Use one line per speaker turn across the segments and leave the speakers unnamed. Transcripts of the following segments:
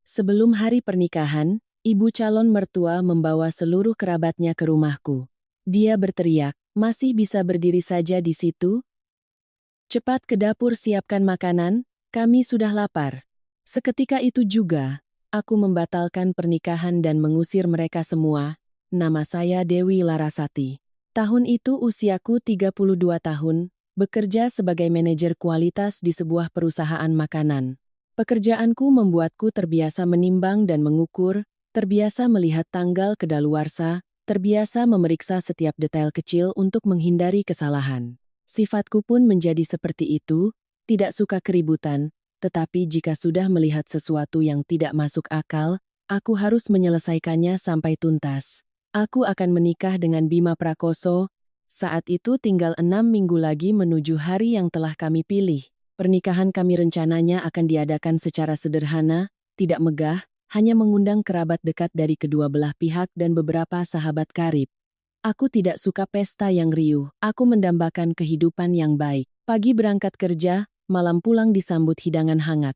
Sebelum hari pernikahan, ibu calon mertua membawa seluruh kerabatnya ke rumahku. Dia berteriak, "Masih bisa berdiri saja di situ? Cepat ke dapur siapkan makanan, kami sudah lapar." Seketika itu juga, aku membatalkan pernikahan dan mengusir mereka semua. Nama saya Dewi Larasati. Tahun itu usiaku 32 tahun, bekerja sebagai manajer kualitas di sebuah perusahaan makanan. Pekerjaanku membuatku terbiasa menimbang dan mengukur, terbiasa melihat tanggal kedaluarsa, terbiasa memeriksa setiap detail kecil untuk menghindari kesalahan. Sifatku pun menjadi seperti itu, tidak suka keributan, tetapi jika sudah melihat sesuatu yang tidak masuk akal, aku harus menyelesaikannya sampai tuntas. Aku akan menikah dengan Bima Prakoso. Saat itu tinggal 6 minggu lagi menuju hari yang telah kami pilih. Pernikahan kami rencananya akan diadakan secara sederhana, tidak megah, hanya mengundang kerabat dekat dari kedua belah pihak dan beberapa sahabat karib. Aku tidak suka pesta yang riuh, aku mendambakan kehidupan yang baik. Pagi berangkat kerja, malam pulang disambut hidangan hangat.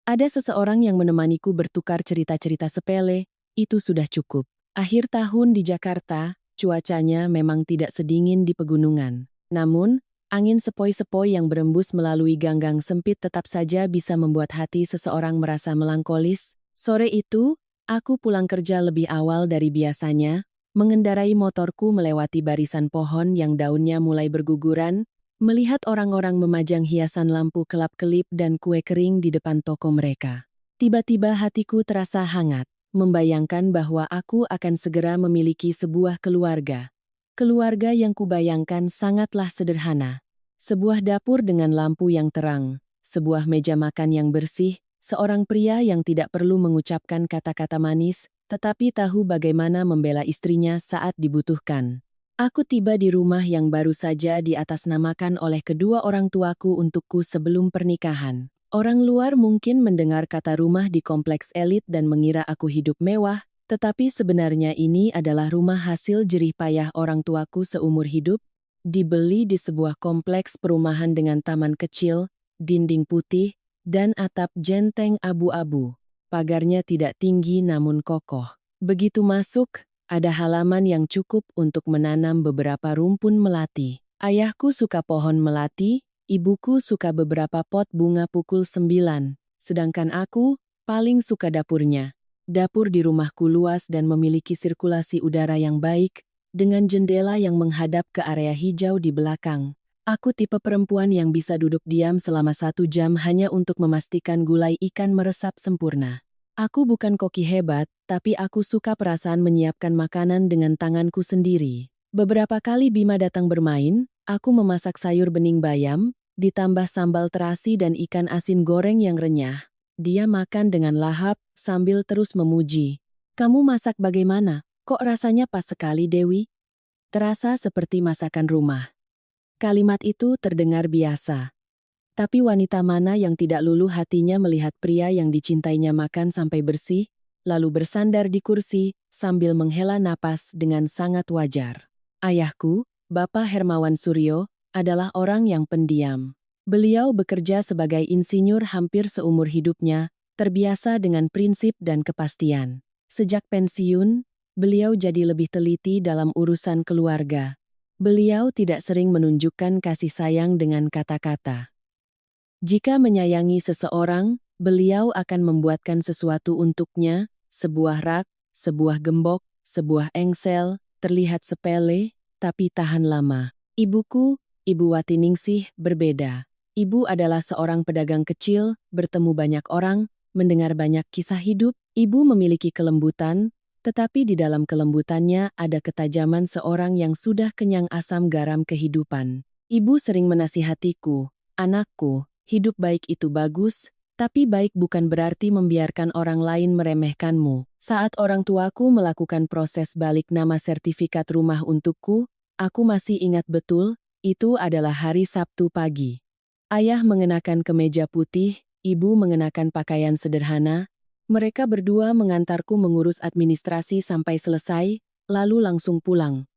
Ada seseorang yang menemaniku bertukar cerita-cerita sepele, itu sudah cukup. Akhir tahun di Jakarta, cuacanya memang tidak sedingin di pegunungan. Namun, angin sepoi-sepoi yang berembus melalui ganggang sempit tetap saja bisa membuat hati seseorang merasa melankolis. Sore itu, aku pulang kerja lebih awal dari biasanya, mengendarai motorku melewati barisan pohon yang daunnya mulai berguguran, melihat orang-orang memajang hiasan lampu kelap-kelip dan kue kering di depan toko mereka. Tiba-tiba hatiku terasa hangat, membayangkan bahwa aku akan segera memiliki sebuah keluarga. Keluarga yang kubayangkan sangatlah sederhana. Sebuah dapur dengan lampu yang terang, sebuah meja makan yang bersih, seorang pria yang tidak perlu mengucapkan kata-kata manis, tetapi tahu bagaimana membela istrinya saat dibutuhkan. Aku tiba di rumah yang baru saja diatasnamakan oleh kedua orang tuaku untukku sebelum pernikahan. Orang luar mungkin mendengar kata rumah di kompleks elit dan mengira aku hidup mewah, tetapi sebenarnya ini adalah rumah hasil jerih payah orang tuaku seumur hidup, dibeli di sebuah kompleks perumahan dengan taman kecil, dinding putih, dan atap jenteng abu-abu. Pagarnya tidak tinggi namun kokoh. Begitu masuk, ada halaman yang cukup untuk menanam beberapa rumpun melati. Ayahku suka pohon melati, ibuku suka beberapa pot bunga pukul 9, sedangkan aku paling suka dapurnya. Dapur di rumahku luas dan memiliki sirkulasi udara yang baik, dengan jendela yang menghadap ke area hijau di belakang. Aku tipe perempuan yang bisa duduk diam selama 1 jam hanya untuk memastikan gulai ikan meresap sempurna. Aku bukan koki hebat, tapi aku suka perasaan menyiapkan makanan dengan tanganku sendiri. Beberapa kali Bima datang bermain, aku memasak sayur bening bayam, ditambah sambal terasi dan ikan asin goreng yang renyah. Dia makan dengan lahap, sambil terus memuji. "Kamu masak bagaimana? Kok rasanya pas sekali, Dewi?" Terasa seperti masakan rumah. Kalimat itu terdengar biasa. Tapi wanita mana yang tidak luluh hatinya melihat pria yang dicintainya makan sampai bersih, lalu bersandar di kursi, sambil menghela napas dengan sangat wajar. Ayahku, Bapak Hermawan Suryo, adalah orang yang pendiam. Beliau bekerja sebagai insinyur hampir seumur hidupnya, terbiasa dengan prinsip dan kepastian. Sejak pensiun, beliau jadi lebih teliti dalam urusan keluarga. Beliau tidak sering menunjukkan kasih sayang dengan kata-kata. Jika menyayangi seseorang, beliau akan membuatkan sesuatu untuknya, sebuah rak, sebuah gembok, sebuah engsel, terlihat sepele, tapi tahan lama. Ibuku, Ibu Watiningsih, berbeda. Ibu adalah seorang pedagang kecil, bertemu banyak orang, mendengar banyak kisah hidup. Ibu memiliki kelembutan, tetapi di dalam kelembutannya ada ketajaman seorang yang sudah kenyang asam garam kehidupan. Ibu sering menasihatiku, "Anakku, hidup baik itu bagus, tapi baik bukan berarti membiarkan orang lain meremehkanmu." Saat orang tuaku melakukan proses balik nama sertifikat rumah untukku, aku masih ingat betul, itu adalah hari Sabtu pagi. Ayah mengenakan kemeja putih, ibu mengenakan pakaian sederhana. Mereka berdua mengantarku mengurus administrasi sampai selesai, lalu langsung pulang.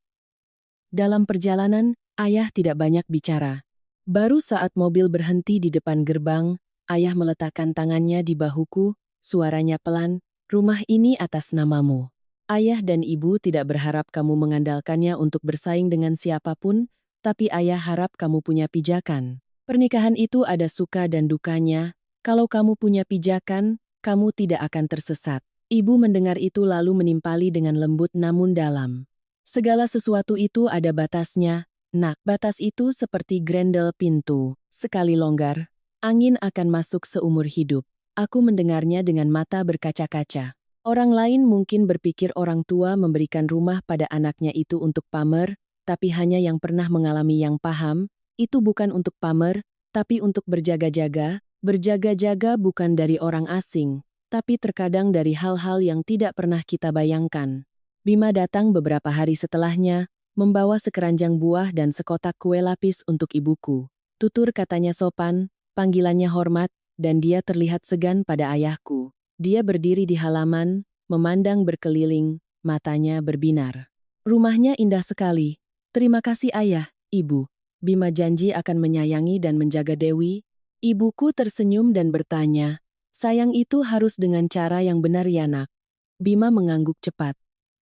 Dalam perjalanan, ayah tidak banyak bicara. Baru saat mobil berhenti di depan gerbang, ayah meletakkan tangannya di bahuku, Suaranya pelan, rumah ini atas namamu. Ayah dan ibu tidak berharap kamu mengandalkannya untuk bersaing dengan siapapun, tapi ayah harap kamu punya pijakan. Pernikahan itu ada suka dan dukanya, kalau kamu punya pijakan, kamu tidak akan tersesat. Ibu mendengar itu lalu menimpali dengan lembut namun dalam. Segala sesuatu itu ada batasnya, nak. Batas itu seperti grendel pintu. Sekali longgar, angin akan masuk seumur hidup. Aku mendengarnya dengan mata berkaca-kaca. Orang lain mungkin berpikir orang tua memberikan rumah pada anaknya itu untuk pamer, tapi hanya yang pernah mengalami yang paham, itu bukan untuk pamer, tapi untuk berjaga-jaga. Berjaga-jaga bukan dari orang asing, tapi terkadang dari hal-hal yang tidak pernah kita bayangkan. Bima datang beberapa hari setelahnya, membawa sekeranjang buah dan sekotak kue lapis untuk ibuku. Tutur katanya sopan, panggilannya hormat, dan dia terlihat segan pada ayahku. Dia berdiri di halaman, memandang berkeliling, matanya berbinar. Rumahnya indah sekali. Terima kasih ayah, ibu. Bima janji akan menyayangi dan menjaga Dewi. Ibuku tersenyum dan bertanya, sayang itu harus dengan cara yang benar ya nak. Bima mengangguk cepat.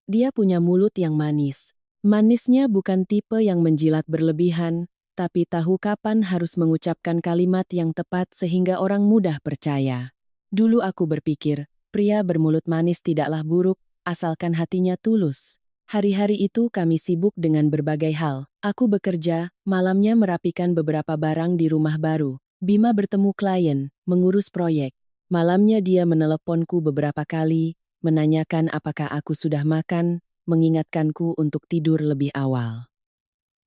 Dia punya mulut yang manis. Manisnya bukan tipe yang menjilat berlebihan, tapi tahu kapan harus mengucapkan kalimat yang tepat sehingga orang mudah percaya. Dulu aku berpikir, pria bermulut manis tidaklah buruk, asalkan hatinya tulus. Hari-hari itu kami sibuk dengan berbagai hal. Aku bekerja, malamnya merapikan beberapa barang di rumah baru. Bima bertemu klien, mengurus proyek. Malamnya dia meneleponku beberapa kali, menanyakan apakah aku sudah makan, mengingatkanku untuk tidur lebih awal.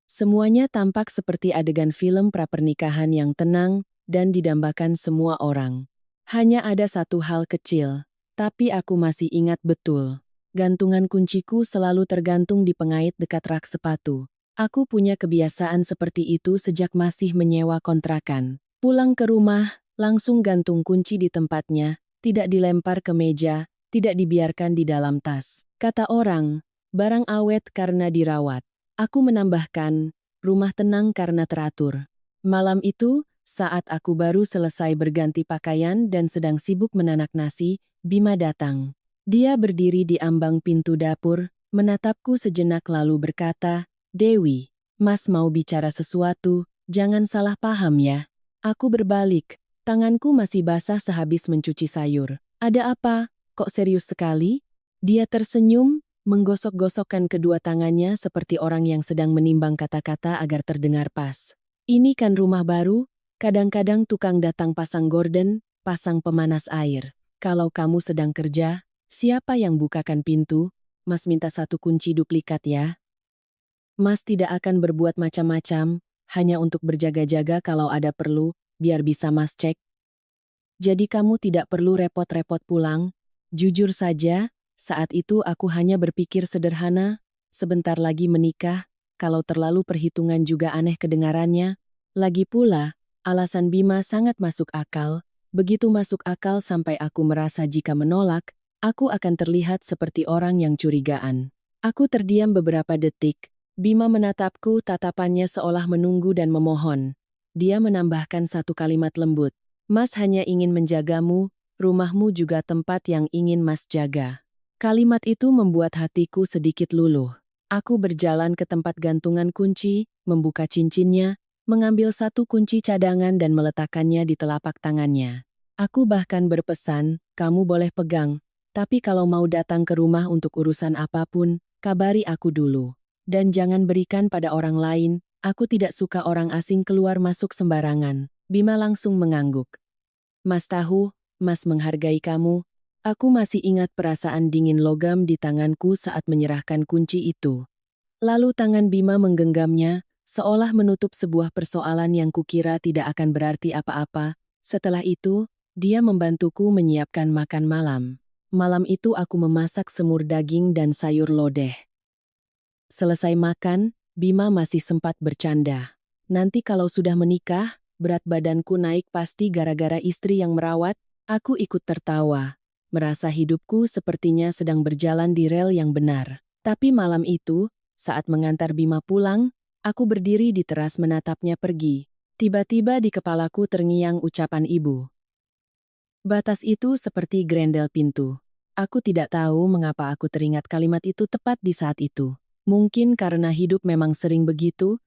Semuanya tampak seperti adegan film prapernikahan yang tenang dan didambakan semua orang. Hanya ada satu hal kecil, tapi aku masih ingat betul. Gantungan kunciku selalu tergantung di pengait dekat rak sepatu. Aku punya kebiasaan seperti itu sejak masih menyewa kontrakan. Pulang ke rumah, langsung gantung kunci di tempatnya, tidak dilempar ke meja, tidak dibiarkan di dalam tas. Kata orang, barang awet karena dirawat. Aku menambahkan, rumah tenang karena teratur. Malam itu, saat aku baru selesai berganti pakaian dan sedang sibuk menanak nasi, Bima datang. Dia berdiri di ambang pintu dapur, menatapku sejenak lalu berkata, Dewi, Mas mau bicara sesuatu, jangan salah paham ya. Aku berbalik, tanganku masih basah sehabis mencuci sayur. Ada apa? Kok serius sekali? Dia tersenyum, menggosok-gosokkan kedua tangannya seperti orang yang sedang menimbang kata-kata agar terdengar pas. Ini kan rumah baru? Kadang-kadang tukang datang pasang gorden, pasang pemanas air. Kalau kamu sedang kerja, siapa yang bukakan pintu? Mas minta satu kunci duplikat ya. Mas tidak akan berbuat macam-macam, hanya untuk berjaga-jaga kalau ada perlu, biar bisa Mas cek. Jadi kamu tidak perlu repot-repot pulang. Jujur saja, saat itu aku hanya berpikir sederhana, sebentar lagi menikah, kalau terlalu perhitungan juga aneh kedengarannya. Lagi pula, alasan Bima sangat masuk akal, begitu masuk akal sampai aku merasa jika menolak, aku akan terlihat seperti orang yang curigaan. Aku terdiam beberapa detik, Bima menatapku tatapannya seolah menunggu dan memohon. Dia menambahkan satu kalimat lembut, Mas hanya ingin menjagamu, rumahmu juga tempat yang ingin Mas jaga. Kalimat itu membuat hatiku sedikit luluh. Aku berjalan ke tempat gantungan kunci, membuka cincinnya, mengambil satu kunci cadangan dan meletakkannya di telapak tangannya. Aku bahkan berpesan, kamu boleh pegang, tapi kalau mau datang ke rumah untuk urusan apapun, kabari aku dulu. Dan jangan berikan pada orang lain, aku tidak suka orang asing keluar masuk sembarangan. Bima langsung mengangguk. Mas tahu, Mas menghargai kamu. Aku masih ingat perasaan dingin logam di tanganku saat menyerahkan kunci itu. Lalu tangan Bima menggenggamnya, seolah menutup sebuah persoalan yang kukira tidak akan berarti apa-apa. Setelah itu, dia membantuku menyiapkan makan malam. Malam itu aku memasak semur daging dan sayur lodeh. Selesai makan, Bima masih sempat bercanda. Nanti kalau sudah menikah, berat badanku naik pasti gara-gara istri yang merawat. Aku ikut tertawa. Merasa hidupku sepertinya sedang berjalan di rel yang benar. Tapi malam itu, saat mengantar Bima pulang, aku berdiri di teras menatapnya pergi. Tiba-tiba di kepalaku terngiang ucapan ibu. Batas itu seperti grendel pintu. Aku tidak tahu mengapa aku teringat kalimat itu tepat di saat itu. Mungkin karena hidup memang sering begitu.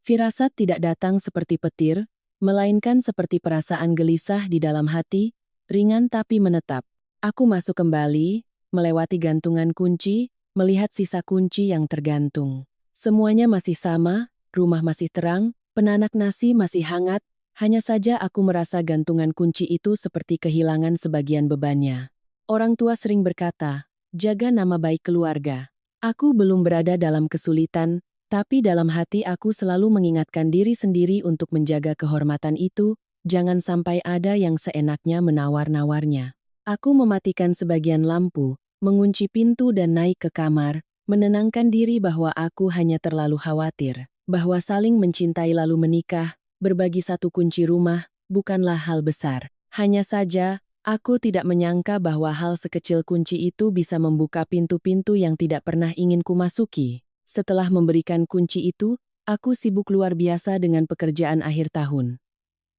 Firasat tidak datang seperti petir, melainkan seperti perasaan gelisah di dalam hati, ringan tapi menetap. Aku masuk kembali, melewati gantungan kunci, melihat sisa kunci yang tergantung. Semuanya masih sama, rumah masih terang, penanak nasi masih hangat, hanya saja aku merasa gantungan kunci itu seperti kehilangan sebagian bebannya. Orang tua sering berkata, jaga nama baik keluarga. Aku belum berada dalam kesulitan, tapi dalam hati aku selalu mengingatkan diri sendiri untuk menjaga kehormatan itu, jangan sampai ada yang seenaknya menawar-nawarnya. Aku mematikan sebagian lampu, mengunci pintu dan naik ke kamar, menenangkan diri bahwa aku hanya terlalu khawatir, bahwa saling mencintai lalu menikah, berbagi satu kunci rumah, bukanlah hal besar. Hanya saja, aku tidak menyangka bahwa hal sekecil kunci itu bisa membuka pintu-pintu yang tidak pernah ingin kumasuki. Setelah memberikan kunci itu, aku sibuk luar biasa dengan pekerjaan akhir tahun.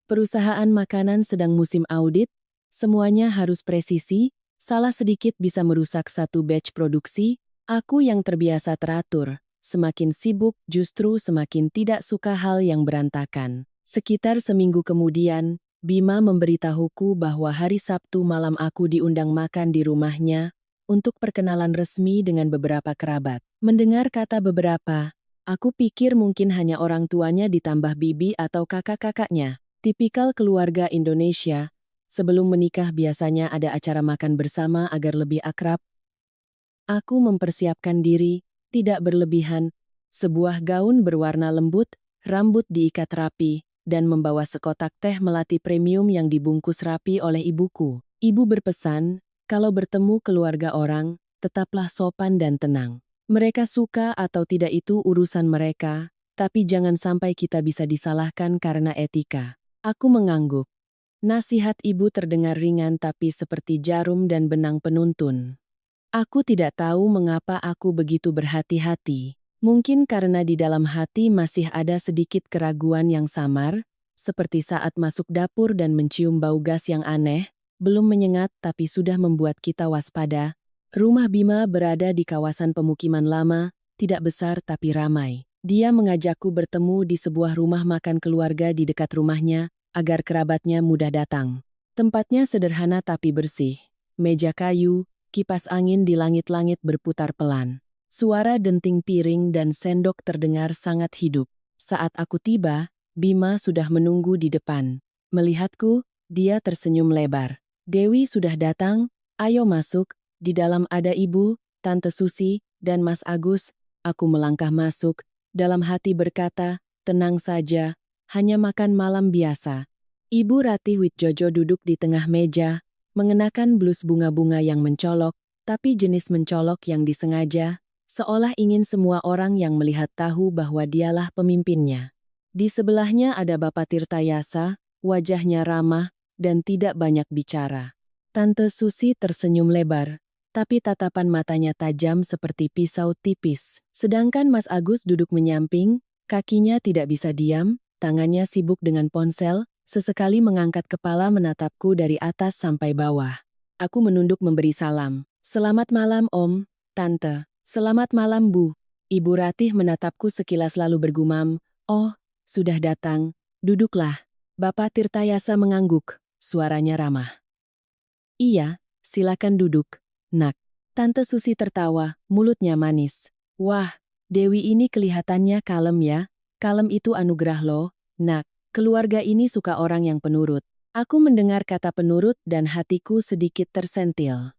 Perusahaan makanan sedang musim audit, semuanya harus presisi, salah sedikit bisa merusak satu batch produksi, aku yang terbiasa teratur, semakin sibuk justru semakin tidak suka hal yang berantakan. Sekitar seminggu kemudian, Bima memberitahuku bahwa hari Sabtu malam aku diundang makan di rumahnya untuk perkenalan resmi dengan beberapa kerabat. Mendengar kata beberapa, aku pikir mungkin hanya orang tuanya ditambah bibi atau kakak-kakaknya. Tipikal keluarga Indonesia, sebelum menikah biasanya ada acara makan bersama agar lebih akrab. Aku mempersiapkan diri, tidak berlebihan, sebuah gaun berwarna lembut, rambut diikat rapi, dan membawa sekotak teh melati premium yang dibungkus rapi oleh ibuku. Ibu berpesan, kalau bertemu keluarga orang, tetaplah sopan dan tenang. Mereka suka atau tidak itu urusan mereka, tapi jangan sampai kita bisa disalahkan karena etika. Aku mengangguk. Nasihat ibu terdengar ringan tapi seperti jarum dan benang penuntun. Aku tidak tahu mengapa aku begitu berhati-hati. Mungkin karena di dalam hati masih ada sedikit keraguan yang samar, seperti saat masuk dapur dan mencium bau gas yang aneh, belum menyengat tapi sudah membuat kita waspada. Rumah Bima berada di kawasan pemukiman lama, tidak besar tapi ramai. Dia mengajakku bertemu di sebuah rumah makan keluarga di dekat rumahnya, agar kerabatnya mudah datang. Tempatnya sederhana tapi bersih. Meja kayu, kipas angin di langit-langit berputar pelan. Suara denting piring dan sendok terdengar sangat hidup. Saat aku tiba, Bima sudah menunggu di depan. Melihatku, dia tersenyum lebar. Dewi sudah datang, ayo masuk, di dalam ada ibu, Tante Susi, dan Mas Agus. Aku melangkah masuk, dalam hati berkata, tenang saja, hanya makan malam biasa. Ibu Ratih Widjojo duduk di tengah meja, mengenakan blus bunga-bunga yang mencolok, tapi jenis mencolok yang disengaja, seolah ingin semua orang yang melihat tahu bahwa dialah pemimpinnya. Di sebelahnya ada Bapak Tirtayasa, wajahnya ramah, dan tidak banyak bicara. Tante Susi tersenyum lebar, tapi tatapan matanya tajam seperti pisau tipis. Sedangkan Mas Agus duduk menyamping, kakinya tidak bisa diam, tangannya sibuk dengan ponsel, sesekali mengangkat kepala menatapku dari atas sampai bawah. Aku menunduk memberi salam. Selamat malam Om, Tante. Selamat malam Bu. Ibu Ratih menatapku sekilas lalu bergumam, oh, sudah datang, duduklah. Bapak Tirtayasa mengangguk, suaranya ramah. Iya, silakan duduk, Nak. Tante Susi tertawa, mulutnya manis. Wah, Dewi ini kelihatannya kalem ya. Kalem itu anugerah loh, Nak. Keluarga ini suka orang yang penurut. Aku mendengar kata penurut dan hatiku sedikit tersentil.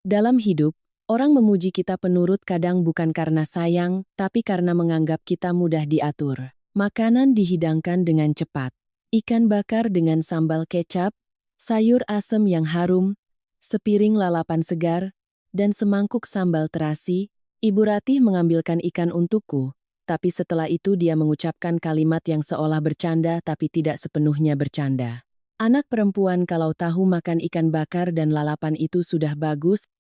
Dalam hidup, orang memuji kita penurut kadang bukan karena sayang, tapi karena menganggap kita mudah diatur. Makanan dihidangkan dengan cepat. Ikan bakar dengan sambal kecap, sayur asem yang harum, sepiring lalapan segar, dan semangkuk sambal terasi. Ibu Ratih mengambilkan ikan untukku, tapi setelah itu dia mengucapkan kalimat yang seolah bercanda tapi tidak sepenuhnya bercanda. Anak perempuan kalau tahu makan ikan bakar dan lalapan itu sudah bagus,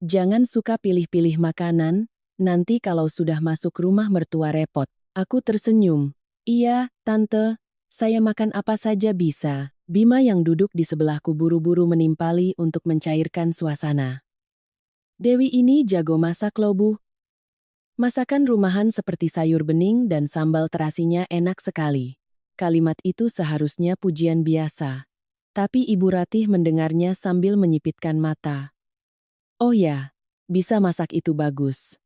jangan suka pilih-pilih makanan, nanti kalau sudah masuk rumah mertua repot. Aku tersenyum. Iya, Tante, saya makan apa saja bisa. Bima yang duduk di sebelahku buru-buru menimpali untuk mencairkan suasana. Dewi ini jago masak loh, Bu. Masakan rumahan seperti sayur bening dan sambal terasinya enak sekali. Kalimat itu seharusnya pujian biasa. Tapi Ibu Ratih mendengarnya sambil menyipitkan mata. Oh ya, bisa masak itu bagus.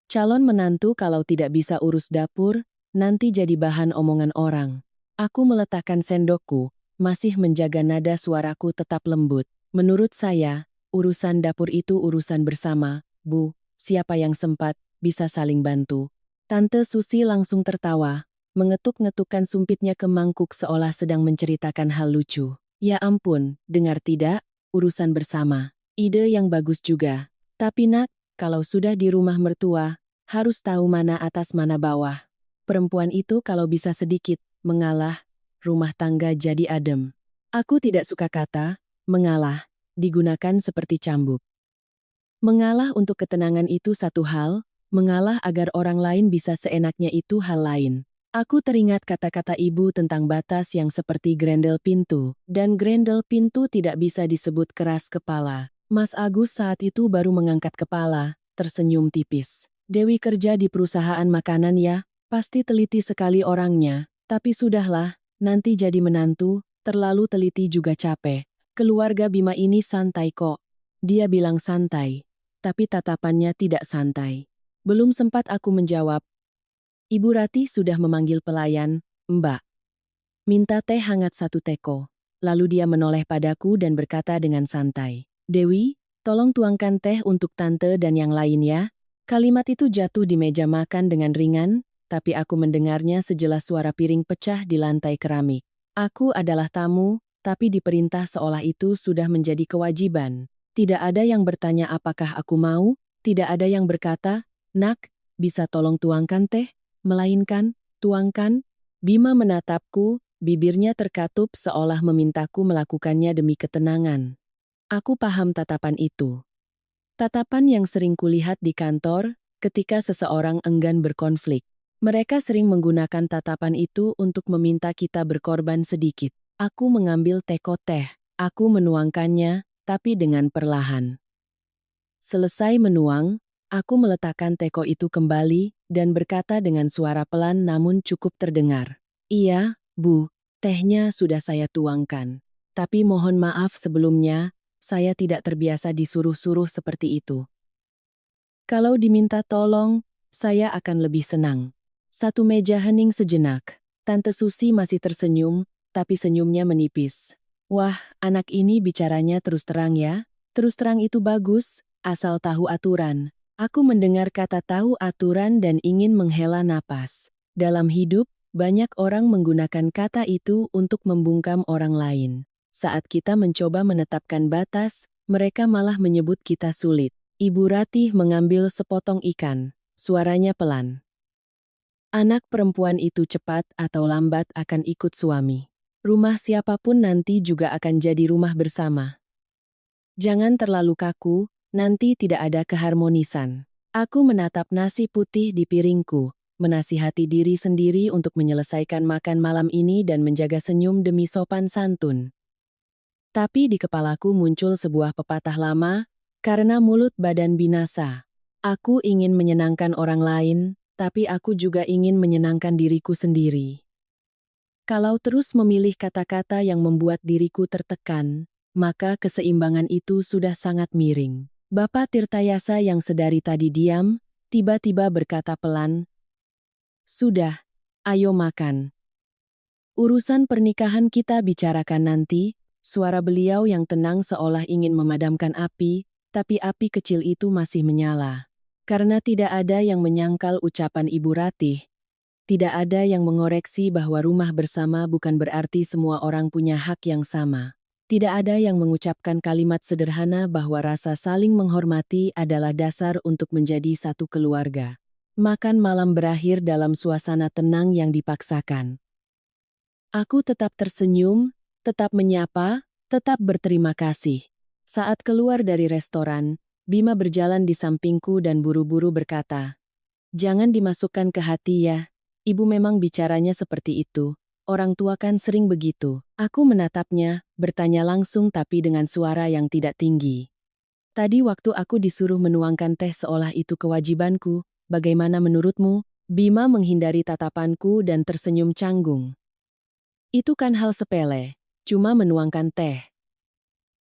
Calon menantu kalau tidak bisa urus dapur, nanti jadi bahan omongan orang. Aku meletakkan sendokku, masih menjaga nada suaraku tetap lembut. Menurut saya, urusan dapur itu urusan bersama, Bu. Siapa yang sempat, bisa saling bantu. Tante Susi langsung tertawa, mengetuk-ngetukkan sumpitnya ke mangkuk seolah sedang menceritakan hal lucu. Ya ampun, dengar tidak, urusan bersama. Ide yang bagus juga. Tapi nak, kalau sudah di rumah mertua, harus tahu mana atas mana bawah. Perempuan itu kalau bisa sedikit mengalah, rumah tangga jadi adem. Aku tidak suka kata mengalah, digunakan seperti cambuk. Mengalah untuk ketenangan itu satu hal, mengalah agar orang lain bisa seenaknya itu hal lain. Aku teringat kata-kata ibu tentang batas yang seperti grendel pintu, dan grendel pintu tidak bisa disebut keras kepala. Mas Agus saat itu baru mengangkat kepala, tersenyum tipis. Dewi kerja di perusahaan makanan ya, pasti teliti sekali orangnya, tapi sudahlah, nanti jadi menantu, terlalu teliti juga capek. Keluarga Bima ini santai kok. Dia bilang santai, tapi tatapannya tidak santai. Belum sempat aku menjawab, Ibu Ratih sudah memanggil pelayan, Mbak. Minta teh hangat satu teko. Lalu dia menoleh padaku dan berkata dengan santai, Dewi, tolong tuangkan teh untuk tante dan yang lain ya. Kalimat itu jatuh di meja makan dengan ringan, tapi aku mendengarnya sejelas suara piring pecah di lantai keramik. Aku adalah tamu, tapi diperintah seolah itu sudah menjadi kewajiban. Tidak ada yang bertanya apakah aku mau, tidak ada yang berkata, Nak, bisa tolong tuangkan teh? Melainkan, tuangkan. Bima menatapku, bibirnya terkatup seolah memintaku melakukannya demi ketenangan. Aku paham tatapan itu. Tatapan yang sering kulihat di kantor, ketika seseorang enggan berkonflik. Mereka sering menggunakan tatapan itu untuk meminta kita berkorban sedikit. Aku mengambil teko teh. Aku menuangkannya, tapi dengan perlahan. Selesai menuang, aku meletakkan teko itu kembali dan berkata dengan suara pelan namun cukup terdengar. Iya, Bu, tehnya sudah saya tuangkan. Tapi mohon maaf sebelumnya, saya tidak terbiasa disuruh-suruh seperti itu. Kalau diminta tolong, saya akan lebih senang. Satu meja hening sejenak. Tante Susi masih tersenyum, tapi senyumnya menipis. Wah, anak ini bicaranya terus terang ya. Terus terang itu bagus, asal tahu aturan. Aku mendengar kata tahu aturan dan ingin menghela napas. Dalam hidup, banyak orang menggunakan kata itu untuk membungkam orang lain. Saat kita mencoba menetapkan batas, mereka malah menyebut kita sulit. Ibu Ratih mengambil sepotong ikan. Suaranya pelan. Anak perempuan itu cepat atau lambat akan ikut suami. Rumah siapapun nanti juga akan jadi rumah bersama. Jangan terlalu kaku, nanti tidak ada keharmonisan. Aku menatap nasi putih di piringku, menasihati diri sendiri untuk menyelesaikan makan malam ini dan menjaga senyum demi sopan santun. Tapi di kepalaku muncul sebuah pepatah lama, karena mulut badan binasa. Aku ingin menyenangkan orang lain, tapi aku juga ingin menyenangkan diriku sendiri. Kalau terus memilih kata-kata yang membuat diriku tertekan, maka keseimbangan itu sudah sangat miring. Bapak Tirtayasa yang sedari tadi diam, tiba-tiba berkata pelan, Sudah, ayo makan. Urusan pernikahan kita bicarakan nanti. Suara beliau yang tenang seolah ingin memadamkan api, tapi api kecil itu masih menyala. Karena tidak ada yang menyangkal ucapan Ibu Ratih, tidak ada yang mengoreksi bahwa rumah bersama bukan berarti semua orang punya hak yang sama. Tidak ada yang mengucapkan kalimat sederhana bahwa rasa saling menghormati adalah dasar untuk menjadi satu keluarga. Makan malam berakhir dalam suasana tenang yang dipaksakan. Aku tetap tersenyum, tetap menyapa, tetap berterima kasih. Saat keluar dari restoran, Bima berjalan di sampingku dan buru-buru berkata, Jangan dimasukkan ke hati ya, Ibu memang bicaranya seperti itu. orang tua kan sering begitu. Aku menatapnya, bertanya langsung tapi dengan suara yang tidak tinggi. Tadi waktu aku disuruh menuangkan teh seolah itu kewajibanku, bagaimana menurutmu? Bima menghindari tatapanku dan tersenyum canggung. Itu kan hal sepele, cuma menuangkan teh.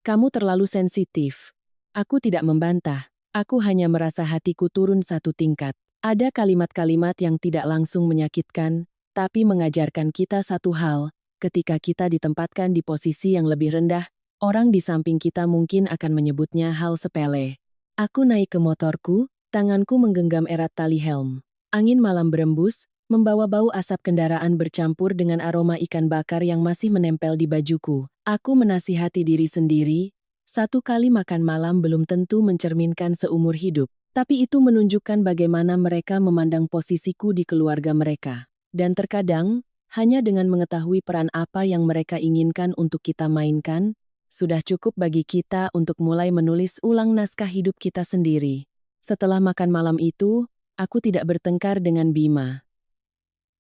Kamu terlalu sensitif. Aku tidak membantah, aku hanya merasa hatiku turun satu tingkat. Ada kalimat-kalimat yang tidak langsung menyakitkan, tapi mengajarkan kita satu hal, ketika kita ditempatkan di posisi yang lebih rendah, orang di samping kita mungkin akan menyebutnya hal sepele. Aku naik ke motorku, tanganku menggenggam erat tali helm. Angin malam berembus, membawa bau asap kendaraan bercampur dengan aroma ikan bakar yang masih menempel di bajuku. Aku menasihati diri sendiri, satu kali makan malam belum tentu mencerminkan seumur hidup, tapi itu menunjukkan bagaimana mereka memandang posisiku di keluarga mereka. Dan terkadang, hanya dengan mengetahui peran apa yang mereka inginkan untuk kita mainkan, sudah cukup bagi kita untuk mulai menulis ulang naskah hidup kita sendiri. Setelah makan malam itu, aku tidak bertengkar dengan Bima.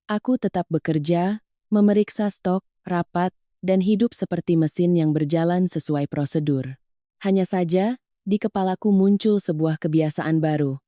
Aku tetap bekerja, memeriksa stok, rapat, dan hidup seperti mesin yang berjalan sesuai prosedur. Hanya saja, di kepalaku muncul sebuah kebiasaan baru.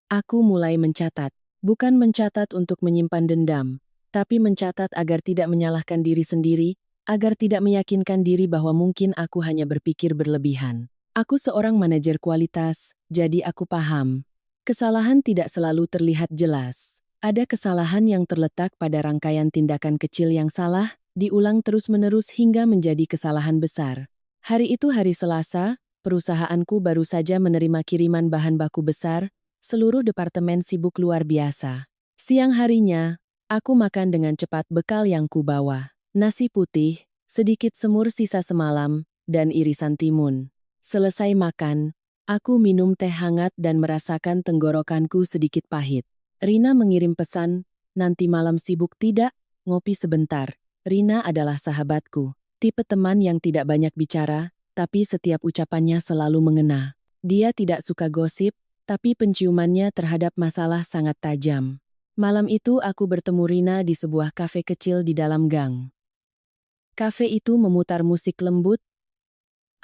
Aku mulai mencatat, bukan mencatat untuk menyimpan dendam, tapi mencatat agar tidak menyalahkan diri sendiri, agar tidak meyakinkan diri bahwa mungkin aku hanya berpikir berlebihan. Aku seorang manajer kualitas, jadi aku paham. Kesalahan tidak selalu terlihat jelas. Ada kesalahan yang terletak pada rangkaian tindakan kecil yang salah, diulang terus-menerus hingga menjadi kesalahan besar. Hari itu hari Selasa, perusahaanku baru saja menerima kiriman bahan baku besar, seluruh departemen sibuk luar biasa. Siang harinya, aku makan dengan cepat bekal yang kubawa. Nasi putih, sedikit semur sisa semalam, dan irisan timun. Selesai makan, aku minum teh hangat dan merasakan tenggorokanku sedikit pahit. Rina mengirim pesan, nanti malam sibuk tidak, ngopi sebentar. Rina adalah sahabatku, tipe teman yang tidak banyak bicara, tapi setiap ucapannya selalu mengena. Dia tidak suka gosip, tapi penciumannya terhadap masalah sangat tajam. Malam itu aku bertemu Rina di sebuah kafe kecil di dalam gang. Kafe itu memutar musik lembut,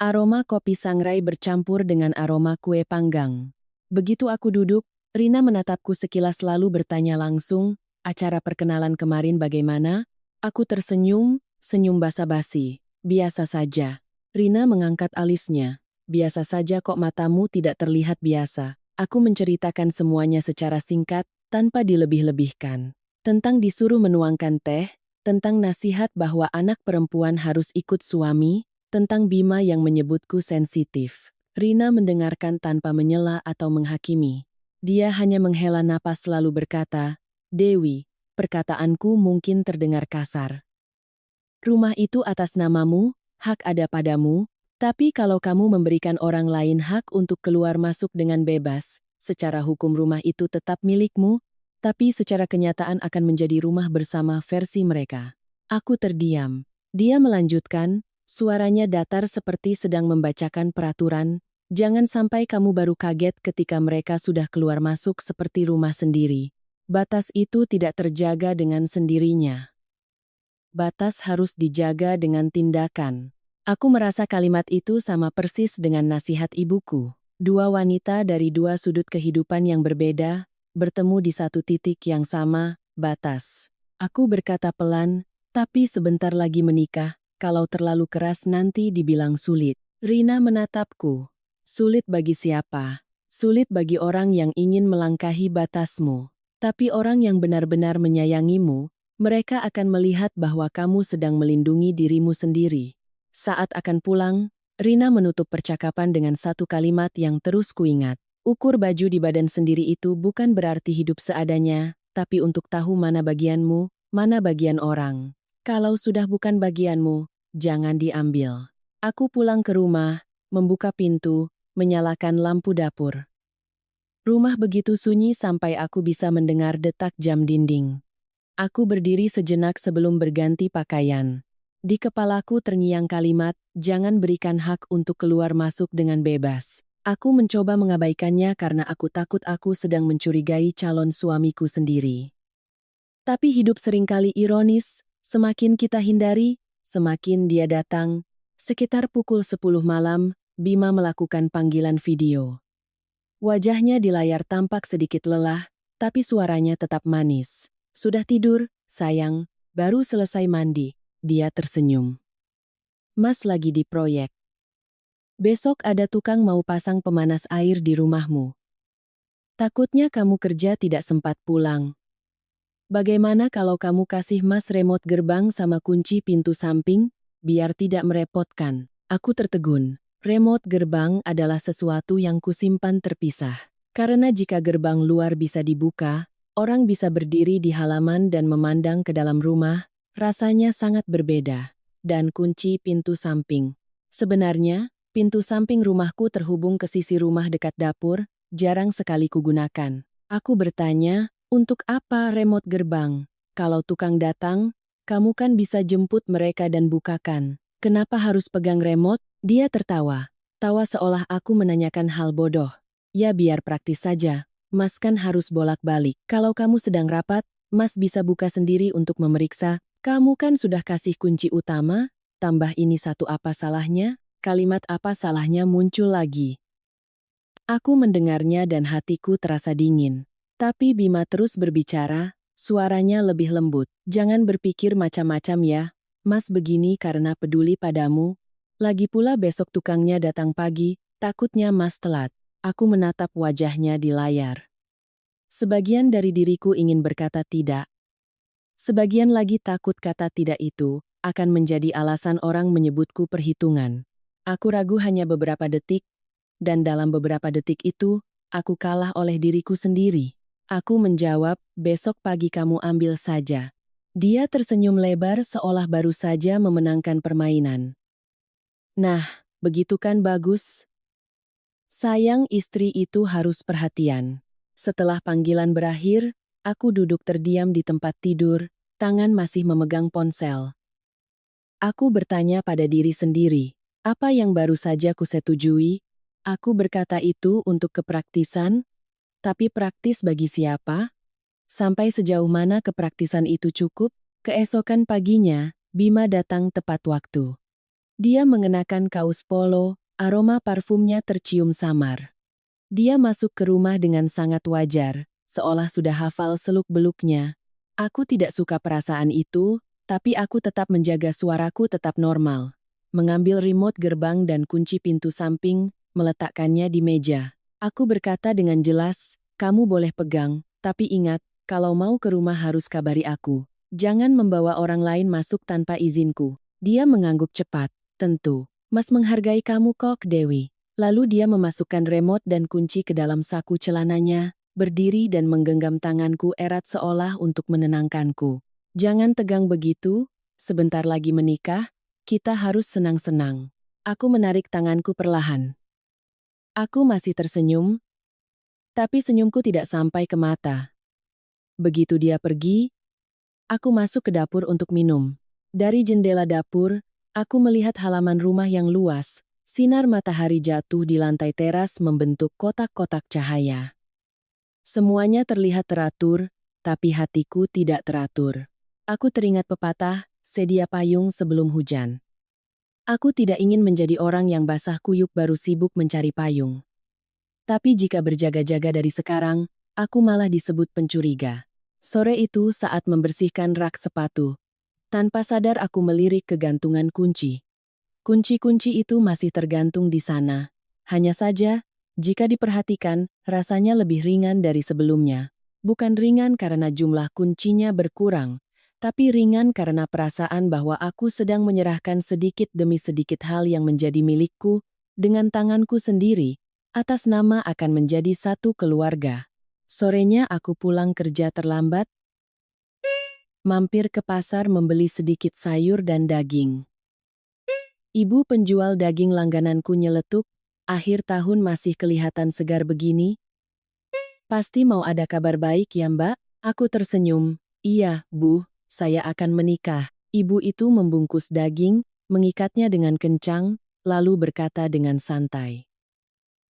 aroma kopi sangrai bercampur dengan aroma kue panggang. Begitu aku duduk, Rina menatapku sekilas lalu bertanya langsung, acara perkenalan kemarin bagaimana? Aku tersenyum, senyum basa-basi. Biasa saja. Rina mengangkat alisnya. Biasa saja kok, matamu tidak terlihat biasa. Aku menceritakan semuanya secara singkat, tanpa dilebih-lebihkan. Tentang disuruh menuangkan teh, tentang nasihat bahwa anak perempuan harus ikut suami, tentang Bima yang menyebutku sensitif. Rina mendengarkan tanpa menyela atau menghakimi. Dia hanya menghela napas lalu berkata, "Dewi, perkataanku mungkin terdengar kasar. Rumah itu atas namamu, hak ada padamu, tapi kalau kamu memberikan orang lain hak untuk keluar masuk dengan bebas, secara hukum rumah itu tetap milikmu, tapi secara kenyataan akan menjadi rumah bersama versi mereka." Aku terdiam. Dia melanjutkan, suaranya datar seperti sedang membacakan peraturan, "Jangan sampai kamu baru kaget ketika mereka sudah keluar masuk seperti rumah sendiri. Batas itu tidak terjaga dengan sendirinya. Batas harus dijaga dengan tindakan." Aku merasa kalimat itu sama persis dengan nasihat ibuku. Dua wanita dari dua sudut kehidupan yang berbeda, bertemu di satu titik yang sama, batas. Aku berkata pelan, "Tapi sebentar lagi menikah, kalau terlalu keras nanti dibilang sulit." Rina menatapku. "Sulit bagi siapa? Sulit bagi orang yang ingin melangkahi batasmu. Tapi orang yang benar-benar menyayangimu, mereka akan melihat bahwa kamu sedang melindungi dirimu sendiri." Saat akan pulang, Rina menutup percakapan dengan satu kalimat yang terus kuingat. Ukur baju di badan sendiri itu bukan berarti hidup seadanya, tapi untuk tahu mana bagianmu, mana bagian orang. Kalau sudah bukan bagianmu, jangan diambil. Aku pulang ke rumah, membuka pintu, menyalakan lampu dapur. Rumah begitu sunyi sampai aku bisa mendengar detak jam dinding. Aku berdiri sejenak sebelum berganti pakaian. Di kepalaku terngiang kalimat, "Jangan berikan hak untuk keluar masuk dengan bebas." Aku mencoba mengabaikannya karena aku takut aku sedang mencurigai calon suamiku sendiri. Tapi hidup seringkali ironis, Semakin kita hindari, semakin dia datang. Sekitar pukul 10 malam, Bima melakukan panggilan video. Wajahnya di layar tampak sedikit lelah, tapi suaranya tetap manis. Sudah tidur, sayang, baru selesai mandi. Dia tersenyum. Mas lagi di proyek. Besok ada tukang mau pasang pemanas air di rumahmu. Takutnya kamu kerja tidak sempat pulang. Bagaimana kalau kamu kasih Mas remote gerbang sama kunci pintu samping, biar tidak merepotkan? Aku tertegun. Remote gerbang adalah sesuatu yang kusimpan terpisah. Karena jika gerbang luar bisa dibuka, orang bisa berdiri di halaman dan memandang ke dalam rumah, rasanya sangat berbeda. Dan kunci pintu samping. Sebenarnya, pintu samping rumahku terhubung ke sisi rumah dekat dapur, jarang sekali kugunakan. Aku bertanya, untuk apa remote gerbang? Kalau tukang datang, kamu kan bisa jemput mereka dan bukakan. Kenapa harus pegang remote? Dia tertawa. Tawa seolah aku menanyakan hal bodoh. Ya biar praktis saja, Mas kan harus bolak-balik. Kalau kamu sedang rapat, Mas bisa buka sendiri untuk memeriksa. Kamu kan sudah kasih kunci utama, tambah ini satu apa salahnya? Kalimat apa salahnya muncul lagi. Aku mendengarnya dan hatiku terasa dingin. Tapi Bima terus berbicara, suaranya lebih lembut. Jangan berpikir macam-macam ya, Mas begini karena peduli padamu. Lagi pula besok tukangnya datang pagi, takutnya Mas telat. Aku menatap wajahnya di layar. Sebagian dari diriku ingin berkata tidak. Sebagian lagi takut kata tidak itu akan menjadi alasan orang menyebutku perhitungan. Aku ragu hanya beberapa detik, dan dalam beberapa detik itu, aku kalah oleh diriku sendiri. Aku menjawab, besok pagi kamu ambil saja. Dia tersenyum lebar seolah baru saja memenangkan permainan. Nah, begitu kan bagus? Sayang istri itu harus perhatian. Setelah panggilan berakhir, aku duduk terdiam di tempat tidur, tangan masih memegang ponsel. Aku bertanya pada diri sendiri, apa yang baru saja kusetujui? Aku berkata itu untuk kepraktisan, tapi praktis bagi siapa? Sampai sejauh mana kepraktisan itu cukup? Keesokan paginya, Bima datang tepat waktu. Dia mengenakan kaos polo, aroma parfumnya tercium samar. Dia masuk ke rumah dengan sangat wajar, seolah sudah hafal seluk-beluknya. Aku tidak suka perasaan itu, tapi aku tetap menjaga suaraku tetap normal. Mengambil remote gerbang dan kunci pintu samping, meletakkannya di meja. Aku berkata dengan jelas, kamu boleh pegang, tapi ingat, kalau mau ke rumah harus kabari aku. Jangan membawa orang lain masuk tanpa izinku. Dia mengangguk cepat. Tentu, Mas menghargai kamu kok, Dewi. Lalu dia memasukkan remote dan kunci ke dalam saku celananya, berdiri dan menggenggam tanganku erat seolah untuk menenangkanku. Jangan tegang begitu, sebentar lagi menikah, kita harus senang-senang. Aku menarik tanganku perlahan. Aku masih tersenyum, tapi senyumku tidak sampai ke mata. Begitu dia pergi, aku masuk ke dapur untuk minum. Dari jendela dapur, aku melihat halaman rumah yang luas. Sinar matahari jatuh di lantai teras membentuk kotak-kotak cahaya. Semuanya terlihat teratur, tapi hatiku tidak teratur. Aku teringat pepatah, sedia payung sebelum hujan. Aku tidak ingin menjadi orang yang basah kuyup baru sibuk mencari payung. Tapi jika berjaga-jaga dari sekarang, aku malah disebut pencuriga. Sore itu saat membersihkan rak sepatu. Tanpa sadar aku melirik ke gantungan kunci. Kunci-kunci itu masih tergantung di sana. Hanya saja, jika diperhatikan, rasanya lebih ringan dari sebelumnya. Bukan ringan karena jumlah kuncinya berkurang, tapi ringan karena perasaan bahwa aku sedang menyerahkan sedikit demi sedikit hal yang menjadi milikku, dengan tanganku sendiri, atas nama akan menjadi satu keluarga. Sorenya aku pulang kerja terlambat, mampir ke pasar membeli sedikit sayur dan daging. Ibu penjual daging langgananku nyeletuk, akhir tahun masih kelihatan segar begini. Pasti mau ada kabar baik ya Mbak? Aku tersenyum. Iya, Bu, saya akan menikah. Ibu itu membungkus daging, mengikatnya dengan kencang, lalu berkata dengan santai.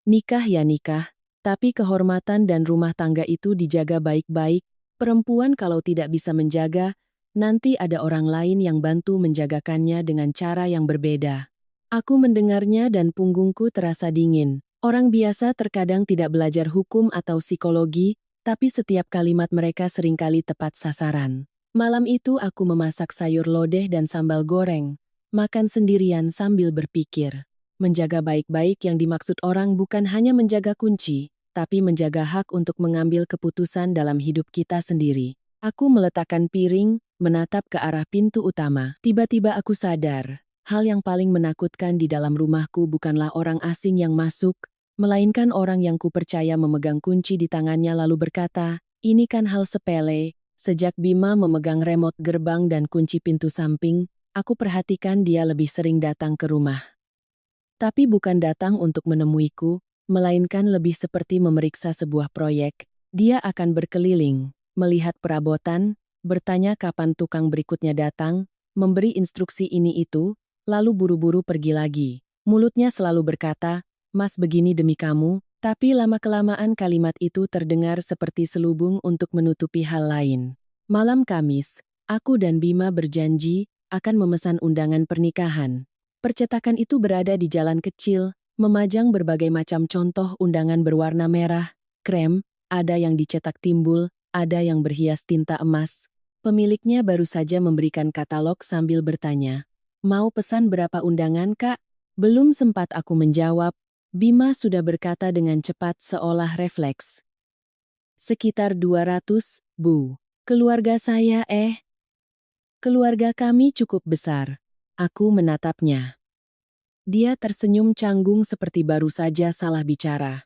Nikah ya nikah, tapi kehormatan dan rumah tangga itu dijaga baik-baik. Perempuan kalau tidak bisa menjaga, nanti ada orang lain yang bantu menjagakannya dengan cara yang berbeda. Aku mendengarnya dan punggungku terasa dingin. Orang biasa terkadang tidak belajar hukum atau psikologi, tapi setiap kalimat mereka seringkali tepat sasaran. Malam itu aku memasak sayur lodeh dan sambal goreng, makan sendirian sambil berpikir. Menjaga baik-baik yang dimaksud orang bukan hanya menjaga kunci, tapi menjaga hak untuk mengambil keputusan dalam hidup kita sendiri. Aku meletakkan piring, menatap ke arah pintu utama. Tiba-tiba aku sadar, hal yang paling menakutkan di dalam rumahku bukanlah orang asing yang masuk, melainkan orang yang kupercaya memegang kunci di tangannya lalu berkata, "Ini kan hal sepele." Sejak Bima memegang remote gerbang dan kunci pintu samping, aku perhatikan dia lebih sering datang ke rumah. Tapi bukan datang untuk menemuiku, melainkan lebih seperti memeriksa sebuah proyek. Dia akan berkeliling, melihat perabotan, bertanya kapan tukang berikutnya datang, memberi instruksi ini itu, lalu buru-buru pergi lagi. Mulutnya selalu berkata, "Mas begini demi kamu," tapi lama-kelamaan kalimat itu terdengar seperti selubung untuk menutupi hal lain. Malam Kamis, aku dan Bima berjanji akan memesan undangan pernikahan. Percetakan itu berada di jalan kecil, memajang berbagai macam contoh undangan berwarna merah, krem, ada yang dicetak timbul, ada yang berhias tinta emas. Pemiliknya baru saja memberikan katalog sambil bertanya, "Mau pesan berapa undangan, Kak?" Belum sempat aku menjawab, Bima sudah berkata dengan cepat seolah refleks. "Sekitar 200, Bu. Keluarga saya keluarga kami cukup besar." Aku menatapnya. Dia tersenyum canggung seperti baru saja salah bicara.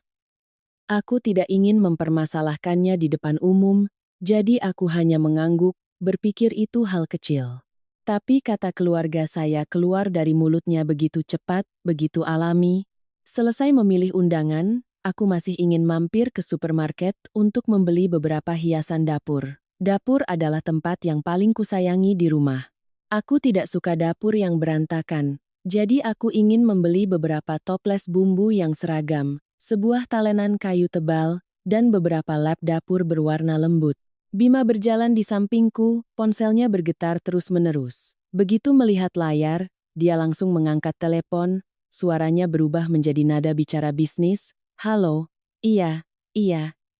Aku tidak ingin mempermasalahkannya di depan umum, jadi aku hanya mengangguk, berpikir itu hal kecil. Tapi kata keluarga saya keluar dari mulutnya begitu cepat, begitu alami. Selesai memilih undangan, aku masih ingin mampir ke supermarket untuk membeli beberapa hiasan dapur. Dapur adalah tempat yang paling kusayangi di rumah. Aku tidak suka dapur yang berantakan. Jadi aku ingin membeli beberapa toples bumbu yang seragam, sebuah talenan kayu tebal, dan beberapa lap dapur berwarna lembut. Bima berjalan di sampingku, ponselnya bergetar terus-menerus. Begitu melihat layar, dia langsung mengangkat telepon, suaranya berubah menjadi nada bicara bisnis. "Halo, iya,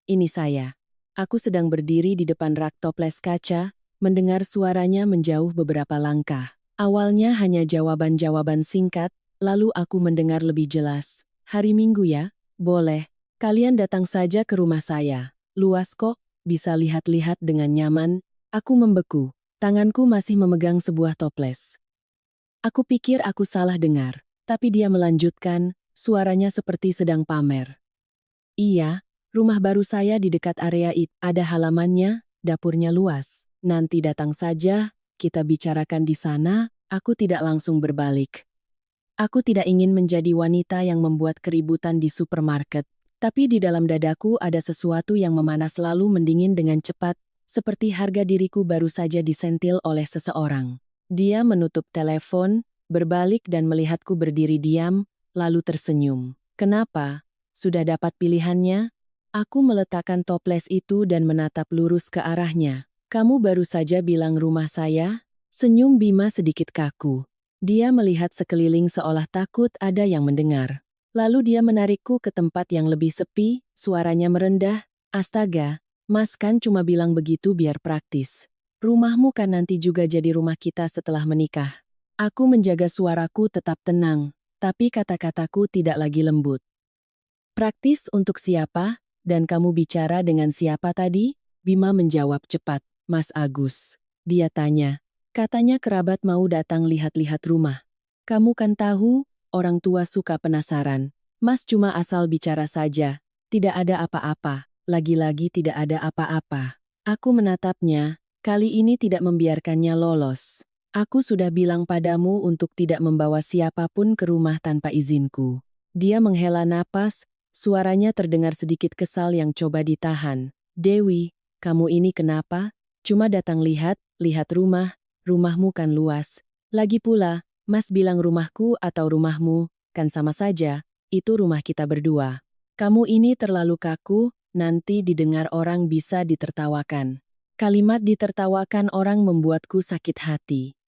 ini saya." Aku sedang berdiri di depan rak toples kaca, mendengar suaranya menjauh beberapa langkah. Awalnya hanya jawaban-jawaban singkat, lalu aku mendengar lebih jelas. "Hari Minggu ya? Boleh. Kalian datang saja ke rumah saya. Luas kok, bisa lihat-lihat dengan nyaman." Aku membeku. Tanganku masih memegang sebuah toples. Aku pikir aku salah dengar, tapi dia melanjutkan, suaranya seperti sedang pamer. "Iya, rumah baru saya di dekat area itu. Ada halamannya, dapurnya luas. Nanti datang saja, kita bicarakan di sana." Aku tidak langsung berbalik. Aku tidak ingin menjadi wanita yang membuat keributan di supermarket, tapi di dalam dadaku ada sesuatu yang memanas lalu mendingin dengan cepat, seperti harga diriku baru saja disentil oleh seseorang. Dia menutup telepon, berbalik dan melihatku berdiri diam, lalu tersenyum. "Kenapa? Sudah dapat pilihannya?" Aku meletakkan toples itu dan menatap lurus ke arahnya. "Kamu baru saja bilang rumah saya?" Senyum Bima sedikit kaku. Dia melihat sekeliling seolah takut ada yang mendengar. Lalu dia menarikku ke tempat yang lebih sepi, suaranya merendah, "Astaga, Mas kan cuma bilang begitu biar praktis. Rumahmu kan nanti juga jadi rumah kita setelah menikah." Aku menjaga suaraku tetap tenang, tapi kata-kataku tidak lagi lembut. "Praktis untuk siapa? Dan kamu bicara dengan siapa tadi?" Bima menjawab cepat. "Mas Agus." Dia tanya. "Katanya kerabat mau datang lihat-lihat rumah. Kamu kan tahu, orang tua suka penasaran. Mas cuma asal bicara saja. Tidak ada apa-apa. Lagi-lagi tidak ada apa-apa." Aku menatapnya, kali ini tidak membiarkannya lolos. "Aku sudah bilang padamu untuk tidak membawa siapapun ke rumah tanpa izinku." Dia menghela napas, suaranya terdengar sedikit kesal yang coba ditahan. "Dewi, kamu ini kenapa? Cuma datang lihat rumah. Rumahmu kan luas. Lagi pula, Mas bilang rumahku atau rumahmu, kan sama saja, itu rumah kita berdua. Kamu ini terlalu kaku, nanti didengar orang bisa ditertawakan." Kalimat ditertawakan orang membuatku sakit hati.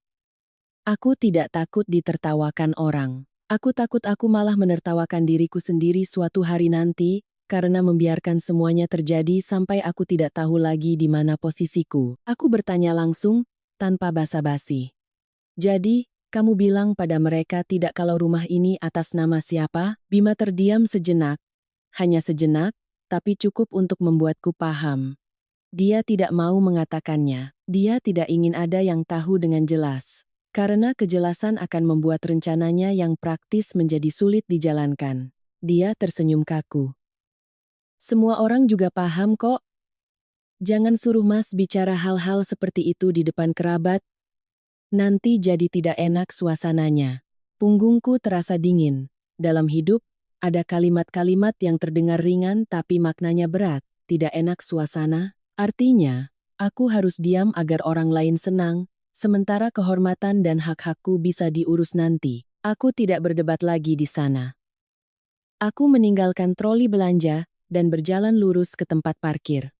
Aku tidak takut ditertawakan orang. Aku takut aku malah menertawakan diriku sendiri suatu hari nanti, karena membiarkan semuanya terjadi sampai aku tidak tahu lagi di mana posisiku. Aku bertanya langsung, tanpa basa-basi. Jadi, kamu bilang pada mereka tidak kalau rumah ini atas nama siapa? Bima terdiam sejenak. Hanya sejenak, tapi cukup untuk membuatku paham. Dia tidak mau mengatakannya. Dia tidak ingin ada yang tahu dengan jelas. Karena kejelasan akan membuat rencananya yang praktis menjadi sulit dijalankan. Dia tersenyum kaku. Semua orang juga paham kok. Jangan suruh Mas bicara hal-hal seperti itu di depan kerabat. Nanti jadi tidak enak suasananya. Punggungku terasa dingin. Dalam hidup, ada kalimat-kalimat yang terdengar ringan tapi maknanya berat. Tidak enak suasana, artinya, aku harus diam agar orang lain senang, sementara kehormatan dan hak-hakku bisa diurus nanti. Aku tidak berdebat lagi di sana. Aku meninggalkan troli belanja dan berjalan lurus ke tempat parkir.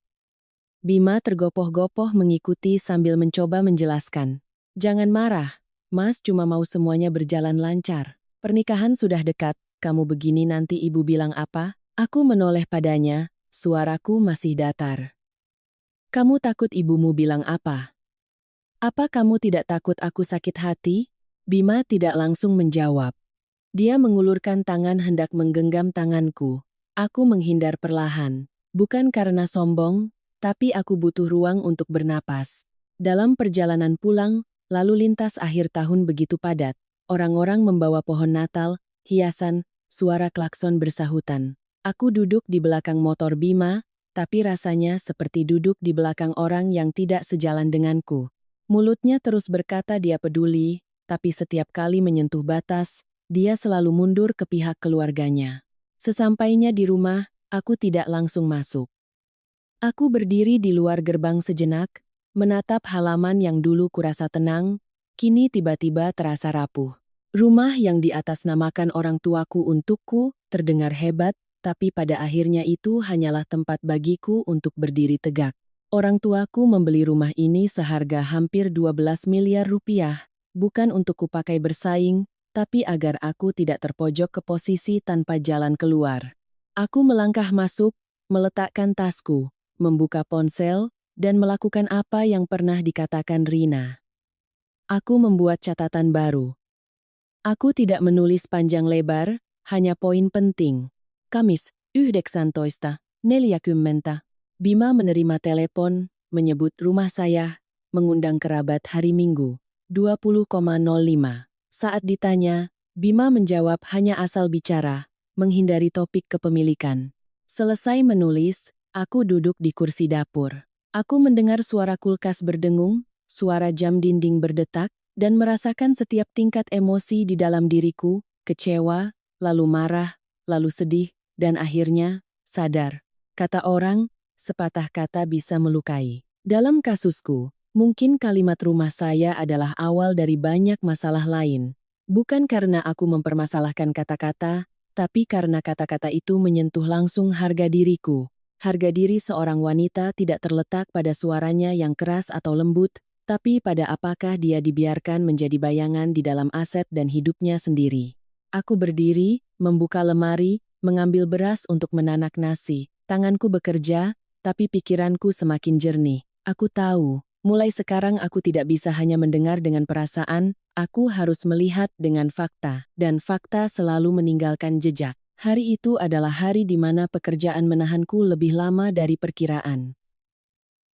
Bima tergopoh-gopoh mengikuti sambil mencoba menjelaskan. Jangan marah, Mas cuma mau semuanya berjalan lancar. Pernikahan sudah dekat, kamu begini nanti ibu bilang apa? Aku menoleh padanya, suaraku masih datar. Kamu takut ibumu bilang apa? Apa kamu tidak takut aku sakit hati? Bima tidak langsung menjawab. Dia mengulurkan tangan hendak menggenggam tanganku. Aku menghindar perlahan. Bukan karena sombong, tapi aku butuh ruang untuk bernapas. Dalam perjalanan pulang, lalu lintas akhir tahun begitu padat. Orang-orang membawa pohon Natal, hiasan, suara klakson bersahutan. Aku duduk di belakang motor Bima, tapi rasanya seperti duduk di belakang orang yang tidak sejalan denganku. Mulutnya terus berkata dia peduli, tapi setiap kali menyentuh batas, dia selalu mundur ke pihak keluarganya. Sesampainya di rumah, aku tidak langsung masuk. Aku berdiri di luar gerbang sejenak, menatap halaman yang dulu kurasa tenang, kini tiba-tiba terasa rapuh. Rumah yang diatasnamakan orang tuaku untukku terdengar hebat, tapi pada akhirnya itu hanyalah tempat bagiku untuk berdiri tegak. Orang tuaku membeli rumah ini seharga hampir 12 miliar rupiah, bukan untuk kupakai bersaing, tapi agar aku tidak terpojok ke posisi tanpa jalan keluar. Aku melangkah masuk, meletakkan tasku, membuka ponsel, dan melakukan apa yang pernah dikatakan Rina. Aku membuat catatan baru. Aku tidak menulis panjang lebar, hanya poin penting. Kamis, 19. Neljäkymmentä. Bima menerima telepon, menyebut rumah saya, mengundang kerabat hari Minggu, 20,05. Saat ditanya, Bima menjawab hanya asal bicara, menghindari topik kepemilikan. Selesai menulis, aku duduk di kursi dapur. Aku mendengar suara kulkas berdengung, suara jam dinding berdetak, dan merasakan setiap tingkat emosi di dalam diriku, kecewa, lalu marah, lalu sedih, dan akhirnya, sadar. Kata orang, sepatah kata bisa melukai. Dalam kasusku, mungkin kalimat rumah saya adalah awal dari banyak masalah lain. Bukan karena aku mempermasalahkan kata-kata, tapi karena kata-kata itu menyentuh langsung harga diriku. Harga diri seorang wanita tidak terletak pada suaranya yang keras atau lembut, tapi pada apakah dia dibiarkan menjadi bayangan di dalam aset dan hidupnya sendiri. Aku berdiri, membuka lemari, mengambil beras untuk menanak nasi. Tanganku bekerja, tapi pikiranku semakin jernih. Aku tahu, mulai sekarang aku tidak bisa hanya mendengar dengan perasaan, aku harus melihat dengan fakta, dan fakta selalu meninggalkan jejak. Hari itu adalah hari di mana pekerjaan menahanku lebih lama dari perkiraan.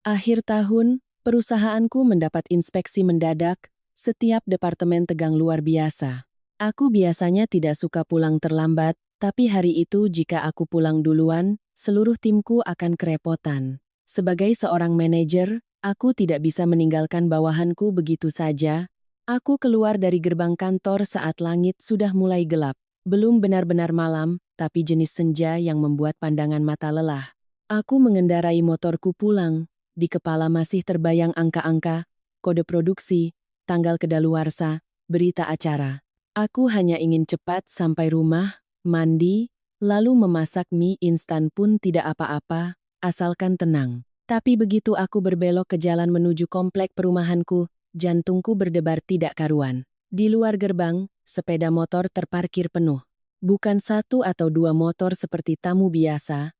Akhir tahun, perusahaanku mendapat inspeksi mendadak, setiap departemen tegang luar biasa. Aku biasanya tidak suka pulang terlambat, tapi hari itu jika aku pulang duluan, seluruh timku akan kerepotan. Sebagai seorang manajer, aku tidak bisa meninggalkan bawahanku begitu saja. Aku keluar dari gerbang kantor saat langit sudah mulai gelap. Belum benar-benar malam, tapi jenis senja yang membuat pandangan mata lelah. Aku mengendarai motorku pulang. Di kepala masih terbayang angka-angka, kode produksi, tanggal kedaluarsa, berita acara. Aku hanya ingin cepat sampai rumah, mandi, lalu memasak mie instan pun tidak apa-apa, asalkan tenang. Tapi begitu aku berbelok ke jalan menuju komplek perumahanku, jantungku berdebar tidak karuan. Di luar gerbang, sepeda motor terparkir penuh. Bukan satu atau dua motor seperti tamu biasa,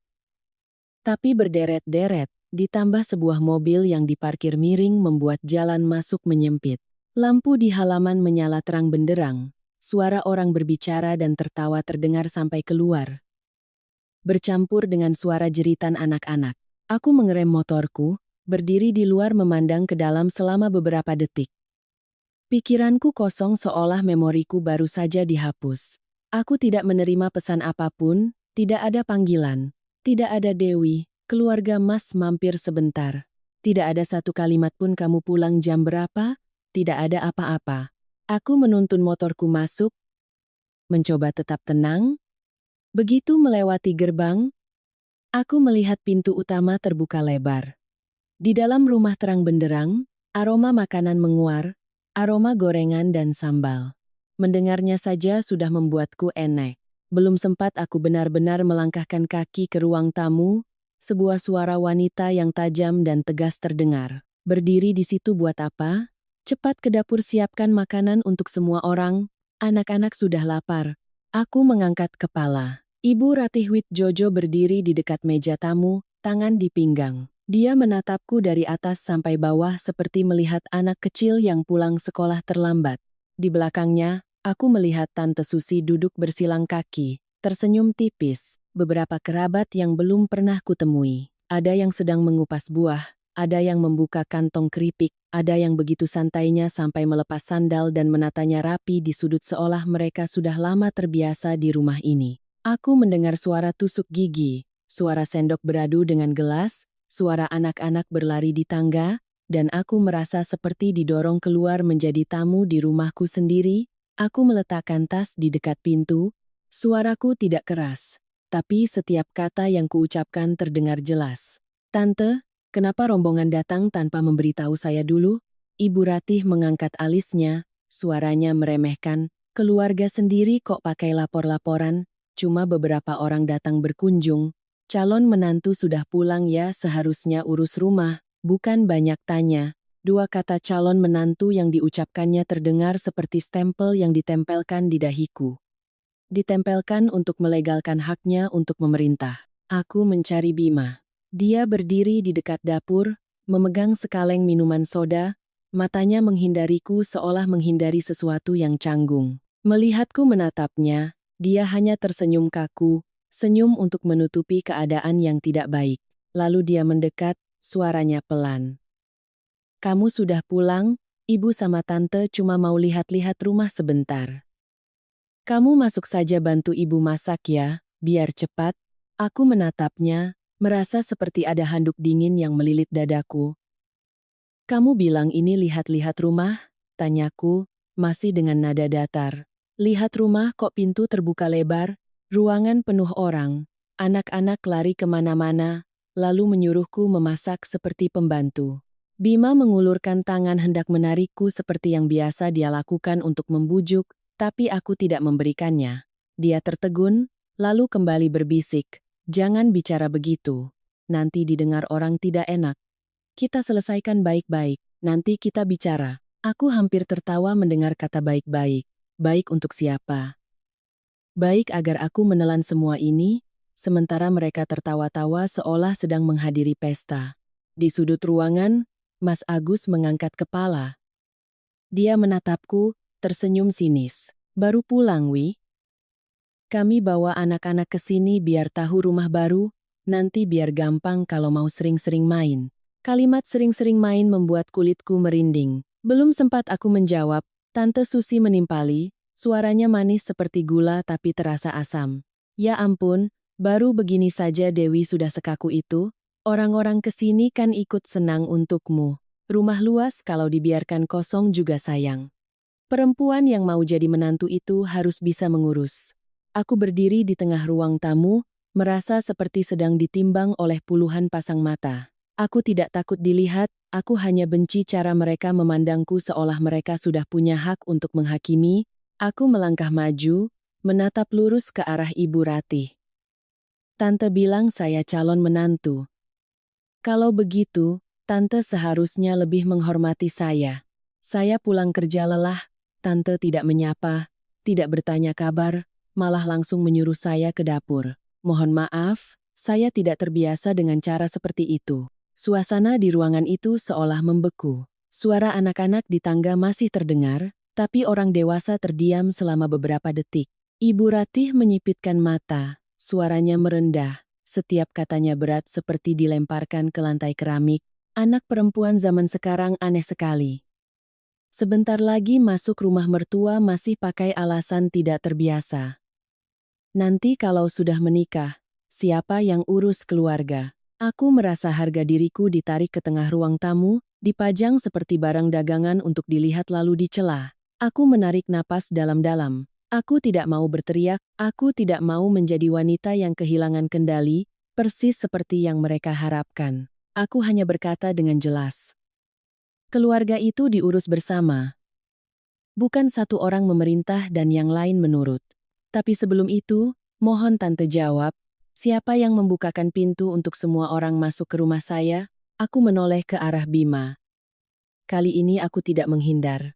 tapi berderet-deret, ditambah sebuah mobil yang diparkir miring membuat jalan masuk menyempit. Lampu di halaman menyala terang benderang. Suara orang berbicara dan tertawa terdengar sampai keluar, bercampur dengan suara jeritan anak-anak. Aku mengerem motorku, berdiri di luar memandang ke dalam selama beberapa detik. Pikiranku kosong seolah memoriku baru saja dihapus. Aku tidak menerima pesan apapun, tidak ada panggilan, tidak ada Dewi, keluarga Mas mampir sebentar. Tidak ada satu kalimat pun kamu pulang jam berapa, tidak ada apa-apa. Aku menuntun motorku masuk, mencoba tetap tenang. Begitu melewati gerbang, aku melihat pintu utama terbuka lebar. Di dalam rumah terang benderang, aroma makanan menguar, aroma gorengan dan sambal. Mendengarnya saja sudah membuatku enek. Belum sempat aku benar-benar melangkahkan kaki ke ruang tamu, sebuah suara wanita yang tajam dan tegas terdengar. Berdiri di situ buat apa? Cepat ke dapur siapkan makanan untuk semua orang, anak-anak sudah lapar. Aku mengangkat kepala. Ibu Ratihwit Jojo berdiri di dekat meja tamu, tangan di pinggang. Dia menatapku dari atas sampai bawah seperti melihat anak kecil yang pulang sekolah terlambat. Di belakangnya, aku melihat Tante Susi duduk bersilang kaki, tersenyum tipis. Beberapa kerabat yang belum pernah kutemui. Ada yang sedang mengupas buah, ada yang membuka kantong keripik, ada yang begitu santainya sampai melepas sandal dan menatanya rapi di sudut seolah mereka sudah lama terbiasa di rumah ini. Aku mendengar suara tusuk gigi, suara sendok beradu dengan gelas, suara anak-anak berlari di tangga, dan aku merasa seperti didorong keluar menjadi tamu di rumahku sendiri. Aku meletakkan tas di dekat pintu, suaraku tidak keras, tapi setiap kata yang kuucapkan terdengar jelas. Tante, kenapa rombongan datang tanpa memberitahu saya dulu? Ibu Ratih mengangkat alisnya, suaranya meremehkan, keluarga sendiri kok pakai lapor-laporan, cuma beberapa orang datang berkunjung. Calon menantu sudah pulang ya seharusnya urus rumah, bukan banyak tanya. Dua kata calon menantu yang diucapkannya terdengar seperti stempel yang ditempelkan di dahiku. Ditempelkan untuk melegalkan haknya untuk memerintah. Aku mencari Bima. Dia berdiri di dekat dapur, memegang sekaleng minuman soda, matanya menghindariku seolah menghindari sesuatu yang canggung. Melihatku menatapnya, dia hanya tersenyum kaku, senyum untuk menutupi keadaan yang tidak baik. Lalu dia mendekat, suaranya pelan. Kamu sudah pulang, ibu sama tante cuma mau lihat-lihat rumah sebentar. Kamu masuk saja bantu ibu masak ya, biar cepat. Aku menatapnya, merasa seperti ada handuk dingin yang melilit dadaku. Kamu bilang ini lihat-lihat rumah? Tanyaku, masih dengan nada datar. Lihat rumah kok pintu terbuka lebar, ruangan penuh orang, anak-anak lari kemana-mana, lalu menyuruhku memasak seperti pembantu. Bima mengulurkan tangan hendak menarikku seperti yang biasa dia lakukan untuk membujuk, tapi aku tidak memberikannya. Dia tertegun, lalu kembali berbisik, jangan bicara begitu, nanti didengar orang tidak enak. Kita selesaikan baik-baik, nanti kita bicara. Aku hampir tertawa mendengar kata baik-baik. Baik untuk siapa? Baik agar aku menelan semua ini, sementara mereka tertawa-tawa seolah sedang menghadiri pesta. Di sudut ruangan, Mas Agus mengangkat kepala. Dia menatapku, tersenyum sinis. Baru pulang, Wi? Kami bawa anak-anak ke sini biar tahu rumah baru, nanti biar gampang kalau mau sering-sering main. Kalimat sering-sering main membuat kulitku merinding. Belum sempat aku menjawab, Tante Susi menimpali, suaranya manis seperti gula tapi terasa asam. Ya ampun, baru begini saja Dewi sudah sekaku itu. Orang-orang kesini kan ikut senang untukmu. Rumah luas kalau dibiarkan kosong juga sayang. Perempuan yang mau jadi menantu itu harus bisa mengurus. Aku berdiri di tengah ruang tamu, merasa seperti sedang ditimbang oleh puluhan pasang mata. Aku tidak takut dilihat, aku hanya benci cara mereka memandangku seolah mereka sudah punya hak untuk menghakimi. Aku melangkah maju, menatap lurus ke arah Ibu Ratih. Tante bilang saya calon menantu. Kalau begitu, Tante seharusnya lebih menghormati saya. Saya pulang kerja lelah, Tante tidak menyapa, tidak bertanya kabar, malah langsung menyuruh saya ke dapur. Mohon maaf, saya tidak terbiasa dengan cara seperti itu. Suasana di ruangan itu seolah membeku. Suara anak-anak di tangga masih terdengar, tapi orang dewasa terdiam selama beberapa detik. Ibu Ratih menyipitkan mata, suaranya merendah. Setiap katanya berat seperti dilemparkan ke lantai keramik. Anak perempuan zaman sekarang aneh sekali. Sebentar lagi masuk rumah mertua masih pakai alasan tidak terbiasa. Nanti kalau sudah menikah, siapa yang urus keluarga? Aku merasa harga diriku ditarik ke tengah ruang tamu, dipajang seperti barang dagangan untuk dilihat lalu dicela. Aku menarik napas dalam-dalam. Aku tidak mau berteriak, aku tidak mau menjadi wanita yang kehilangan kendali, persis seperti yang mereka harapkan. Aku hanya berkata dengan jelas. Keluarga itu diurus bersama. Bukan satu orang memerintah dan yang lain menurut. Tapi sebelum itu, mohon Tante jawab, siapa yang membukakan pintu untuk semua orang masuk ke rumah saya? Aku menoleh ke arah Bima. Kali ini aku tidak menghindar.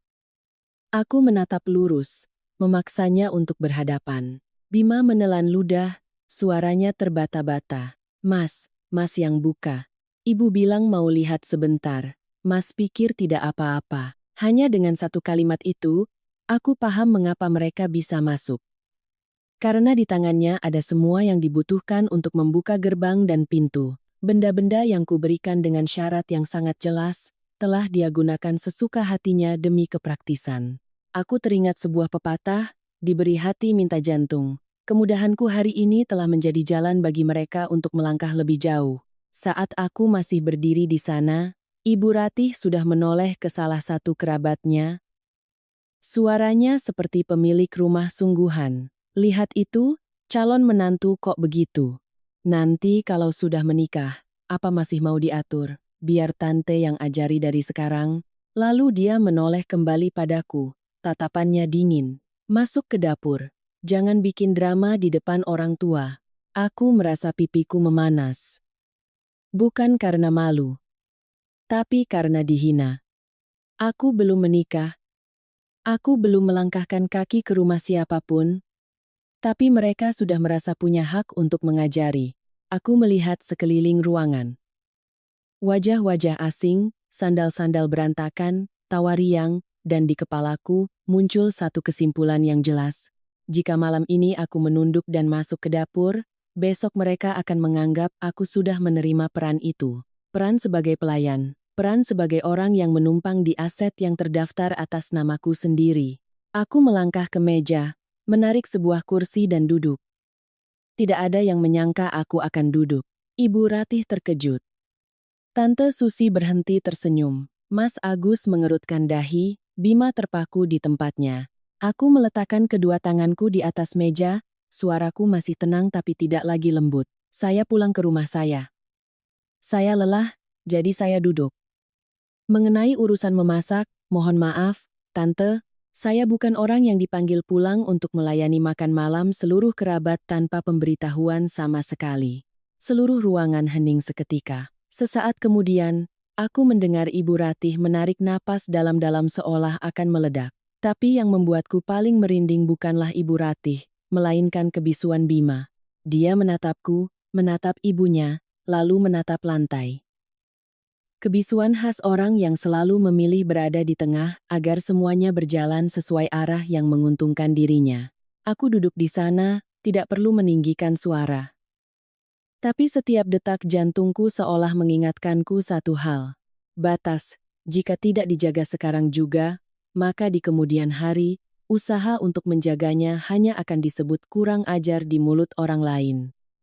Aku menatap lurus, memaksanya untuk berhadapan. Bima menelan ludah, suaranya terbata-bata. Mas yang buka. Ibu bilang mau lihat sebentar. Mas pikir tidak apa-apa. Hanya dengan satu kalimat itu, aku paham mengapa mereka bisa masuk. Karena di tangannya ada semua yang dibutuhkan untuk membuka gerbang dan pintu. Benda-benda yang kuberikan dengan syarat yang sangat jelas, telah dia gunakan sesuka hatinya demi kepraktisan. Aku teringat sebuah pepatah, diberi hati minta jantung. Kemudahanku hari ini telah menjadi jalan bagi mereka untuk melangkah lebih jauh. Saat aku masih berdiri di sana, Ibu Ratih sudah menoleh ke salah satu kerabatnya. Suaranya seperti pemilik rumah sungguhan. Lihat itu, calon menantu kok begitu. Nanti kalau sudah menikah, apa masih mau diatur? Biar tante yang ajari dari sekarang. Lalu dia menoleh kembali padaku. Tatapannya dingin. Masuk ke dapur. Jangan bikin drama di depan orang tua. Aku merasa pipiku memanas. Bukan karena malu. Tapi karena dihina. Aku belum menikah. Aku belum melangkahkan kaki ke rumah siapapun. Tapi mereka sudah merasa punya hak untuk mengajari. Aku melihat sekeliling ruangan. Wajah-wajah asing, sandal-sandal berantakan, tawa riang, dan di kepalaku muncul satu kesimpulan yang jelas. Jika malam ini aku menunduk dan masuk ke dapur, besok mereka akan menganggap aku sudah menerima peran itu. Peran sebagai pelayan, peran sebagai orang yang menumpang di aset yang terdaftar atas namaku sendiri. Aku melangkah ke meja, menarik sebuah kursi dan duduk. Tidak ada yang menyangka aku akan duduk. Ibu Ratih terkejut. Tante Susi berhenti tersenyum. Mas Agus mengerutkan dahi, Bima terpaku di tempatnya. Aku meletakkan kedua tanganku di atas meja, suaraku masih tenang tapi tidak lagi lembut. Saya pulang ke rumah saya. Saya lelah, jadi saya duduk. Mengenai urusan memasak, mohon maaf, Tante, saya bukan orang yang dipanggil pulang untuk melayani makan malam seluruh kerabat tanpa pemberitahuan sama sekali. Seluruh ruangan hening seketika. Sesaat kemudian, aku mendengar Ibu Ratih menarik napas dalam-dalam seolah akan meledak. Tapi yang membuatku paling merinding bukanlah Ibu Ratih, melainkan kebisuan Bima. Dia menatapku, menatap ibunya, lalu menatap lantai. Kebisuan khas orang yang selalu memilih berada di tengah agar semuanya berjalan sesuai arah yang menguntungkan dirinya. Aku duduk di sana, tidak perlu meninggikan suara. Tapi setiap detak jantungku seolah mengingatkanku satu hal. Batas, jika tidak dijaga sekarang juga, maka di kemudian hari, usaha untuk menjaganya hanya akan disebut kurang ajar di mulut orang lain.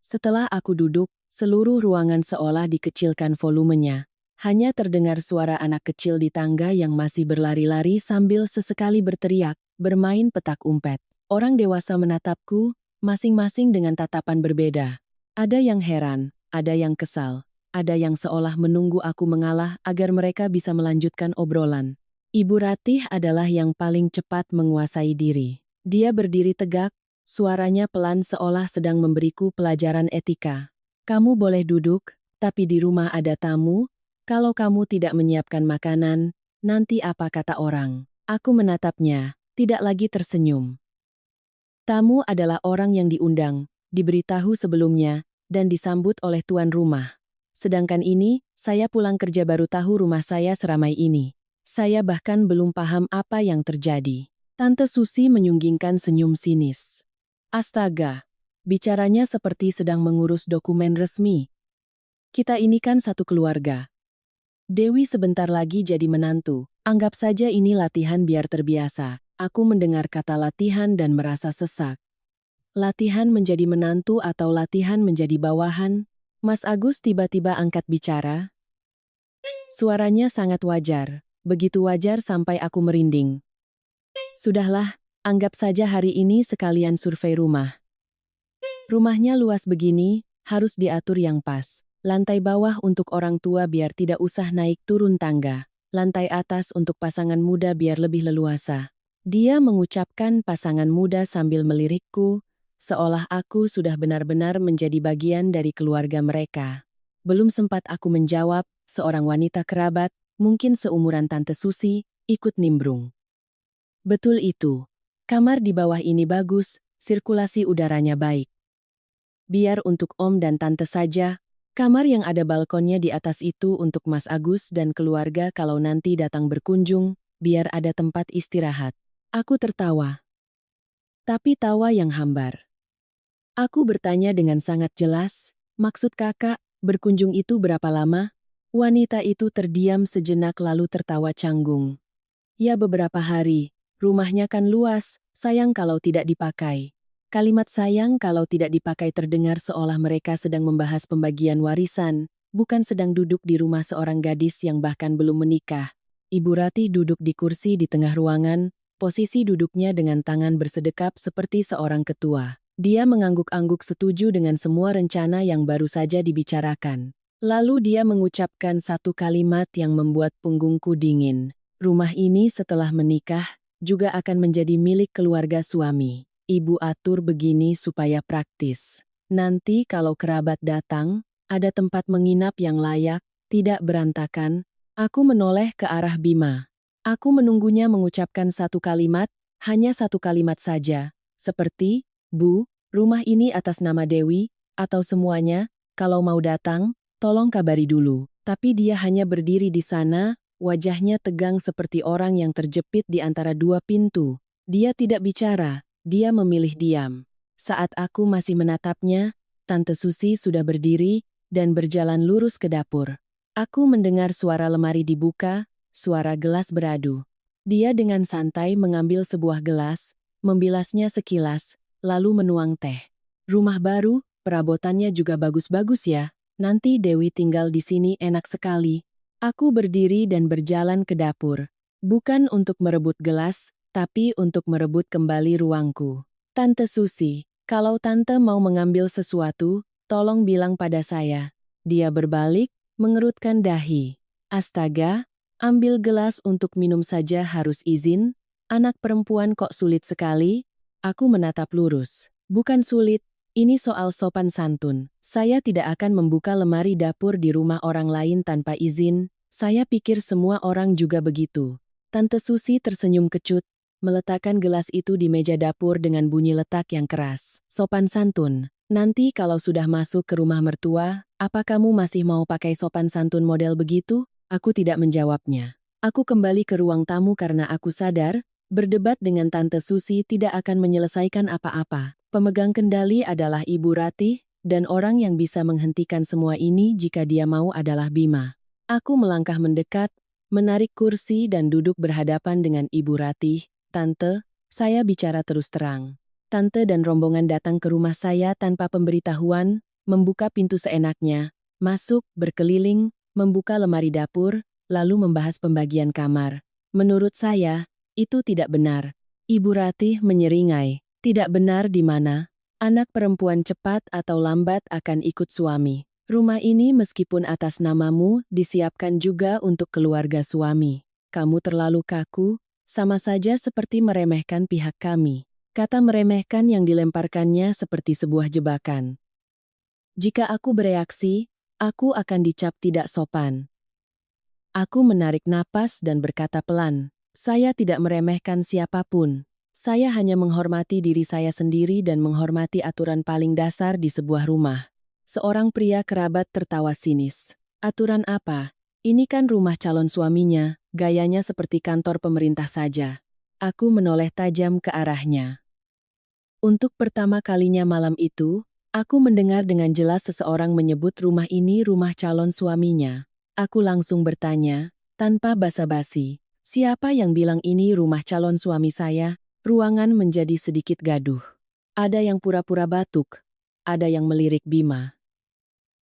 Setelah aku duduk, seluruh ruangan seolah dikecilkan volumenya. Hanya terdengar suara anak kecil di tangga yang masih berlari-lari sambil sesekali berteriak, bermain petak umpet. Orang dewasa menatapku, masing-masing dengan tatapan berbeda. Ada yang heran, ada yang kesal, ada yang seolah menunggu aku mengalah agar mereka bisa melanjutkan obrolan. Ibu Ratih adalah yang paling cepat menguasai diri. Dia berdiri tegak, suaranya pelan seolah sedang memberiku pelajaran etika. Kamu boleh duduk, Tapi di rumah ada tamu, kalau kamu tidak menyiapkan makanan, nanti apa kata orang? Aku menatapnya, tidak lagi tersenyum. Tamu adalah orang yang diundang, diberitahu sebelumnya, dan disambut oleh tuan rumah. Sedangkan ini, saya pulang kerja baru tahu rumah saya seramai ini. Saya bahkan belum paham apa yang terjadi. Tante Susi menyunggingkan senyum sinis. Astaga, bicaranya seperti sedang mengurus dokumen resmi. Kita ini kan satu keluarga. Dewi sebentar lagi jadi menantu. Anggap saja ini latihan biar terbiasa. Aku mendengar kata latihan dan merasa sesak. Latihan menjadi menantu atau latihan menjadi bawahan? Mas Agus tiba-tiba angkat bicara. Suaranya sangat wajar. Begitu wajar sampai aku merinding. Sudahlah, anggap saja hari ini sekalian survei rumah. Rumahnya luas begini, harus diatur yang pas. Lantai bawah untuk orang tua biar tidak usah naik turun tangga. Lantai atas untuk pasangan muda biar lebih leluasa. Dia mengucapkan pasangan muda sambil melirikku, seolah aku sudah benar-benar menjadi bagian dari keluarga mereka. Belum sempat aku menjawab, seorang wanita kerabat, mungkin seumuran Tante Susi, ikut nimbrung. Betul itu. Kamar di bawah ini bagus, sirkulasi udaranya baik. Biar untuk Om dan Tante saja, kamar yang ada balkonnya di atas itu untuk Mas Agus dan keluarga kalau nanti datang berkunjung, biar ada tempat istirahat. Aku tertawa. Tapi tawa yang hambar. Aku bertanya dengan sangat jelas, maksud kakak, berkunjung itu berapa lama? Wanita itu terdiam sejenak lalu tertawa canggung. Ya beberapa hari, rumahnya kan luas, sayang kalau tidak dipakai. Kalimat sayang kalau tidak dipakai terdengar seolah mereka sedang membahas pembagian warisan, bukan sedang duduk di rumah seorang gadis yang bahkan belum menikah. Ibu Rati duduk di kursi di tengah ruangan, posisi duduknya dengan tangan bersedekap seperti seorang ketua. Dia mengangguk-angguk setuju dengan semua rencana yang baru saja dibicarakan. Lalu dia mengucapkan satu kalimat yang membuat punggungku dingin. Rumah ini setelah menikah, juga akan menjadi milik keluarga suami. Ibu atur begini supaya praktis. Nanti kalau kerabat datang, ada tempat menginap yang layak, tidak berantakan. Aku menoleh ke arah Bima. Aku menunggunya mengucapkan satu kalimat, hanya satu kalimat saja. Seperti, Bu, rumah ini atas nama Dewi, atau semuanya, kalau mau datang, tolong kabari dulu. Tapi dia hanya berdiri di sana, wajahnya tegang seperti orang yang terjepit di antara dua pintu. Dia tidak bicara, dia memilih diam. Saat aku masih menatapnya, Tante Susi sudah berdiri dan berjalan lurus ke dapur. Aku mendengar suara lemari dibuka, suara gelas beradu. Dia dengan santai mengambil sebuah gelas, membilasnya sekilas, lalu menuang teh. Rumah baru, perabotannya juga bagus-bagus ya. Nanti Dewi tinggal di sini enak sekali. Aku berdiri dan berjalan ke dapur. Bukan untuk merebut gelas, tapi untuk merebut kembali ruangku. Tante Susi, kalau Tante mau mengambil sesuatu, tolong bilang pada saya. Dia berbalik, mengerutkan dahi. Astaga, ambil gelas untuk minum saja harus izin? Anak perempuan kok sulit sekali? Aku menatap lurus. Bukan sulit, ini soal sopan santun. Saya tidak akan membuka lemari dapur di rumah orang lain tanpa izin. Saya pikir semua orang juga begitu. Tante Susi tersenyum kecut, meletakkan gelas itu di meja dapur dengan bunyi letak yang keras. Sopan santun. Nanti kalau sudah masuk ke rumah mertua, apa kamu masih mau pakai sopan santun model begitu? Aku tidak menjawabnya. Aku kembali ke ruang tamu karena aku sadar, berdebat dengan Tante Susi tidak akan menyelesaikan apa-apa. Pemegang kendali adalah Ibu Ratih, dan orang yang bisa menghentikan semua ini jika dia mau adalah Bima. Aku melangkah mendekat, menarik kursi dan duduk berhadapan dengan Ibu Ratih. Tante, saya bicara terus terang. Tante dan rombongan datang ke rumah saya tanpa pemberitahuan, membuka pintu seenaknya, masuk, berkeliling, membuka lemari dapur, lalu membahas pembagian kamar. Menurut saya, itu tidak benar. Ibu Ratih menyeringai. Tidak benar di mana? Anak perempuan cepat atau lambat akan ikut suami. Rumah ini meskipun atas namamu, disiapkan juga untuk keluarga suami. Kamu terlalu kaku, sama saja seperti meremehkan pihak kami. Kata meremehkan yang dilemparkannya seperti sebuah jebakan. Jika aku bereaksi, Aku akan dicap tidak sopan. Aku menarik napas dan berkata pelan, saya tidak meremehkan siapapun. Saya hanya menghormati diri saya sendiri dan menghormati aturan paling dasar di sebuah rumah. Seorang pria kerabat tertawa sinis. Aturan apa? Ini kan rumah calon suaminya, gayanya seperti kantor pemerintah saja. Aku menoleh tajam ke arahnya. Untuk pertama kalinya malam itu, aku mendengar dengan jelas seseorang menyebut rumah ini rumah calon suaminya. Aku langsung bertanya, tanpa basa-basi, siapa yang bilang ini rumah calon suami saya? Ruangan menjadi sedikit gaduh. Ada yang pura-pura batuk, ada yang melirik Bima.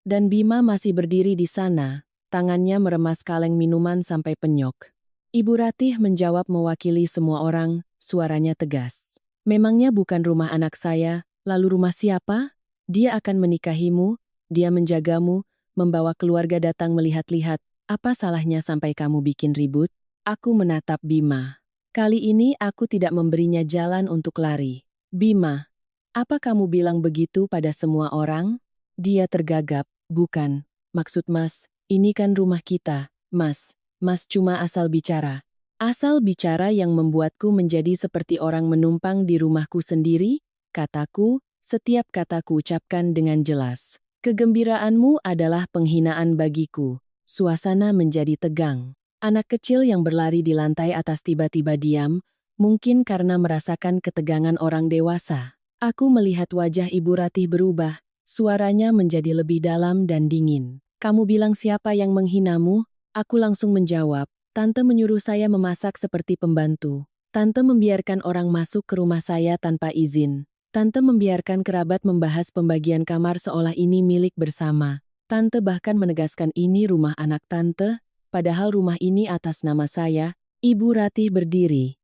Dan Bima masih berdiri di sana, tangannya meremas kaleng minuman sampai penyok. Ibu Ratih menjawab mewakili semua orang, suaranya tegas. Memangnya bukan rumah anak saya, lalu rumah siapa? Dia akan menikahimu, dia menjagamu, membawa keluarga datang melihat-lihat, apa salahnya sampai kamu bikin ribut? Aku menatap Bima. Kali ini aku tidak memberinya jalan untuk lari. Bima, apa kamu bilang begitu pada semua orang? Dia tergagap, bukan, maksud Mas, ini kan rumah kita, Mas. Mas cuma asal bicara. Asal bicara yang membuatku menjadi seperti orang menumpang di rumahku sendiri, kataku, setiap kataku ucapkan dengan jelas. Kegembiraanmu adalah penghinaan bagiku. Suasana menjadi tegang. Anak kecil yang berlari di lantai atas tiba-tiba diam, mungkin karena merasakan ketegangan orang dewasa. Aku melihat wajah Ibu Ratih berubah, suaranya menjadi lebih dalam dan dingin. Kamu bilang siapa yang menghinamu? Aku langsung menjawab, Tante menyuruh saya memasak seperti pembantu. Tante membiarkan orang masuk ke rumah saya tanpa izin. Tante membiarkan kerabat membahas pembagian kamar seolah ini milik bersama. Tante bahkan menegaskan ini rumah anak tante, padahal rumah ini atas nama saya. Ibu Ratih berdiri.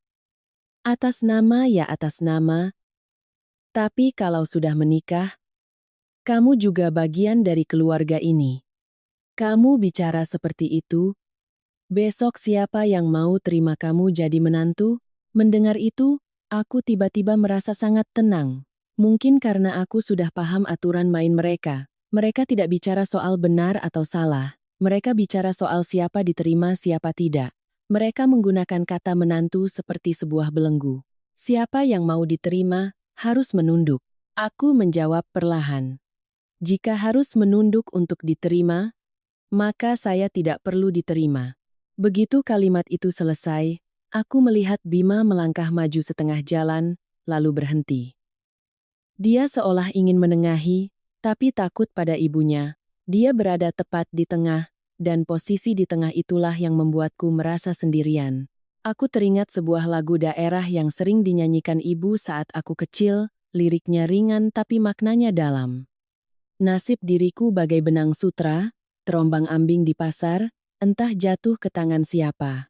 Atas nama ya atas nama. Tapi kalau sudah menikah, kamu juga bagian dari keluarga ini. Kamu bicara seperti itu, besok siapa yang mau terima kamu jadi menantu? Mendengar itu, aku tiba-tiba merasa sangat tenang. Mungkin karena aku sudah paham aturan main mereka. Mereka tidak bicara soal benar atau salah. Mereka bicara soal siapa diterima siapa tidak. Mereka menggunakan kata menantu seperti sebuah belenggu. Siapa yang mau diterima, harus menunduk. Aku menjawab perlahan. Jika harus menunduk untuk diterima, maka saya tidak perlu diterima. Begitu kalimat itu selesai, aku melihat Bima melangkah maju setengah jalan, lalu berhenti. Dia seolah ingin menengahi, tapi takut pada ibunya. Dia berada tepat di tengah, dan posisi di tengah itulah yang membuatku merasa sendirian. Aku teringat sebuah lagu daerah yang sering dinyanyikan ibu saat aku kecil, liriknya ringan tapi maknanya dalam. Nasib diriku bagai benang sutra, terombang-ambing di pasar, entah jatuh ke tangan siapa.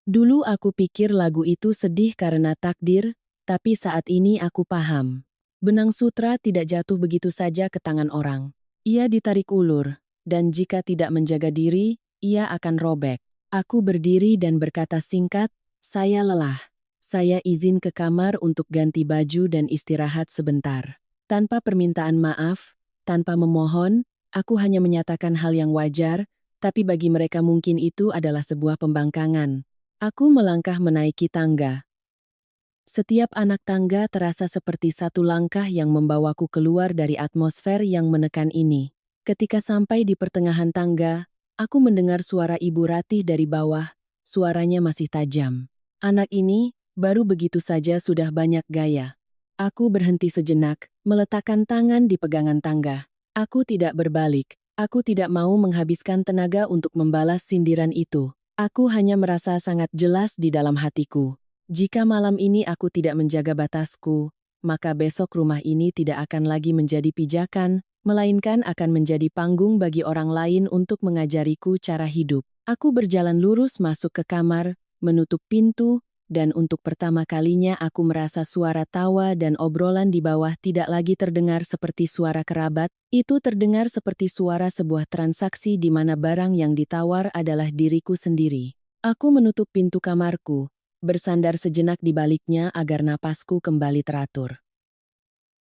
Dulu aku pikir lagu itu sedih karena takdir, tapi saat ini aku paham. Benang sutra tidak jatuh begitu saja ke tangan orang. Ia ditarik ulur, dan jika tidak menjaga diri, ia akan robek. Aku berdiri dan berkata singkat, saya lelah. Saya izin ke kamar untuk ganti baju dan istirahat sebentar. Tanpa permintaan maaf, tanpa memohon, aku hanya menyatakan hal yang wajar, tapi bagi mereka mungkin itu adalah sebuah pembangkangan. Aku melangkah menaiki tangga. Setiap anak tangga terasa seperti satu langkah yang membawaku keluar dari atmosfer yang menekan ini. Ketika sampai di pertengahan tangga, aku mendengar suara Ibu Ratih dari bawah, suaranya masih tajam. Anak ini, baru begitu saja sudah banyak gaya. Aku berhenti sejenak, meletakkan tangan di pegangan tangga. Aku tidak berbalik. Aku tidak mau menghabiskan tenaga untuk membalas sindiran itu. Aku hanya merasa sangat jelas di dalam hatiku. Jika malam ini aku tidak menjaga batasku, maka besok rumah ini tidak akan lagi menjadi pijakan, melainkan akan menjadi panggung bagi orang lain untuk mengajariku cara hidup. Aku berjalan lurus masuk ke kamar, menutup pintu, dan untuk pertama kalinya aku merasa suara tawa dan obrolan di bawah tidak lagi terdengar seperti suara kerabat, itu terdengar seperti suara sebuah transaksi di mana barang yang ditawar adalah diriku sendiri. Aku menutup pintu kamarku, bersandar sejenak di baliknya agar napasku kembali teratur.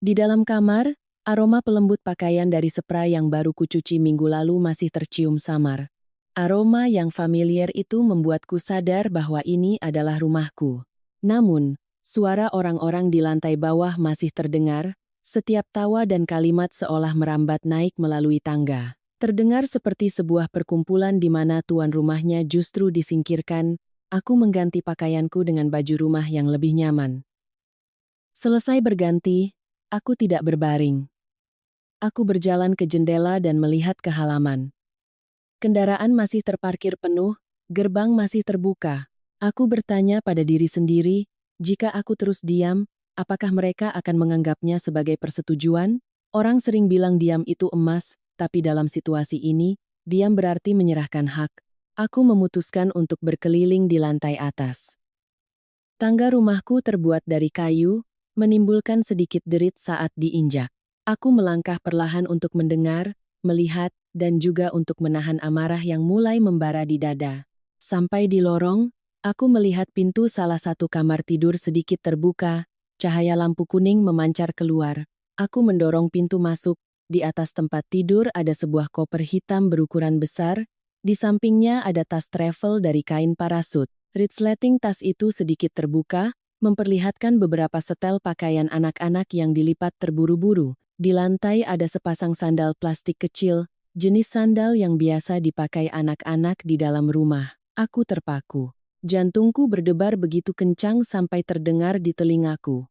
Di dalam kamar, Aroma pelembut pakaian dari spray yang baru kucuci minggu lalu masih tercium samar. Aroma yang familiar itu membuatku sadar bahwa ini adalah rumahku. Namun, suara orang-orang di lantai bawah masih terdengar, setiap tawa dan kalimat seolah merambat naik melalui tangga. Terdengar seperti sebuah perkumpulan di mana tuan rumahnya justru disingkirkan. Aku mengganti pakaianku dengan baju rumah yang lebih nyaman. Selesai berganti, aku tidak berbaring. Aku berjalan ke jendela dan melihat ke halaman. Kendaraan masih terparkir penuh, gerbang masih terbuka. Aku bertanya pada diri sendiri, jika aku terus diam, apakah mereka akan menganggapnya sebagai persetujuan? Orang sering bilang diam itu emas, tapi dalam situasi ini, diam berarti menyerahkan hak. Aku memutuskan untuk berkeliling di lantai atas. Tangga rumahku terbuat dari kayu, menimbulkan sedikit derit saat diinjak. Aku melangkah perlahan untuk mendengar, melihat, dan juga untuk menahan amarah yang mulai membara di dada. Sampai di lorong, aku melihat pintu salah satu kamar tidur sedikit terbuka, cahaya lampu kuning memancar keluar. Aku mendorong pintu masuk, di atas tempat tidur ada sebuah koper hitam berukuran besar, di sampingnya ada tas travel dari kain parasut. Resleting tas itu sedikit terbuka, memperlihatkan beberapa setel pakaian anak-anak yang dilipat terburu-buru. Di lantai ada sepasang sandal plastik kecil, jenis sandal yang biasa dipakai anak-anak di dalam rumah. Aku terpaku. Jantungku berdebar begitu kencang sampai terdengar di telingaku.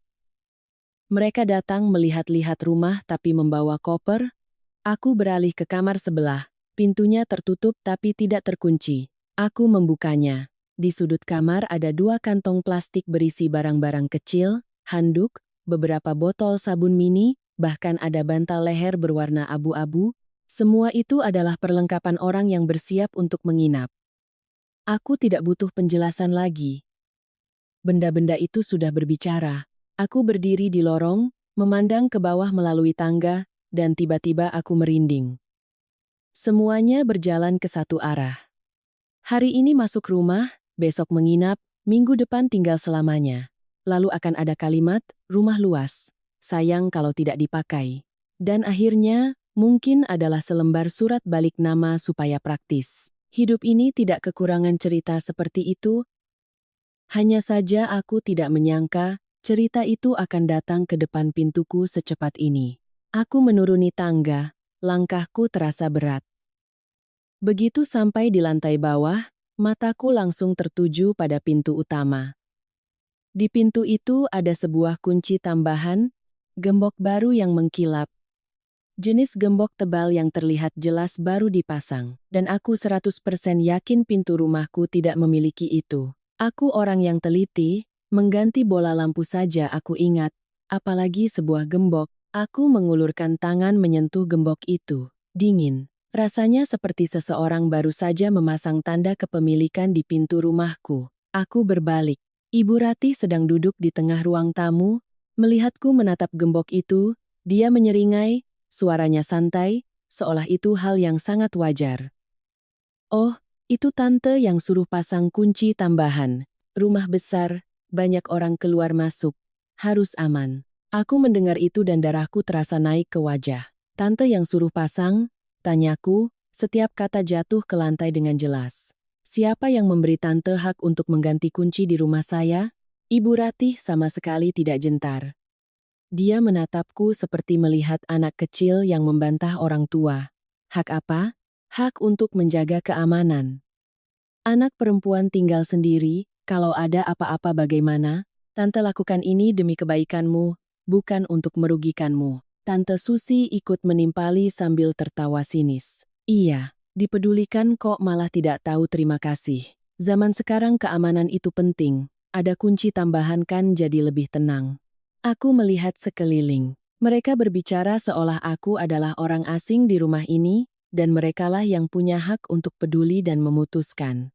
Mereka datang melihat-lihat rumah tapi membawa koper. Aku beralih ke kamar sebelah. Pintunya tertutup tapi tidak terkunci. Aku membukanya. Di sudut kamar ada 2 kantong plastik berisi barang-barang kecil, handuk, beberapa botol sabun mini, bahkan ada bantal leher berwarna abu-abu. Semua itu adalah perlengkapan orang yang bersiap untuk menginap. Aku tidak butuh penjelasan lagi. Benda-benda itu sudah berbicara. Aku berdiri di lorong, memandang ke bawah melalui tangga, dan tiba-tiba aku merinding. Semuanya berjalan ke satu arah. Hari ini masuk rumah, besok menginap, minggu depan tinggal selamanya. Lalu akan ada kalimat, rumah luas, sayang kalau tidak dipakai. Dan akhirnya, mungkin adalah selembar surat balik nama supaya praktis. Hidup ini tidak kekurangan cerita seperti itu. Hanya saja aku tidak menyangka, cerita itu akan datang ke depan pintuku secepat ini. Aku menuruni tangga, langkahku terasa berat. Begitu sampai di lantai bawah, mataku langsung tertuju pada pintu utama. Di pintu itu ada sebuah kunci tambahan, gembok baru yang mengkilap. Jenis gembok tebal yang terlihat jelas baru dipasang, dan aku 100% yakin pintu rumahku tidak memiliki itu. Aku orang yang teliti, mengganti bola lampu saja aku ingat, apalagi sebuah gembok. Aku mengulurkan tangan menyentuh gembok itu. Dingin. Rasanya seperti seseorang baru saja memasang tanda kepemilikan di pintu rumahku. Aku berbalik. Ibu Ratih sedang duduk di tengah ruang tamu, melihatku menatap gembok itu, dia menyeringai, suaranya santai, seolah itu hal yang sangat wajar. Oh, itu tante yang suruh pasang kunci tambahan. Rumah besar, banyak orang keluar masuk. Harus aman. Aku mendengar itu dan darahku terasa naik ke wajah. Tante yang suruh pasang, tanyaku, setiap kata jatuh ke lantai dengan jelas. Siapa yang memberi tante hak untuk mengganti kunci di rumah saya? Ibu Ratih sama sekali tidak gentar. Dia menatapku seperti melihat anak kecil yang membantah orang tua. Hak apa? Hak untuk menjaga keamanan. Anak perempuan tinggal sendiri, kalau ada apa-apa bagaimana? Tante lakukan ini demi kebaikanmu, bukan untuk merugikanmu. Tante Susi ikut menimpali sambil tertawa sinis. Iya, dipedulikan kok malah tidak tahu terima kasih. Zaman sekarang keamanan itu penting, ada kunci tambahan kan jadi lebih tenang. Aku melihat sekeliling. Mereka berbicara seolah aku adalah orang asing di rumah ini, dan merekalah yang punya hak untuk peduli dan memutuskan.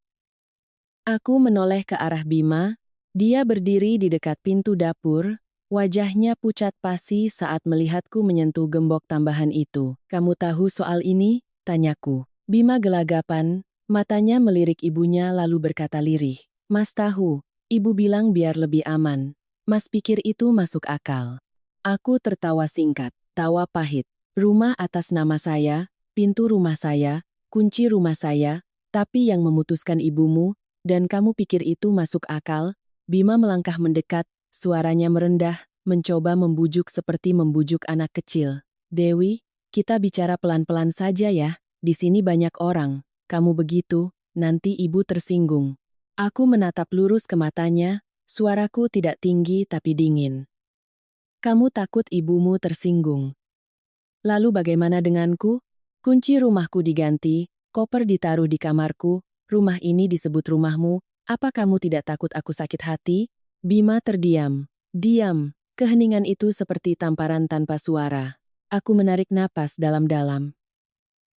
Aku menoleh ke arah Bima, dia berdiri di dekat pintu dapur, wajahnya pucat pasi saat melihatku menyentuh gembok tambahan itu. Kamu tahu soal ini? Tanyaku. Bima gelagapan, matanya melirik ibunya lalu berkata lirih. Mas tahu, ibu bilang biar lebih aman. Mas pikir itu masuk akal. Aku tertawa singkat. tertawa pahit. Rumah atas nama saya, pintu rumah saya, kunci rumah saya, tapi yang memutuskan ibumu, dan kamu pikir itu masuk akal? Bima melangkah mendekat, suaranya merendah, mencoba membujuk seperti membujuk anak kecil. Dewi, kita bicara pelan-pelan saja ya, di sini banyak orang. Kamu begitu, nanti ibu tersinggung. Aku menatap lurus ke matanya, suaraku tidak tinggi tapi dingin. Kamu takut ibumu tersinggung. Lalu bagaimana denganku? Kunci rumahku diganti, koper ditaruh di kamarku, rumah ini disebut rumahmu, apa kamu tidak takut aku sakit hati? Bima terdiam. Diam. Keheningan itu seperti tamparan tanpa suara. Aku menarik napas dalam-dalam.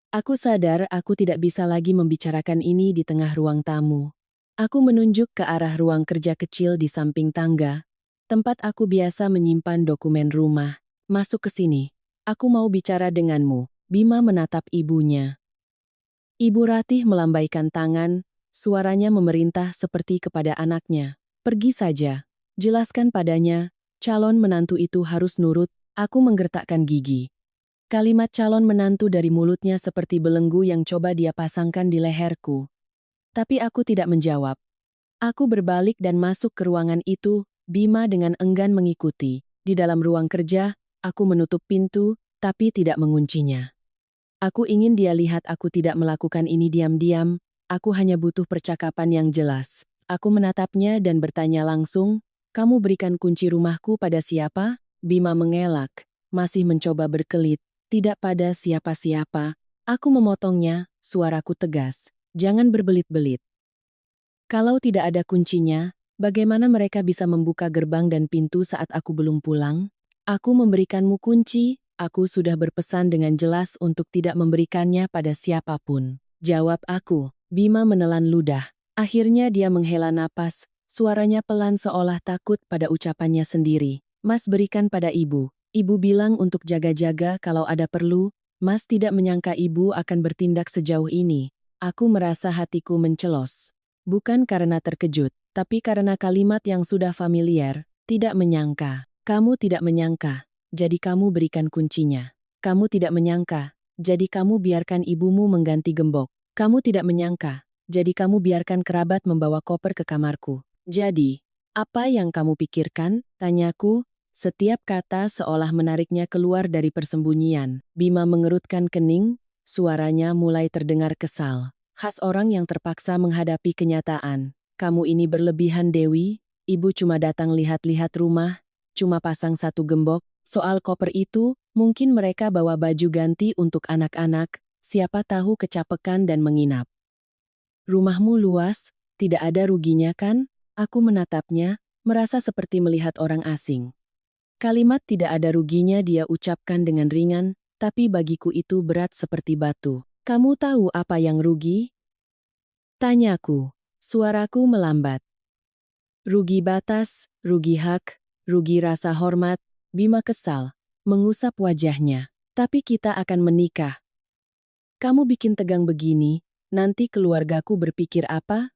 Aku sadar aku tidak bisa lagi membicarakan ini di tengah ruang tamu. Aku menunjuk ke arah ruang kerja kecil di samping tangga, tempat aku biasa menyimpan dokumen rumah. Masuk ke sini. Aku mau bicara denganmu. Bima menatap ibunya. Ibu Ratih melambaikan tangan, suaranya memerintah seperti kepada anaknya. Pergi saja. Jelaskan padanya, calon menantu itu harus nurut. Aku menggertakkan gigi. Kalimat calon menantu dari mulutnya seperti belenggu yang coba dia pasangkan di leherku. Tapi aku tidak menjawab. Aku berbalik dan masuk ke ruangan itu, Bima dengan enggan mengikuti. Di dalam ruang kerja, aku menutup pintu, tapi tidak menguncinya. Aku ingin dia lihat aku tidak melakukan ini diam-diam, aku hanya butuh percakapan yang jelas. Aku menatapnya dan bertanya langsung, kamu berikan kunci rumahku pada siapa? Bima mengelak, masih mencoba berkelit, tidak pada siapa-siapa. Aku memotongnya, suaraku tegas, jangan berbelit-belit. Kalau tidak ada kuncinya, bagaimana mereka bisa membuka gerbang dan pintu saat aku belum pulang? Aku memberikanmu kunci, aku sudah berpesan dengan jelas untuk tidak memberikannya pada siapapun. Jawab aku. Bima menelan ludah. Akhirnya dia menghela napas, suaranya pelan seolah takut pada ucapannya sendiri. Mas berikan pada ibu. Ibu bilang untuk jaga-jaga kalau ada perlu. Mas tidak menyangka ibu akan bertindak sejauh ini. Aku merasa hatiku mencelos. Bukan karena terkejut, tapi karena kalimat yang sudah familiar, tidak menyangka. Kamu tidak menyangka, jadi kamu berikan kuncinya. Kamu tidak menyangka, jadi kamu biarkan ibumu mengganti gembok. Kamu tidak menyangka, jadi kamu biarkan kerabat membawa koper ke kamarku. Jadi, apa yang kamu pikirkan? Tanyaku, setiap kata seolah menariknya keluar dari persembunyian. Bima mengerutkan kening, suaranya mulai terdengar kesal. Khas orang yang terpaksa menghadapi kenyataan. Kamu ini berlebihan, Dewi. Ibu cuma datang lihat-lihat rumah, cuma pasang satu gembok. Soal koper itu, mungkin mereka bawa baju ganti untuk anak-anak, siapa tahu kecapekan dan menginap. Rumahmu luas, tidak ada ruginya kan? Aku menatapnya, merasa seperti melihat orang asing. Kalimat tidak ada ruginya dia ucapkan dengan ringan, tapi bagiku itu berat seperti batu. Kamu tahu apa yang rugi? Tanyaku, suaraku melambat. Rugi batas, rugi hak, rugi rasa hormat. Bima kesal, mengusap wajahnya. Tapi kita akan menikah. Kamu bikin tegang begini, nanti keluargaku berpikir apa?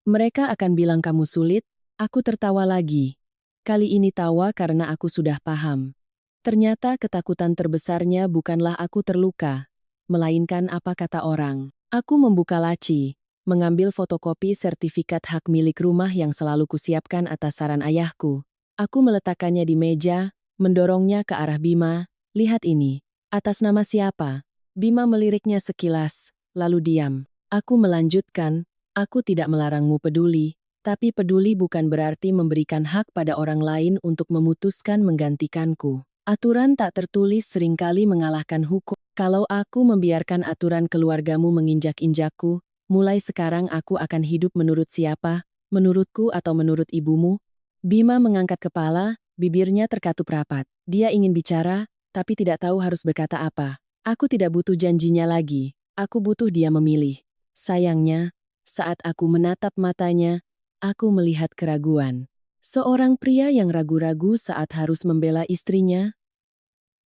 Mereka akan bilang kamu sulit, aku tertawa lagi. Kali ini tawa karena aku sudah paham. Ternyata ketakutan terbesarnya bukanlah aku terluka, melainkan apa kata orang. Aku membuka laci, mengambil fotokopi sertifikat hak milik rumah yang selalu kusiapkan atas saran ayahku. Aku meletakkannya di meja, mendorongnya ke arah Bima. Lihat ini, atas nama siapa? Bima meliriknya sekilas, lalu diam. Aku melanjutkan, aku tidak melarangmu peduli, tapi peduli bukan berarti memberikan hak pada orang lain untuk memutuskan menggantikanku. Aturan tak tertulis seringkali mengalahkan hukum. Kalau aku membiarkan aturan keluargamu menginjak-injakku, mulai sekarang aku akan hidup menurut siapa, menurutku atau menurut ibumu? Bima mengangkat kepala, bibirnya terkatup rapat. Dia ingin bicara, tapi tidak tahu harus berkata apa. Aku tidak butuh janjinya lagi, aku butuh dia memilih. Sayangnya, saat aku menatap matanya, aku melihat keraguan. Seorang pria yang ragu-ragu saat harus membela istrinya.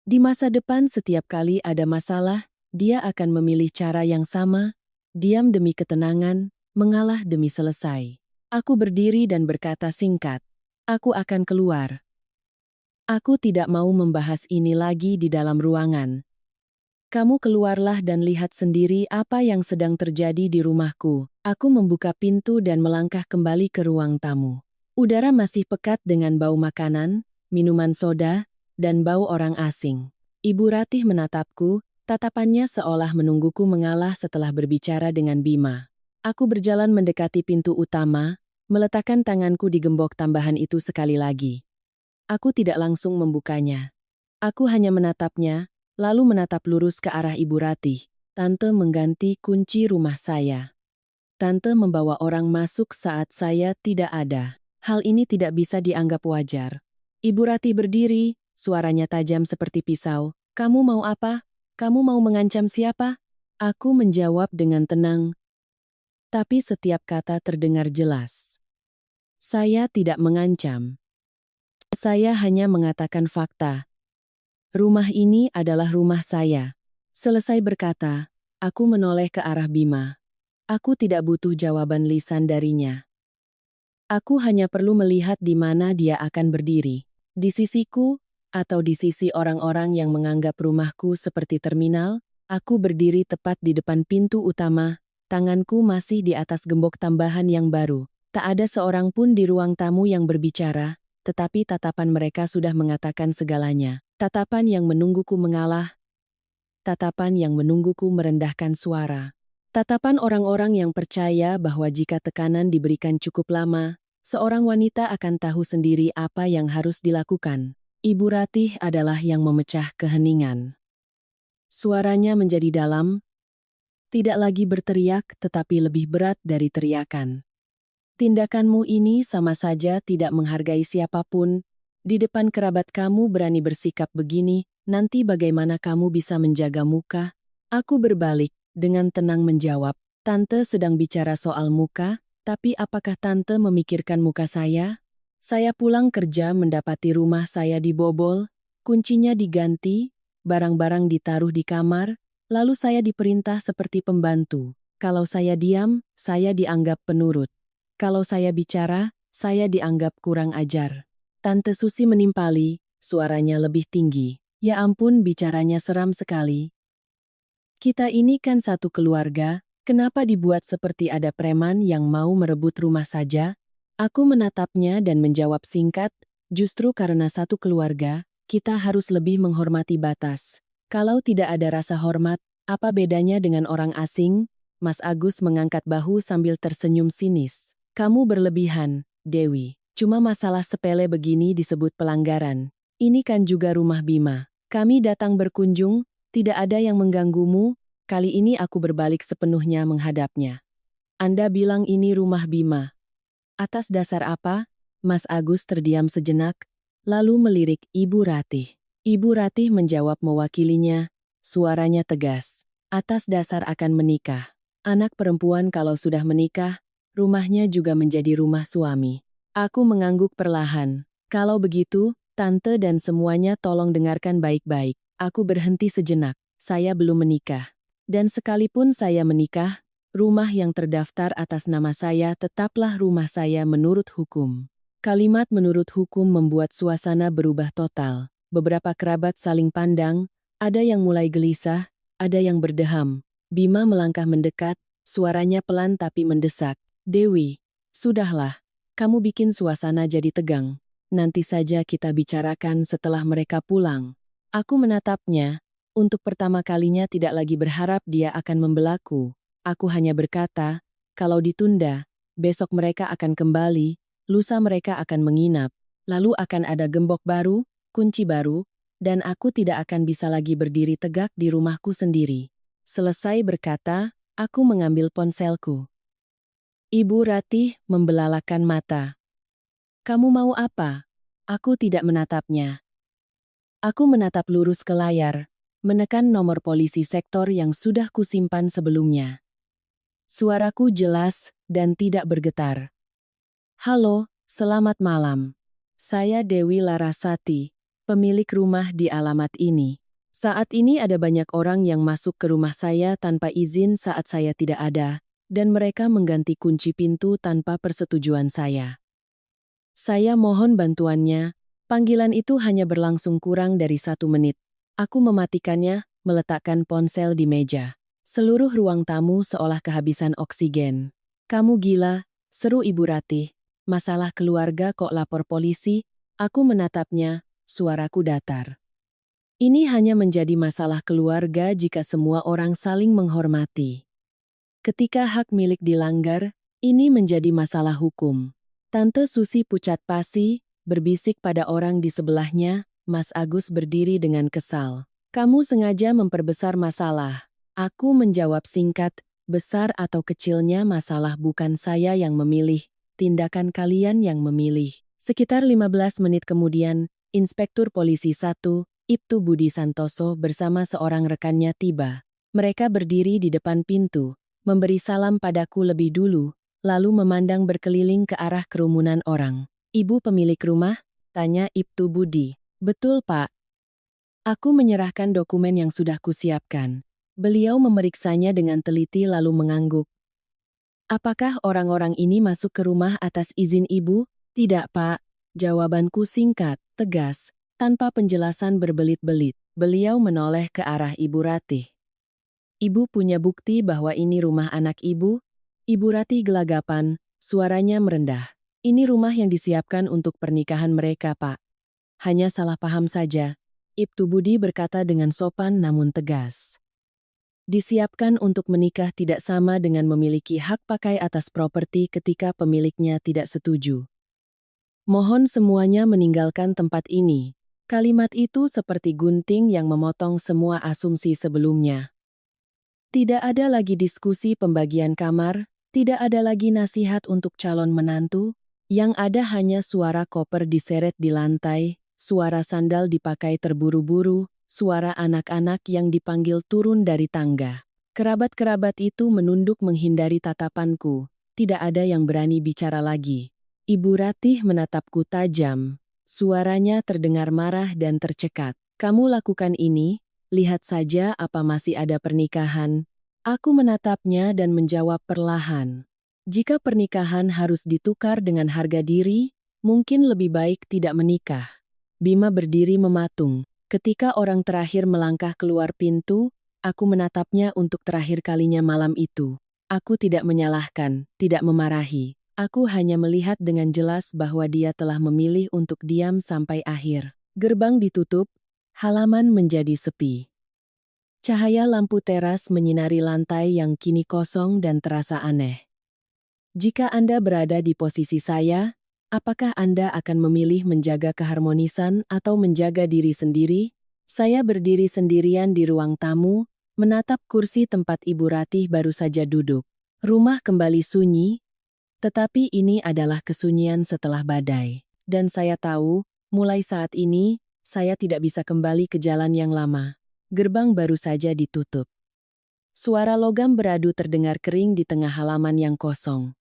Di masa depan setiap kali ada masalah, dia akan memilih cara yang sama, diam demi ketenangan, mengalah demi selesai. Aku berdiri dan berkata singkat, aku akan keluar. Aku tidak mau membahas ini lagi di dalam ruangan. Kamu keluarlah dan lihat sendiri apa yang sedang terjadi di rumahku. Aku membuka pintu dan melangkah kembali ke ruang tamu. Udara masih pekat dengan bau makanan, minuman soda, dan bau orang asing. Ibu Ratih menatapku, tatapannya seolah menungguku mengalah setelah berbicara dengan Bima. Aku berjalan mendekati pintu utama, meletakkan tanganku di gembok tambahan itu sekali lagi. Aku tidak langsung membukanya. Aku hanya menatapnya, lalu menatap lurus ke arah Ibu Ratih. Tante mengganti kunci rumah saya. Tante membawa orang masuk saat saya tidak ada. Hal ini tidak bisa dianggap wajar. Ibu Ratih berdiri, suaranya tajam seperti pisau. Kamu mau apa? Kamu mau mengancam siapa? Aku menjawab dengan tenang, tapi setiap kata terdengar jelas. Saya tidak mengancam. Saya hanya mengatakan fakta. Rumah ini adalah rumah saya. Selesai berkata, aku menoleh ke arah Bima. Aku tidak butuh jawaban lisan darinya. Aku hanya perlu melihat di mana dia akan berdiri. Di sisiku, atau di sisi orang-orang yang menganggap rumahku seperti terminal. Aku berdiri tepat di depan pintu utama, tanganku masih di atas gembok tambahan yang baru. Tak ada seorang pun di ruang tamu yang berbicara, tetapi tatapan mereka sudah mengatakan segalanya. Tatapan yang menungguku mengalah, tatapan yang menungguku merendahkan suara. Tatapan orang-orang yang percaya bahwa jika tekanan diberikan cukup lama, seorang wanita akan tahu sendiri apa yang harus dilakukan. Ibu Ratih adalah yang memecah keheningan. Suaranya menjadi dalam, tidak lagi berteriak tetapi lebih berat dari teriakan. Tindakanmu ini sama saja tidak menghargai siapapun. Di depan kerabat kamu berani bersikap begini, nanti bagaimana kamu bisa menjaga muka? Aku berbalik, dengan tenang menjawab, Tante sedang bicara soal muka, tapi apakah Tante memikirkan muka saya? Saya pulang kerja mendapati rumah saya dibobol, kuncinya diganti, barang-barang ditaruh di kamar, lalu saya diperintah seperti pembantu. Kalau saya diam, saya dianggap penurut. Kalau saya bicara, saya dianggap kurang ajar. Tante Susi menimpali, suaranya lebih tinggi. Ya ampun, bicaranya seram sekali. Kita ini kan satu keluarga, kenapa dibuat seperti ada preman yang mau merebut rumah saja? Aku menatapnya dan menjawab singkat, justru karena satu keluarga, kita harus lebih menghormati batas. Kalau tidak ada rasa hormat, apa bedanya dengan orang asing? Mas Agus mengangkat bahu sambil tersenyum sinis. Kamu berlebihan, Dewi. Cuma masalah sepele begini disebut pelanggaran. Ini kan juga rumah Bima. Kami datang berkunjung, tidak ada yang mengganggumu. Kali ini aku berbalik sepenuhnya menghadapnya. Anda bilang ini rumah Bima. Atas dasar apa? Mas Agus terdiam sejenak, lalu melirik Ibu Ratih. Ibu Ratih menjawab mewakilinya, suaranya tegas. Atas dasar akan menikah. Anak perempuan kalau sudah menikah, rumahnya juga menjadi rumah suami. Aku mengangguk perlahan. Kalau begitu, Tante dan semuanya tolong dengarkan baik-baik. Aku berhenti sejenak. Saya belum menikah. Dan sekalipun saya menikah, rumah yang terdaftar atas nama saya tetaplah rumah saya menurut hukum. Kalimat menurut hukum membuat suasana berubah total. Beberapa kerabat saling pandang, ada yang mulai gelisah, ada yang berdeham. Bima melangkah mendekat, suaranya pelan tapi mendesak. Dewi, sudahlah. Kamu bikin suasana jadi tegang. Nanti saja kita bicarakan setelah mereka pulang. Aku menatapnya. Untuk pertama kalinya tidak lagi berharap dia akan membelaku. Aku hanya berkata, kalau ditunda, besok mereka akan kembali, lusa mereka akan menginap, lalu akan ada gembok baru, kunci baru, dan aku tidak akan bisa lagi berdiri tegak di rumahku sendiri. Selesai berkata, aku mengambil ponselku. Ibu Ratih membelalakan mata. Kamu mau apa? Aku tidak menatapnya. Aku menatap lurus ke layar, menekan nomor polisi sektor yang sudah kusimpan sebelumnya. Suaraku jelas dan tidak bergetar. Halo, selamat malam. Saya Dewi Larasati, pemilik rumah di alamat ini. Saat ini ada banyak orang yang masuk ke rumah saya tanpa izin saat saya tidak ada, dan mereka mengganti kunci pintu tanpa persetujuan saya. Saya mohon bantuannya, Panggilan itu hanya berlangsung kurang dari 1 menit. Aku mematikannya, meletakkan ponsel di meja. Seluruh ruang tamu seolah kehabisan oksigen. Kamu gila, seru Ibu Ratih. Masalah keluarga kok lapor polisi? Aku menatapnya, suaraku datar. Ini hanya menjadi masalah keluarga jika semua orang saling menghormati. Ketika hak milik dilanggar, ini menjadi masalah hukum. Tante Susi pucat pasi, berbisik pada orang di sebelahnya. Mas Agus berdiri dengan kesal. Kamu sengaja memperbesar masalah. Aku menjawab singkat, besar atau kecilnya masalah bukan saya yang memilih, tindakan kalian yang memilih. Sekitar 15 menit kemudian, Inspektur Polisi 1, Ibtu Budi Santoso bersama seorang rekannya tiba. Mereka berdiri di depan pintu, memberi salam padaku lebih dulu, lalu memandang berkeliling ke arah kerumunan orang. Ibu pemilik rumah? Tanya Ibtu Budi. Betul, Pak. Aku menyerahkan dokumen yang sudah kusiapkan. Beliau memeriksanya dengan teliti lalu mengangguk. Apakah orang-orang ini masuk ke rumah atas izin Ibu? Tidak, Pak. Jawabanku singkat, tegas, tanpa penjelasan berbelit-belit. Beliau menoleh ke arah Ibu Ratih. Ibu punya bukti bahwa ini rumah anak Ibu? Ibu Ratih gelagapan, suaranya merendah. Ini rumah yang disiapkan untuk pernikahan mereka, Pak. Hanya salah paham saja. Ibtu Budi berkata dengan sopan namun tegas. Disiapkan untuk menikah tidak sama dengan memiliki hak pakai atas properti ketika pemiliknya tidak setuju. Mohon semuanya meninggalkan tempat ini. Kalimat itu seperti gunting yang memotong semua asumsi sebelumnya. Tidak ada lagi diskusi pembagian kamar, tidak ada lagi nasihat untuk calon menantu, yang ada hanya suara koper diseret di lantai, suara sandal dipakai terburu-buru, suara anak-anak yang dipanggil turun dari tangga. Kerabat-kerabat itu menunduk menghindari tatapanku, tidak ada yang berani bicara lagi. Ibu Ratih menatapku tajam, suaranya terdengar marah dan tercekat. Kamu lakukan ini, lihat saja apa masih ada pernikahan. Aku menatapnya dan menjawab perlahan. Jika pernikahan harus ditukar dengan harga diri, mungkin lebih baik tidak menikah. Bima berdiri mematung. Ketika orang terakhir melangkah keluar pintu, aku menatapnya untuk terakhir kalinya malam itu. Aku tidak menyalahkan, tidak memarahi. Aku hanya melihat dengan jelas bahwa dia telah memilih untuk diam sampai akhir. Gerbang ditutup, halaman menjadi sepi. Cahaya lampu teras menyinari lantai yang kini kosong dan terasa aneh. Jika Anda berada di posisi saya, apakah Anda akan memilih menjaga keharmonisan atau menjaga diri sendiri? Saya berdiri sendirian di ruang tamu, menatap kursi tempat Ibu Ratih baru saja duduk. Rumah kembali sunyi, tetapi ini adalah kesunyian setelah badai. Dan saya tahu, mulai saat ini, saya tidak bisa kembali ke jalan yang lama. Gerbang baru saja ditutup. Suara logam beradu terdengar kering di tengah halaman yang kosong.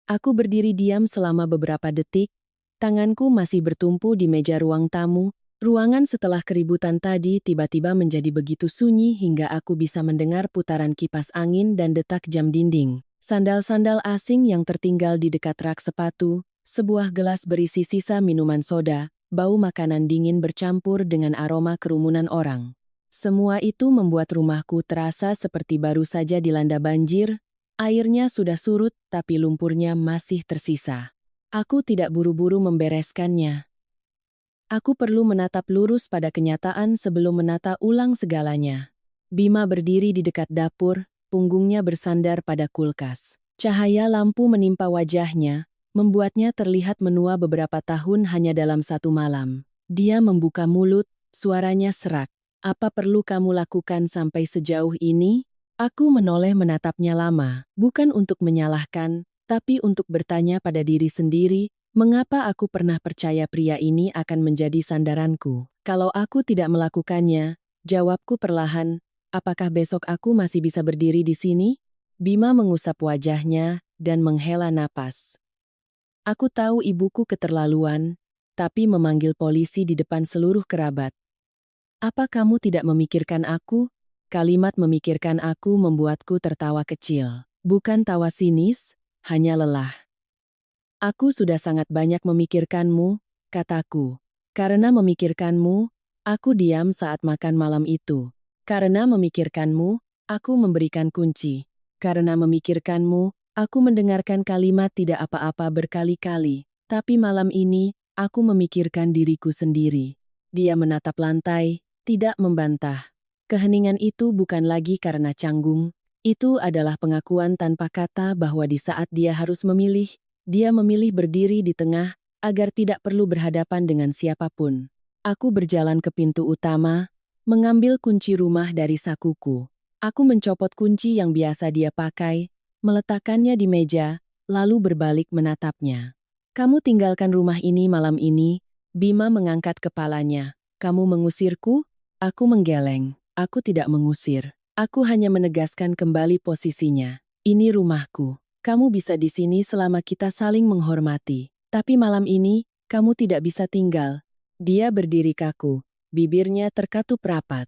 Aku berdiri diam selama beberapa detik, tanganku masih bertumpu di meja ruang tamu. Ruangan setelah keributan tadi tiba-tiba menjadi begitu sunyi hingga aku bisa mendengar putaran kipas angin dan detak jam dinding. Sandal-sandal asing yang tertinggal di dekat rak sepatu, sebuah gelas berisi sisa minuman soda, bau makanan dingin bercampur dengan aroma kerumunan orang. Semua itu membuat rumahku terasa seperti baru saja dilanda banjir. Airnya sudah surut, tapi lumpurnya masih tersisa. Aku tidak buru-buru membereskannya. Aku perlu menatap lurus pada kenyataan sebelum menata ulang segalanya. Bima berdiri di dekat dapur, punggungnya bersandar pada kulkas. Cahaya lampu menimpa wajahnya, membuatnya terlihat menua beberapa tahun hanya dalam satu malam. Dia membuka mulut, suaranya serak. Apa perlu kamu lakukan sampai sejauh ini? Aku menoleh menatapnya lama, bukan untuk menyalahkan, tapi untuk bertanya pada diri sendiri, mengapa aku pernah percaya pria ini akan menjadi sandaranku. Kalau aku tidak melakukannya, jawabku perlahan, apakah besok aku masih bisa berdiri di sini? Bima mengusap wajahnya dan menghela napas. Aku tahu ibuku keterlaluan, tapi memanggil polisi di depan seluruh kerabat. Apa kamu tidak memikirkan aku? Kalimat memikirkan aku membuatku tertawa kecil. Bukan tawa sinis, hanya lelah. Aku sudah sangat banyak memikirkanmu, kataku. Karena memikirkanmu, aku diam saat makan malam itu. Karena memikirkanmu, aku memberikan kunci. Karena memikirkanmu, aku mendengarkan kalimat tidak apa-apa berkali-kali. Tapi malam ini, aku memikirkan diriku sendiri. Dia menatap lantai, tidak membantah. Keheningan itu bukan lagi karena canggung. Itu adalah pengakuan tanpa kata bahwa di saat dia harus memilih, dia memilih berdiri di tengah agar tidak perlu berhadapan dengan siapapun. Aku berjalan ke pintu utama, mengambil kunci rumah dari sakuku. Aku mencopot kunci yang biasa dia pakai, meletakkannya di meja, lalu berbalik menatapnya. Kamu tinggalkan rumah ini malam ini, Bima mengangkat kepalanya. Kamu mengusirku? Aku menggeleng. Aku tidak mengusir. Aku hanya menegaskan kembali posisinya. Ini rumahku. Kamu bisa di sini selama kita saling menghormati. Tapi malam ini, kamu tidak bisa tinggal. Dia berdiri kaku. Bibirnya terkatup rapat.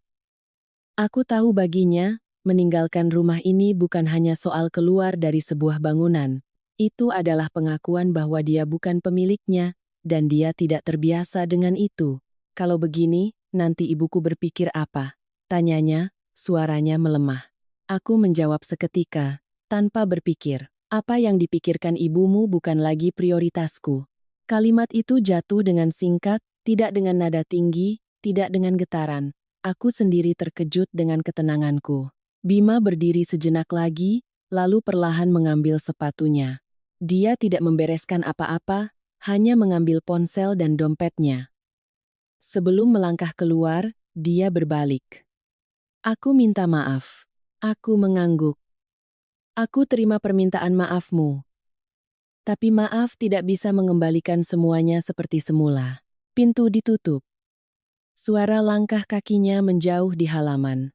Aku tahu baginya, meninggalkan rumah ini bukan hanya soal keluar dari sebuah bangunan. Itu adalah pengakuan bahwa dia bukan pemiliknya, dan dia tidak terbiasa dengan itu. Kalau begini, nanti ibuku berpikir apa? Tanyanya, suaranya melemah. Aku menjawab seketika, tanpa berpikir. Apa yang dipikirkan ibumu bukan lagi prioritasku. Kalimat itu jatuh dengan singkat, tidak dengan nada tinggi, tidak dengan getaran. Aku sendiri terkejut dengan ketenanganku. Bima berdiri sejenak lagi, lalu perlahan mengambil sepatunya. Dia tidak membereskan apa-apa, hanya mengambil ponsel dan dompetnya. Sebelum melangkah keluar, dia berbalik. Aku minta maaf. Aku mengangguk. Aku terima permintaan maafmu. Tapi maaf tidak bisa mengembalikan semuanya seperti semula. Pintu ditutup. Suara langkah kakinya menjauh di halaman.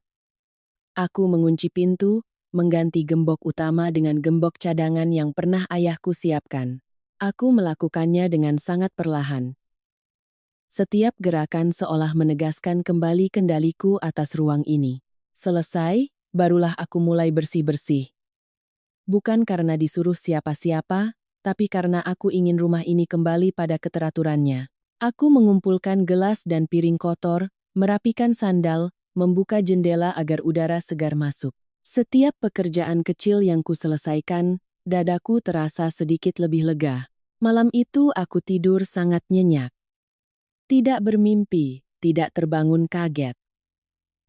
Aku mengunci pintu, mengganti gembok utama dengan gembok cadangan yang pernah ayahku siapkan. Aku melakukannya dengan sangat perlahan. Setiap gerakan seolah menegaskan kembali kendaliku atas ruang ini. Selesai, barulah aku mulai bersih-bersih. Bukan karena disuruh siapa-siapa, tapi karena aku ingin rumah ini kembali pada keteraturannya. Aku mengumpulkan gelas dan piring kotor, merapikan sandal, membuka jendela agar udara segar masuk. Setiap pekerjaan kecil yang kuselesaikan, dadaku terasa sedikit lebih lega. Malam itu aku tidur sangat nyenyak. Tidak bermimpi, tidak terbangun kaget.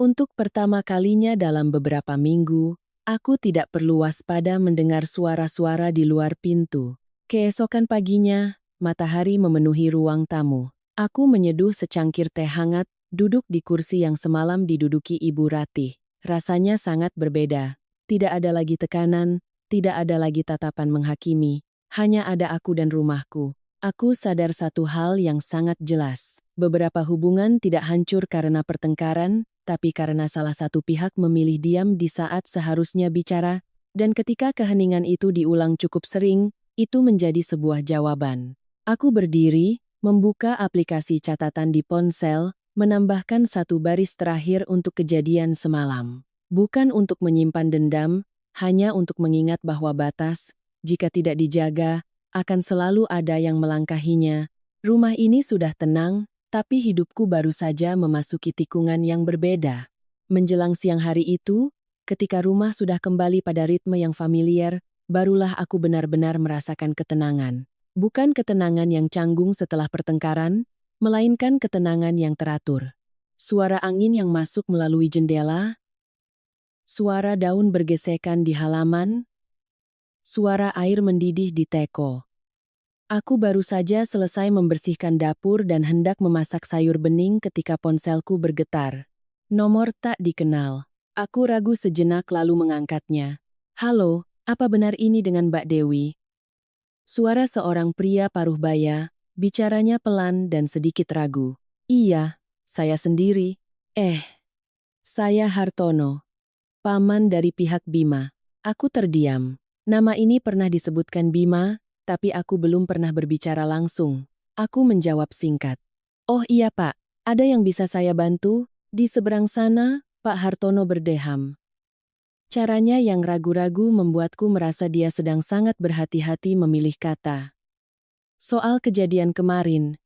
Untuk pertama kalinya dalam beberapa minggu, aku tidak perlu waspada mendengar suara-suara di luar pintu. Keesokan paginya, matahari memenuhi ruang tamu. Aku menyeduh secangkir teh hangat, duduk di kursi yang semalam diduduki Ibu Ratih. Rasanya sangat berbeda. Tidak ada lagi tekanan, tidak ada lagi tatapan menghakimi. Hanya ada aku dan rumahku. Aku sadar satu hal yang sangat jelas. Beberapa hubungan tidak hancur karena pertengkaran, tapi karena salah satu pihak memilih diam di saat seharusnya bicara, dan ketika keheningan itu diulang cukup sering, itu menjadi sebuah jawaban. Aku berdiri, membuka aplikasi catatan di ponsel, menambahkan satu baris terakhir untuk kejadian semalam. Bukan untuk menyimpan dendam, hanya untuk mengingat bahwa batas, jika tidak dijaga, akan selalu ada yang melangkahinya. Rumah ini sudah tenang, tapi hidupku baru saja memasuki tikungan yang berbeda. Menjelang siang hari itu, ketika rumah sudah kembali pada ritme yang familiar, barulah aku benar-benar merasakan ketenangan. Bukan ketenangan yang canggung setelah pertengkaran, melainkan ketenangan yang teratur. Suara angin yang masuk melalui jendela, suara daun bergesekan di halaman, suara air mendidih di teko. Aku baru saja selesai membersihkan dapur dan hendak memasak sayur bening ketika ponselku bergetar. Nomor tak dikenal. Aku ragu sejenak lalu mengangkatnya. Halo, apa benar ini dengan Mbak Dewi? Suara seorang pria paruh baya, bicaranya pelan dan sedikit ragu. Iya, saya sendiri. Saya Hartono, paman dari pihak Bima. Aku terdiam. Nama ini pernah disebutkan Bima, tapi aku belum pernah berbicara langsung. Aku menjawab singkat. Oh iya Pak, ada yang bisa saya bantu? Di seberang sana, Pak Hartono berdeham. Caranya yang ragu-ragu membuatku merasa dia sedang sangat berhati-hati memilih kata. Soal kejadian kemarin,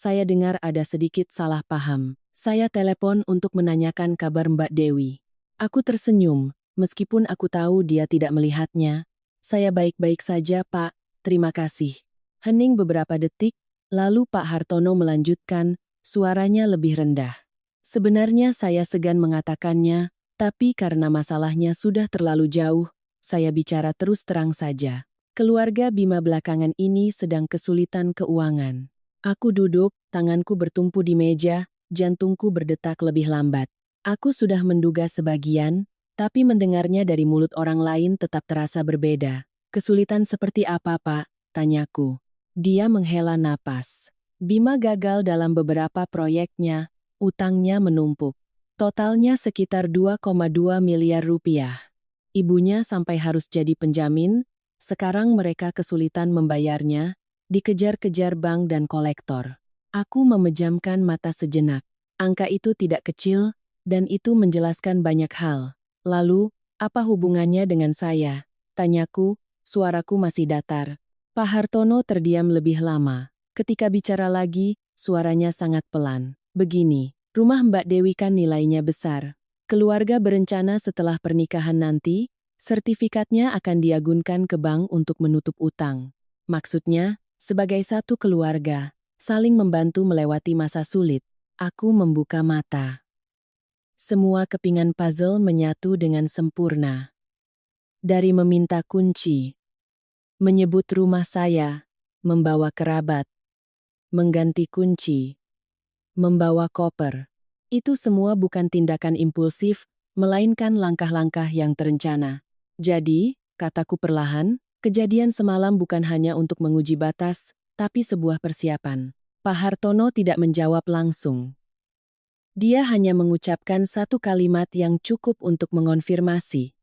saya dengar ada sedikit salah paham. Saya telepon untuk menanyakan kabar Mbak Dewi. Aku tersenyum, meskipun aku tahu dia tidak melihatnya. Saya baik-baik saja, Pak. Terima kasih. Hening beberapa detik, lalu Pak Hartono melanjutkan, suaranya lebih rendah. Sebenarnya saya segan mengatakannya, tapi karena masalahnya sudah terlalu jauh, saya bicara terus terang saja. Keluarga Bima belakangan ini sedang kesulitan keuangan. Aku duduk, tanganku bertumpu di meja, jantungku berdetak lebih lambat. Aku sudah menduga sebagian, tapi mendengarnya dari mulut orang lain tetap terasa berbeda. Kesulitan seperti apa, Pak? Tanyaku. Dia menghela napas. Bima gagal dalam beberapa proyeknya, utangnya menumpuk. Totalnya sekitar 2,2 miliar rupiah. Ibunya sampai harus jadi penjamin, sekarang mereka kesulitan membayarnya, dikejar-kejar bank dan kolektor. Aku memejamkan mata sejenak. Angka itu tidak kecil, dan itu menjelaskan banyak hal. Lalu, apa hubungannya dengan saya? Tanyaku, suaraku masih datar. Pak Hartono terdiam lebih lama. Ketika bicara lagi, suaranya sangat pelan. Begini, rumah Mbak Dewi kan nilainya besar. Keluarga berencana setelah pernikahan nanti, sertifikatnya akan diagunkan ke bank untuk menutup utang. Maksudnya, sebagai satu keluarga, saling membantu melewati masa sulit. Aku membuka mata. Semua kepingan puzzle menyatu dengan sempurna. Dari meminta kunci, menyebut rumah saya, membawa kerabat, mengganti kunci, membawa koper. Itu semua bukan tindakan impulsif, melainkan langkah-langkah yang terencana. Jadi, kataku perlahan, kejadian semalam bukan hanya untuk menguji batas, tapi sebuah persiapan. Pak Hartono tidak menjawab langsung. Dia hanya mengucapkan satu kalimat yang cukup untuk mengonfirmasi.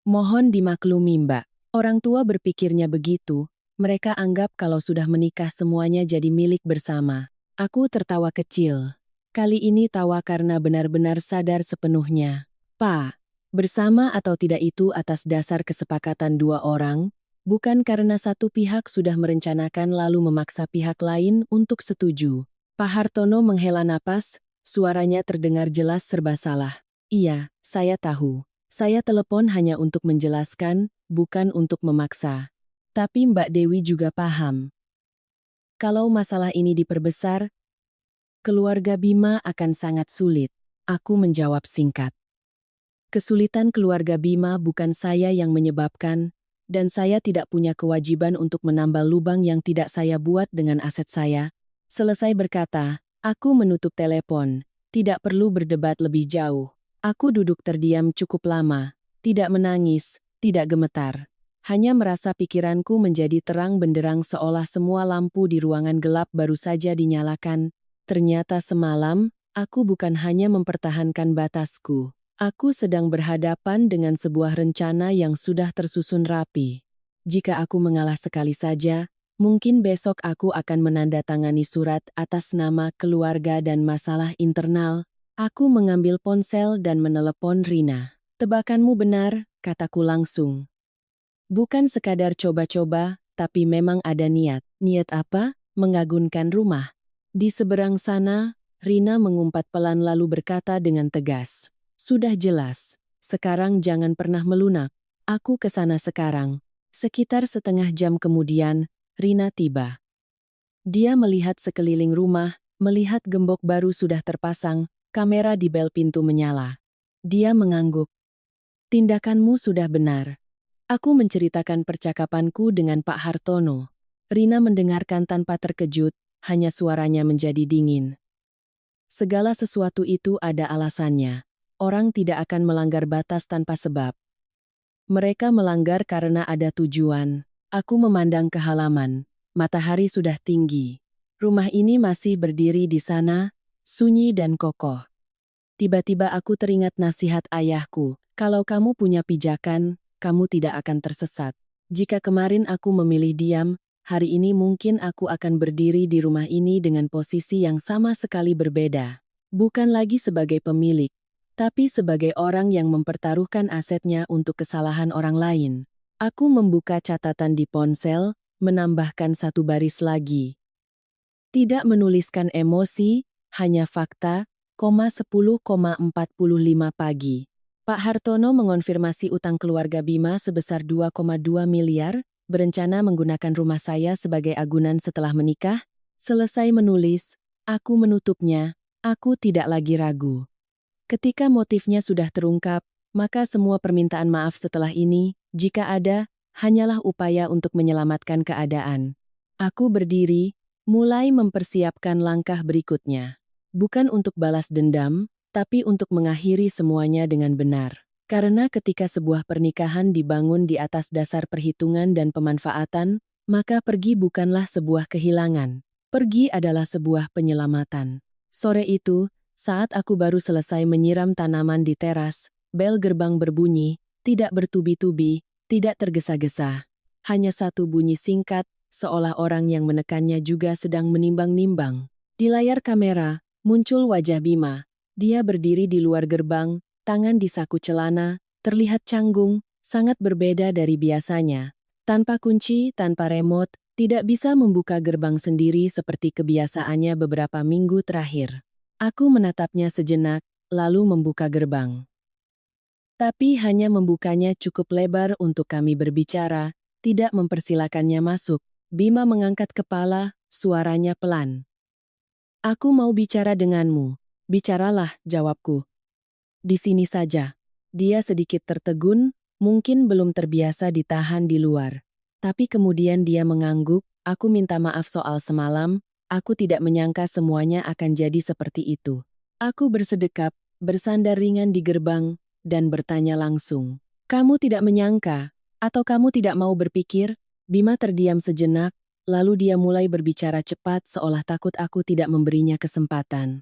Mohon dimaklumi, Mbak. Orang tua berpikirnya begitu, mereka anggap kalau sudah menikah semuanya jadi milik bersama. Aku tertawa kecil. Kali ini tawa karena benar-benar sadar sepenuhnya. Pak, bersama atau tidak itu atas dasar kesepakatan dua orang, bukan karena satu pihak sudah merencanakan lalu memaksa pihak lain untuk setuju. Pak Hartono menghela napas, suaranya terdengar jelas serba salah. Iya, saya tahu. Saya telepon hanya untuk menjelaskan, bukan untuk memaksa. Tapi Mbak Dewi juga paham. Kalau masalah ini diperbesar, keluarga Bima akan sangat sulit. Aku menjawab singkat. Kesulitan keluarga Bima bukan saya yang menyebabkan, dan saya tidak punya kewajiban untuk menambal lubang yang tidak saya buat dengan aset saya. Selesai berkata, aku menutup telepon. Tidak perlu berdebat lebih jauh. Aku duduk terdiam cukup lama, tidak menangis, tidak gemetar. Hanya merasa pikiranku menjadi terang benderang seolah semua lampu di ruangan gelap baru saja dinyalakan. Ternyata semalam, aku bukan hanya mempertahankan batasku. Aku sedang berhadapan dengan sebuah rencana yang sudah tersusun rapi. Jika aku mengalah sekali saja, mungkin besok aku akan menandatangani surat atas nama keluarga dan masalah internal. Aku mengambil ponsel dan menelepon Rina. Tebakanmu benar, kataku langsung. Bukan sekadar coba-coba, tapi memang ada niat. Niat apa? Mengagunkan rumah. Di seberang sana, Rina mengumpat pelan lalu berkata dengan tegas. Sudah jelas, sekarang jangan pernah melunak. Aku ke sana sekarang. Sekitar setengah jam kemudian, Rina tiba. Dia melihat sekeliling rumah, melihat gembok baru sudah terpasang, kamera di bel pintu menyala. Dia mengangguk. Tindakanmu sudah benar. Aku menceritakan percakapanku dengan Pak Hartono. Rina mendengarkan tanpa terkejut, hanya suaranya menjadi dingin. Segala sesuatu itu ada alasannya. Orang tidak akan melanggar batas tanpa sebab. Mereka melanggar karena ada tujuan. Aku memandang ke halaman. Matahari sudah tinggi. Rumah ini masih berdiri di sana, sunyi dan kokoh. Tiba-tiba aku teringat nasihat ayahku, kalau kamu punya pijakan, kamu tidak akan tersesat. Jika kemarin aku memilih diam, hari ini mungkin aku akan berdiri di rumah ini dengan posisi yang sama sekali berbeda. Bukan lagi sebagai pemilik, tapi sebagai orang yang mempertaruhkan asetnya untuk kesalahan orang lain. Aku membuka catatan di ponsel, menambahkan satu baris lagi. Tidak menuliskan emosi, hanya fakta, 10,45 pagi. Pak Hartono mengonfirmasi utang keluarga Bima sebesar 2,2 miliar, berencana menggunakan rumah saya sebagai agunan setelah menikah. Selesai menulis, aku menutupnya, aku tidak lagi ragu. Ketika motifnya sudah terungkap, maka semua permintaan maaf setelah ini, jika ada, hanyalah upaya untuk menyelamatkan keadaan. Aku berdiri, mulai mempersiapkan langkah berikutnya. Bukan untuk balas dendam, tapi untuk mengakhiri semuanya dengan benar. Karena ketika sebuah pernikahan dibangun di atas dasar perhitungan dan pemanfaatan, maka pergi bukanlah sebuah kehilangan. Pergi adalah sebuah penyelamatan. Sore itu, saat aku baru selesai menyiram tanaman di teras, bel gerbang berbunyi, tidak bertubi-tubi, tidak tergesa-gesa. Hanya satu bunyi singkat, seolah orang yang menekannya juga sedang menimbang-nimbang. Di layar kamera, muncul wajah Bima. Dia berdiri di luar gerbang, tangan di saku celana, terlihat canggung, sangat berbeda dari biasanya. Tanpa kunci, tanpa remote, tidak bisa membuka gerbang sendiri seperti kebiasaannya beberapa minggu terakhir. Aku menatapnya sejenak, lalu membuka gerbang. Tapi hanya membukanya cukup lebar untuk kami berbicara, tidak mempersilakannya masuk. Bima mengangkat kepala, suaranya pelan. Aku mau bicara denganmu. Bicaralah, jawabku. Di sini saja. Dia sedikit tertegun, mungkin belum terbiasa ditahan di luar. Tapi kemudian dia mengangguk, aku minta maaf soal semalam, aku tidak menyangka semuanya akan jadi seperti itu. Aku bersedekap, bersandar ringan di gerbang, dan bertanya langsung. Kamu tidak menyangka, atau kamu tidak mau berpikir? Bima terdiam sejenak, lalu dia mulai berbicara cepat seolah takut aku tidak memberinya kesempatan.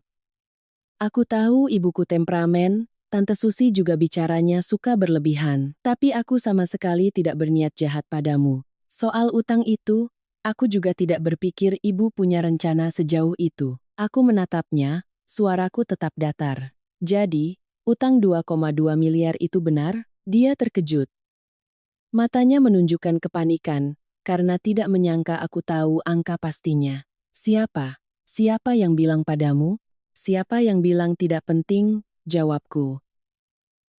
Aku tahu ibuku temperamen, Tante Susi juga bicaranya suka berlebihan, tapi aku sama sekali tidak berniat jahat padamu. Soal utang itu, aku juga tidak berpikir ibu punya rencana sejauh itu. Aku menatapnya, suaraku tetap datar. Jadi, utang 2,2 miliar itu benar? Dia terkejut. Matanya menunjukkan kepanikan, karena tidak menyangka aku tahu angka pastinya. Siapa? Siapa yang bilang padamu? Siapa yang bilang tidak penting? Jawabku.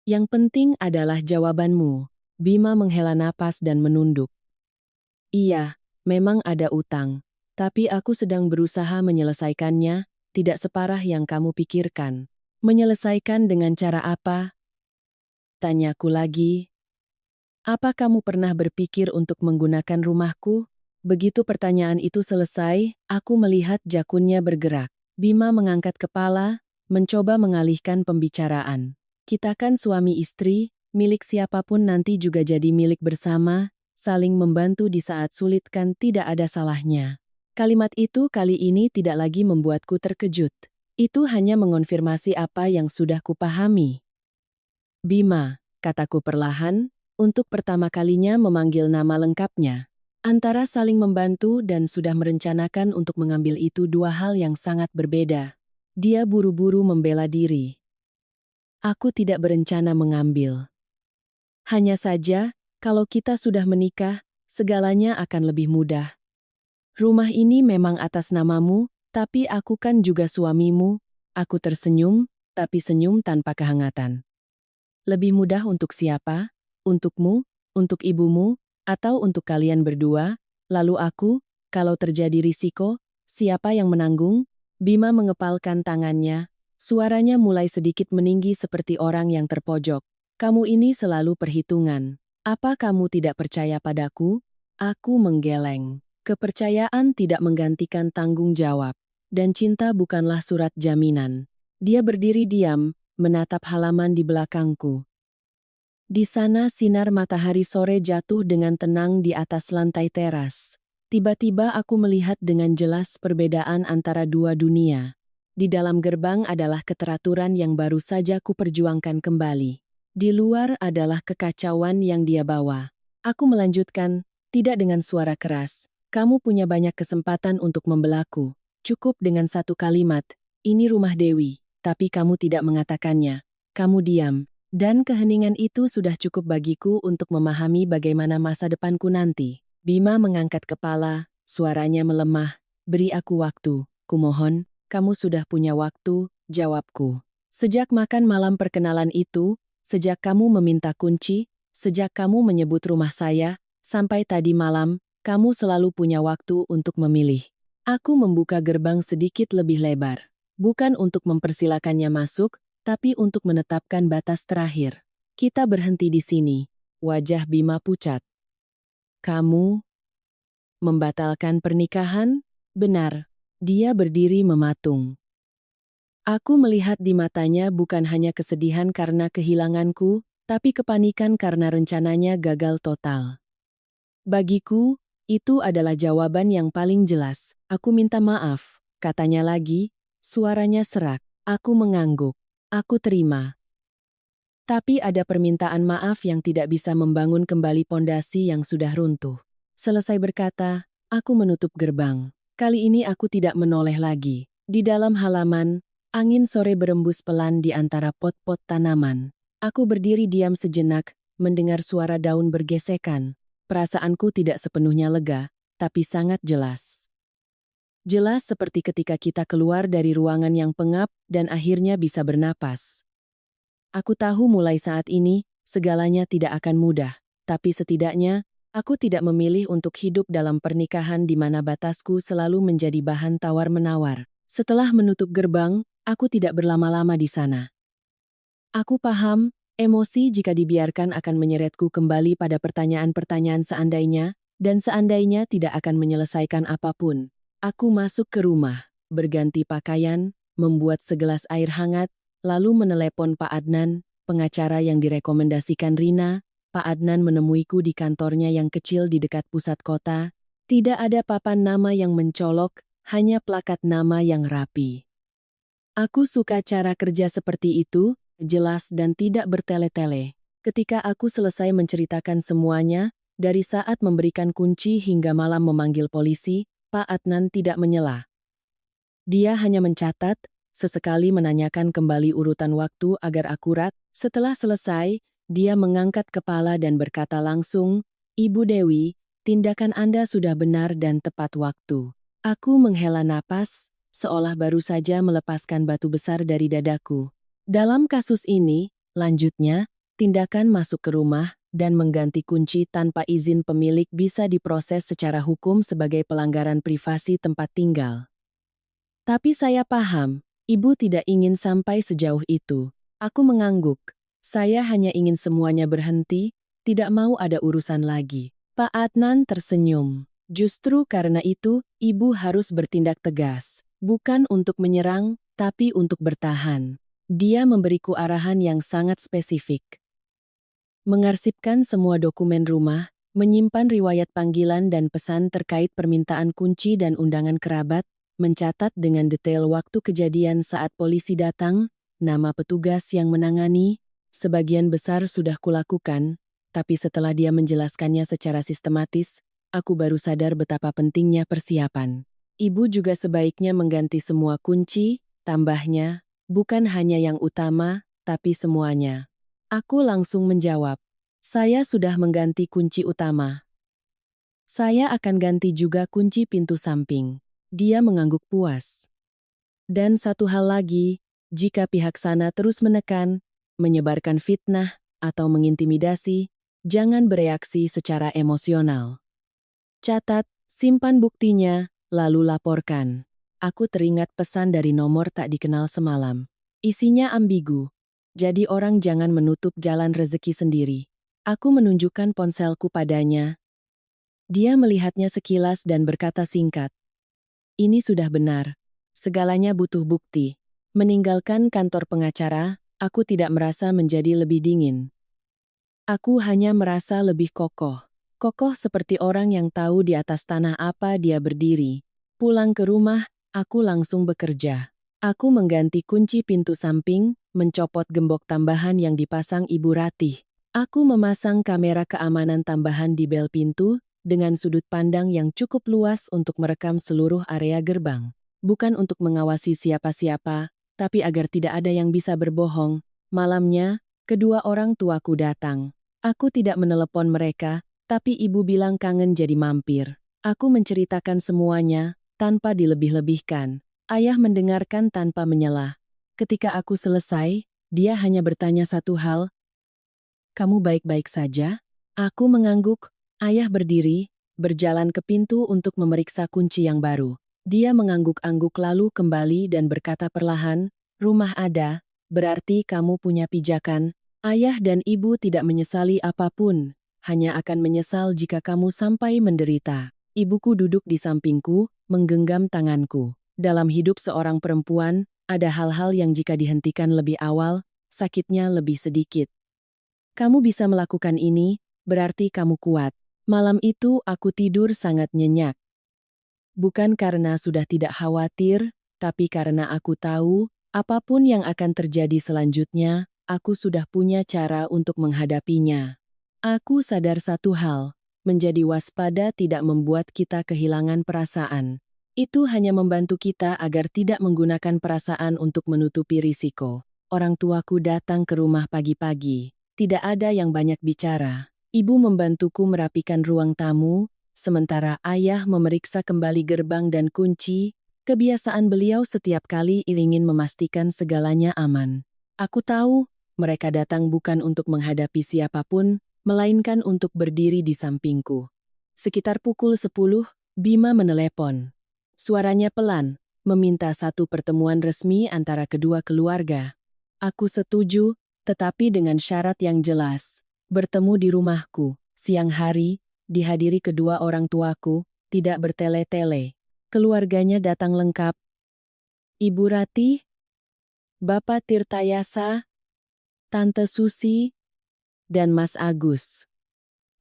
Yang penting adalah jawabanmu. Bima menghela napas dan menunduk. Iya, memang ada utang. Tapi aku sedang berusaha menyelesaikannya, tidak separah yang kamu pikirkan. Menyelesaikan dengan cara apa? Tanyaku lagi. Apa kamu pernah berpikir untuk menggunakan rumahku? Begitu pertanyaan itu selesai, aku melihat jakunnya bergerak. Bima mengangkat kepala, mencoba mengalihkan pembicaraan. Kita kan suami istri, milik siapapun nanti juga jadi milik bersama, saling membantu di saat sulit kan tidak ada salahnya. Kalimat itu kali ini tidak lagi membuatku terkejut. Itu hanya mengonfirmasi apa yang sudah kupahami. Bima, kataku perlahan, untuk pertama kalinya memanggil nama lengkapnya. Antara saling membantu dan sudah merencanakan untuk mengambil itu dua hal yang sangat berbeda. Dia buru-buru membela diri. Aku tidak berencana mengambil. Hanya saja, kalau kita sudah menikah, segalanya akan lebih mudah. Rumah ini memang atas namamu, tapi aku kan juga suamimu. Aku tersenyum, tapi senyum tanpa kehangatan. Lebih mudah untuk siapa? Untukmu, untuk ibumu, atau untuk kalian berdua? Lalu aku, kalau terjadi risiko, siapa yang menanggung? Bima mengepalkan tangannya, suaranya mulai sedikit meninggi seperti orang yang terpojok. Kamu ini selalu perhitungan. Apa kamu tidak percaya padaku? Aku menggeleng. Kepercayaan tidak menggantikan tanggung jawab. Dan cinta bukanlah surat jaminan. Dia berdiri diam, menatap halaman di belakangku. Di sana sinar matahari sore jatuh dengan tenang di atas lantai teras. Tiba-tiba aku melihat dengan jelas perbedaan antara dua dunia. Di dalam gerbang adalah keteraturan yang baru saja kuperjuangkan kembali. Di luar adalah kekacauan yang dia bawa. Aku melanjutkan, tidak dengan suara keras. Kamu punya banyak kesempatan untuk membelaku. Cukup dengan satu kalimat, ini rumah Dewi, tapi kamu tidak mengatakannya. Kamu diam. Dan keheningan itu sudah cukup bagiku untuk memahami bagaimana masa depanku nanti. Bima mengangkat kepala, suaranya melemah. beri aku waktu, kumohon, kamu sudah punya waktu, jawabku. Sejak makan malam perkenalan itu, sejak kamu meminta kunci, sejak kamu menyebut rumah saya, sampai tadi malam, kamu selalu punya waktu untuk memilih. Aku membuka gerbang sedikit lebih lebar. Bukan untuk mempersilakannya masuk, tapi untuk menetapkan batas terakhir. Kita berhenti di sini. Wajah Bima pucat. Kamu membatalkan pernikahan? Benar. Dia berdiri mematung. Aku melihat di matanya bukan hanya kesedihan karena kehilanganku, tapi kepanikan karena rencananya gagal total. Bagiku, itu adalah jawaban yang paling jelas. Aku minta maaf, katanya lagi, suaranya serak. Aku mengangguk. Aku terima. Tapi ada permintaan maaf yang tidak bisa membangun kembali pondasi yang sudah runtuh. Selesai berkata, aku menutup gerbang. Kali ini aku tidak menoleh lagi. Di dalam halaman, angin sore berembus pelan di antara pot-pot tanaman. Aku berdiri diam sejenak, mendengar suara daun bergesekan. Perasaanku tidak sepenuhnya lega, tapi sangat jelas. Jelas seperti ketika kita keluar dari ruangan yang pengap dan akhirnya bisa bernapas. Aku tahu mulai saat ini, segalanya tidak akan mudah, tapi setidaknya, aku tidak memilih untuk hidup dalam pernikahan di mana batasku selalu menjadi bahan tawar-menawar. Setelah menutup gerbang, aku tidak berlama-lama di sana. Aku paham, emosi jika dibiarkan akan menyeretku kembali pada pertanyaan-pertanyaan seandainya, dan seandainya tidak akan menyelesaikan apapun. Aku masuk ke rumah, berganti pakaian, membuat segelas air hangat, lalu menelepon Pak Adnan, pengacara yang direkomendasikan Rina. Pak Adnan menemuiku di kantornya yang kecil di dekat pusat kota. Tidak ada papan nama yang mencolok, hanya plakat nama yang rapi. Aku suka cara kerja seperti itu, jelas dan tidak bertele-tele. Ketika aku selesai menceritakan semuanya, dari saat memberikan kunci hingga malam memanggil polisi, Pak Adnan tidak menyela. Dia hanya mencatat, sesekali menanyakan kembali urutan waktu agar akurat. Setelah selesai, dia mengangkat kepala dan berkata langsung, Ibu Dewi, tindakan Anda sudah benar dan tepat waktu. Aku menghela napas, seolah baru saja melepaskan batu besar dari dadaku. Dalam kasus ini, lanjutnya, tindakan masuk ke rumah dan mengganti kunci tanpa izin pemilik bisa diproses secara hukum sebagai pelanggaran privasi tempat tinggal. Tapi saya paham, Ibu tidak ingin sampai sejauh itu. Aku mengangguk. Saya hanya ingin semuanya berhenti, tidak mau ada urusan lagi. Pak Adnan tersenyum. Justru karena itu, Ibu harus bertindak tegas. Bukan untuk menyerang, tapi untuk bertahan. Dia memberiku arahan yang sangat spesifik. Mengarsipkan semua dokumen rumah, menyimpan riwayat panggilan dan pesan terkait permintaan kunci dan undangan kerabat, mencatat dengan detail waktu kejadian saat polisi datang, nama petugas yang menangani, sebagian besar sudah kulakukan, tapi setelah dia menjelaskannya secara sistematis, aku baru sadar betapa pentingnya persiapan. Ibu juga sebaiknya mengganti semua kunci, tambahnya, bukan hanya yang utama, tapi semuanya. Aku langsung menjawab, saya sudah mengganti kunci utama. Saya akan ganti juga kunci pintu samping. Dia mengangguk puas. Dan satu hal lagi, jika pihak sana terus menekan, menyebarkan fitnah, atau mengintimidasi, jangan bereaksi secara emosional. Catat, simpan buktinya, lalu laporkan. Aku teringat pesan dari nomor tak dikenal semalam. Isinya ambigu. Jadi orang jangan menutup jalan rezeki sendiri. Aku menunjukkan ponselku padanya. Dia melihatnya sekilas dan berkata singkat. Ini sudah benar. Segalanya butuh bukti. Meninggalkan kantor pengacara, aku tidak merasa menjadi lebih dingin. Aku hanya merasa lebih kokoh. Kokoh seperti orang yang tahu di atas tanah apa dia berdiri. Pulang ke rumah, aku langsung bekerja. Aku mengganti kunci pintu samping, mencopot gembok tambahan yang dipasang Ibu Ratih. Aku memasang kamera keamanan tambahan di bel pintu, dengan sudut pandang yang cukup luas untuk merekam seluruh area gerbang. Bukan untuk mengawasi siapa-siapa, tapi agar tidak ada yang bisa berbohong. Malamnya, kedua orang tuaku datang. Aku tidak menelepon mereka, tapi ibu bilang kangen jadi mampir. Aku menceritakan semuanya, tanpa dilebih-lebihkan. Ayah mendengarkan tanpa menyela. Ketika aku selesai, dia hanya bertanya satu hal, "Kamu baik-baik saja?" Aku mengangguk. Ayah berdiri, berjalan ke pintu untuk memeriksa kunci yang baru. Dia mengangguk-angguk lalu kembali dan berkata perlahan, "Rumah ada, berarti kamu punya pijakan." Ayah dan ibu tidak menyesali apapun, hanya akan menyesal jika kamu sampai menderita. Ibuku duduk di sampingku, menggenggam tanganku. Dalam hidup seorang perempuan, ada hal-hal yang jika dihentikan lebih awal, sakitnya lebih sedikit. Kamu bisa melakukan ini, berarti kamu kuat. Malam itu aku tidur sangat nyenyak. Bukan karena sudah tidak khawatir, tapi karena aku tahu, apapun yang akan terjadi selanjutnya, aku sudah punya cara untuk menghadapinya. Aku sadar satu hal, menjadi waspada tidak membuat kita kehilangan perasaan. Itu hanya membantu kita agar tidak menggunakan perasaan untuk menutupi risiko. Orang tuaku datang ke rumah pagi-pagi. Tidak ada yang banyak bicara. Ibu membantuku merapikan ruang tamu, sementara ayah memeriksa kembali gerbang dan kunci. Kebiasaan beliau setiap kali ingin memastikan segalanya aman. Aku tahu, mereka datang bukan untuk menghadapi siapapun, melainkan untuk berdiri di sampingku. Sekitar pukul 10, Bima menelepon. Suaranya pelan, meminta satu pertemuan resmi antara kedua keluarga. Aku setuju, tetapi dengan syarat yang jelas. Bertemu di rumahku, siang hari, dihadiri kedua orang tuaku, tidak bertele-tele. Keluarganya datang lengkap. Ibu Ratih, Bapak Tirtayasa, Tante Susi, dan Mas Agus.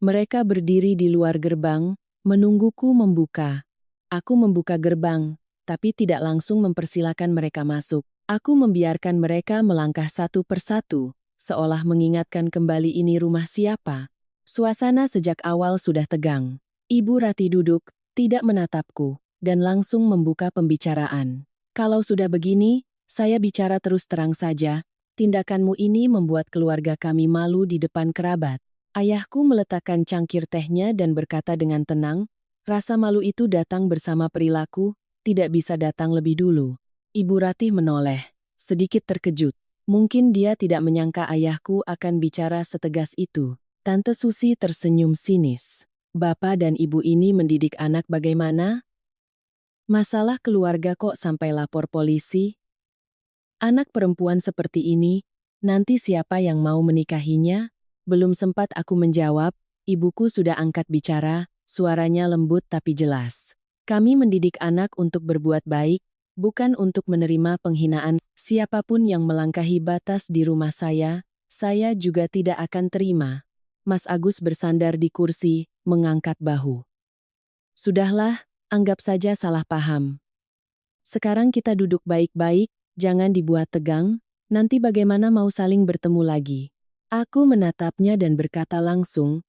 Mereka berdiri di luar gerbang, menungguku membuka. Aku membuka gerbang, tapi tidak langsung mempersilakan mereka masuk. Aku membiarkan mereka melangkah satu persatu, seolah mengingatkan kembali ini rumah siapa. Suasana sejak awal sudah tegang. Ibu Ratih duduk, tidak menatapku, dan langsung membuka pembicaraan. Kalau sudah begini, saya bicara terus terang saja, tindakanmu ini membuat keluarga kami malu di depan kerabat. Ayahku meletakkan cangkir tehnya dan berkata dengan tenang, rasa malu itu datang bersama perilaku, tidak bisa datang lebih dulu. Ibu Ratih menoleh, sedikit terkejut. Mungkin dia tidak menyangka ayahku akan bicara setegas itu. Tante Susi tersenyum sinis. Bapak dan ibu ini mendidik anak bagaimana? Masalah keluarga kok sampai lapor polisi? Anak perempuan seperti ini, nanti siapa yang mau menikahinya? Belum sempat aku menjawab, ibuku sudah angkat bicara, suaranya lembut tapi jelas. Kami mendidik anak untuk berbuat baik, bukan untuk menerima penghinaan. Siapapun yang melangkahi batas di rumah saya juga tidak akan terima. Mas Agus bersandar di kursi, mengangkat bahu. Sudahlah, anggap saja salah paham. Sekarang kita duduk baik-baik, jangan dibuat tegang, nanti bagaimana mau saling bertemu lagi. Aku menatapnya dan berkata langsung,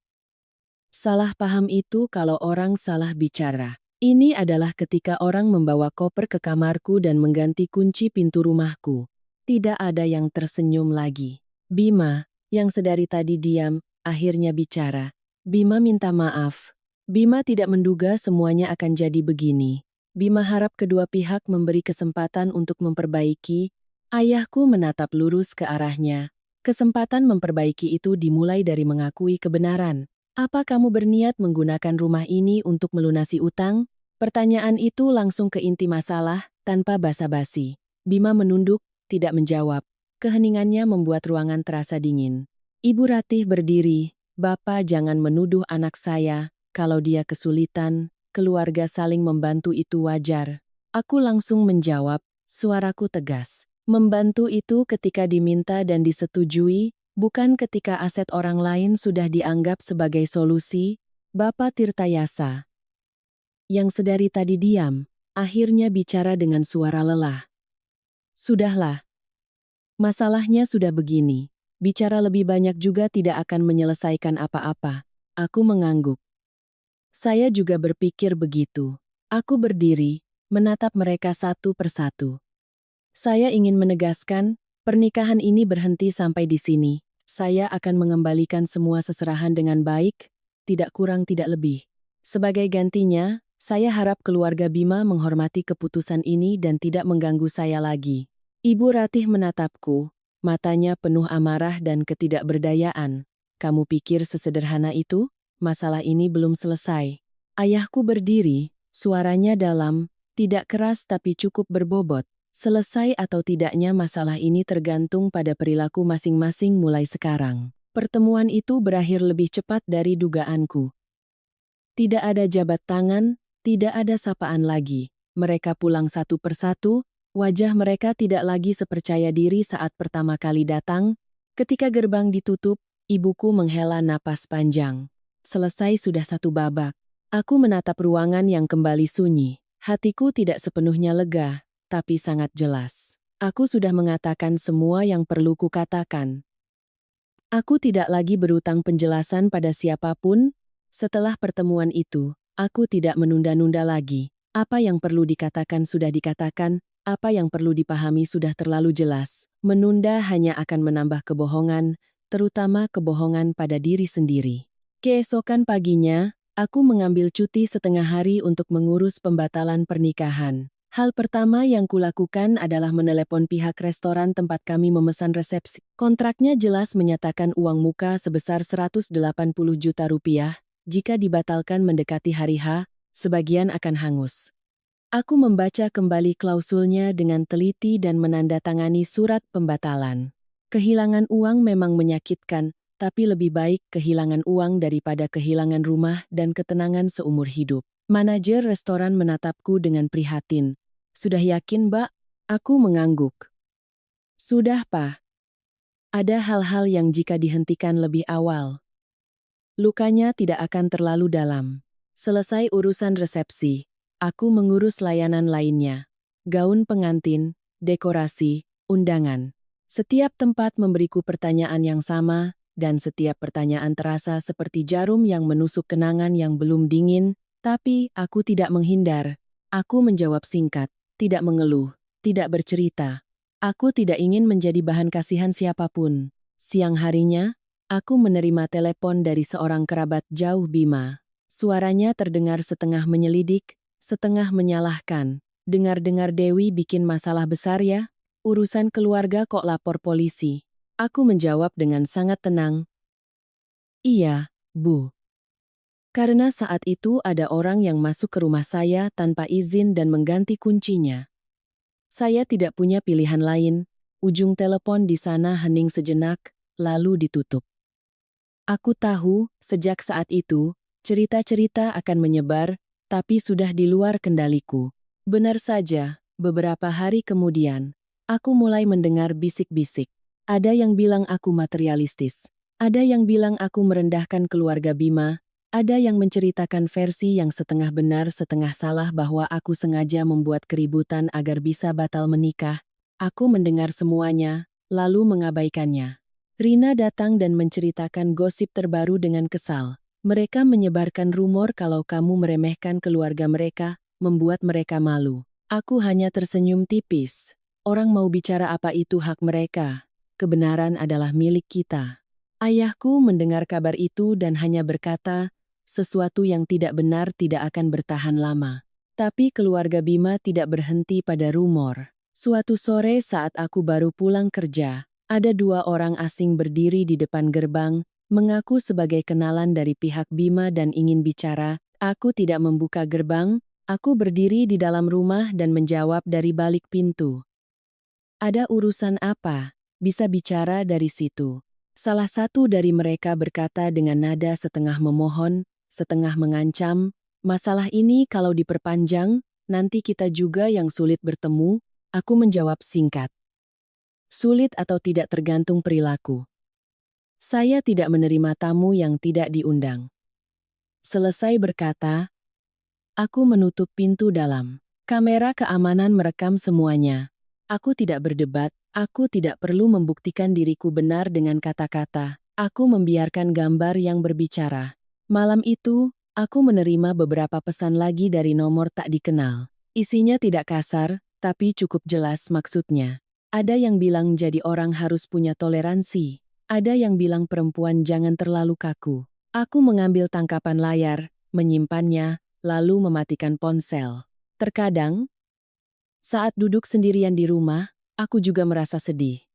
salah paham itu kalau orang salah bicara. Ini adalah ketika orang membawa koper ke kamarku dan mengganti kunci pintu rumahku. Tidak ada yang tersenyum lagi. Bima, yang sedari tadi diam, akhirnya bicara. Bima minta maaf. Bima tidak menduga semuanya akan jadi begini. Bima harap kedua pihak memberi kesempatan untuk memperbaiki. Ayahku menatap lurus ke arahnya. Kesempatan memperbaiki itu dimulai dari mengakui kebenaran. Apa kamu berniat menggunakan rumah ini untuk melunasi utang? Pertanyaan itu langsung ke inti masalah, tanpa basa-basi. Bima menunduk, tidak menjawab. Keheningannya membuat ruangan terasa dingin. Ibu Ratih berdiri, Bapak jangan menuduh anak saya, kalau dia kesulitan, keluarga saling membantu itu wajar. Aku langsung menjawab, suaraku tegas. Membantu itu ketika diminta dan disetujui, bukan ketika aset orang lain sudah dianggap sebagai solusi. Bapak Tirtayasa, yang sedari tadi diam, akhirnya bicara dengan suara lelah. Sudahlah. Masalahnya sudah begini. Bicara lebih banyak juga tidak akan menyelesaikan apa-apa. Aku mengangguk. Saya juga berpikir begitu. Aku berdiri, menatap mereka satu persatu. Saya ingin menegaskan, pernikahan ini berhenti sampai di sini. Saya akan mengembalikan semua seserahan dengan baik, tidak kurang tidak lebih. Sebagai gantinya, Saya harap keluarga Bima menghormati keputusan ini dan tidak mengganggu saya lagi. Ibu Ratih menatapku, matanya penuh amarah dan ketidakberdayaan. Kamu pikir sesederhana itu? Masalah ini belum selesai. Ayahku berdiri, suaranya dalam, tidak keras tapi cukup berbobot. Selesai atau tidaknya masalah ini tergantung pada perilaku masing-masing mulai sekarang. Pertemuan itu berakhir lebih cepat dari dugaanku. Tidak ada jabat tangan, tidak ada sapaan lagi. Mereka pulang satu persatu, wajah mereka tidak lagi sepercaya diri saat pertama kali datang. Ketika gerbang ditutup, ibuku menghela napas panjang. Selesai sudah satu babak. Aku menatap ruangan yang kembali sunyi. Hatiku tidak sepenuhnya lega, tapi sangat jelas. Aku sudah mengatakan semua yang perlu kukatakan. Aku tidak lagi berutang penjelasan pada siapapun. Setelah pertemuan itu, aku tidak menunda-nunda lagi. Apa yang perlu dikatakan sudah dikatakan, apa yang perlu dipahami sudah terlalu jelas. Menunda hanya akan menambah kebohongan, terutama kebohongan pada diri sendiri. Keesokan paginya, aku mengambil cuti setengah hari untuk mengurus pembatalan pernikahan. Hal pertama yang kulakukan adalah menelepon pihak restoran tempat kami memesan resepsi. Kontraknya jelas menyatakan uang muka sebesar 180 juta rupiah. Jika dibatalkan mendekati hari H, sebagian akan hangus. Aku membaca kembali klausulnya dengan teliti dan menandatangani surat pembatalan. Kehilangan uang memang menyakitkan, tapi lebih baik kehilangan uang daripada kehilangan rumah dan ketenangan seumur hidup. Manajer restoran menatapku dengan prihatin. Sudah yakin, Mbak? Aku mengangguk. Sudah, Pak. Ada hal-hal yang jika dihentikan lebih awal, lukanya tidak akan terlalu dalam. Selesai urusan resepsi, aku mengurus layanan lainnya. Gaun pengantin, dekorasi, undangan. Setiap tempat memberiku pertanyaan yang sama, dan setiap pertanyaan terasa seperti jarum yang menusuk kenangan yang belum dingin, tapi aku tidak menghindar. Aku menjawab singkat, tidak mengeluh, tidak bercerita. Aku tidak ingin menjadi bahan kasihan siapapun. Siang harinya, aku menerima telepon dari seorang kerabat jauh Bima. Suaranya terdengar setengah menyelidik, setengah menyalahkan. Dengar-dengar Dewi bikin masalah besar ya? Urusan keluarga kok lapor polisi? Aku menjawab dengan sangat tenang. Iya, Bu. Karena saat itu ada orang yang masuk ke rumah saya tanpa izin dan mengganti kuncinya. Saya tidak punya pilihan lain. Ujung telepon di sana hening sejenak, lalu ditutup. Aku tahu, sejak saat itu, cerita-cerita akan menyebar, tapi sudah di luar kendaliku. Benar saja, beberapa hari kemudian, aku mulai mendengar bisik-bisik. Ada yang bilang aku materialistis. Ada yang bilang aku merendahkan keluarga Bima. Ada yang menceritakan versi yang setengah benar setengah salah bahwa aku sengaja membuat keributan agar bisa batal menikah. Aku mendengar semuanya, lalu mengabaikannya. Rina datang dan menceritakan gosip terbaru dengan kesal. Mereka menyebarkan rumor kalau kamu meremehkan keluarga mereka, membuat mereka malu. Aku hanya tersenyum tipis. Orang mau bicara apa itu hak mereka. Kebenaran adalah milik kita. Ayahku mendengar kabar itu dan hanya berkata, sesuatu yang tidak benar tidak akan bertahan lama. Tapi keluarga Bima tidak berhenti pada rumor. Suatu sore saat aku baru pulang kerja, ada dua orang asing berdiri di depan gerbang, mengaku sebagai kenalan dari pihak Bima dan ingin bicara. Aku tidak membuka gerbang, aku berdiri di dalam rumah dan menjawab dari balik pintu. Ada urusan apa? Bisa bicara dari situ. Salah satu dari mereka berkata dengan nada setengah memohon, setengah mengancam, masalah ini kalau diperpanjang, nanti kita juga yang sulit bertemu. Aku menjawab singkat. Sulit atau tidak tergantung perilaku. Saya tidak menerima tamu yang tidak diundang. Selesai berkata, aku menutup pintu dalam. Kamera keamanan merekam semuanya. Aku tidak berdebat, aku tidak perlu membuktikan diriku benar dengan kata-kata. Aku membiarkan gambar yang berbicara. Malam itu, aku menerima beberapa pesan lagi dari nomor tak dikenal. Isinya tidak kasar, tapi cukup jelas maksudnya. Ada yang bilang jadi orang harus punya toleransi. Ada yang bilang perempuan jangan terlalu kaku. Aku mengambil tangkapan layar, menyimpannya, lalu mematikan ponsel. Terkadang, saat duduk sendirian di rumah, aku juga merasa sedih.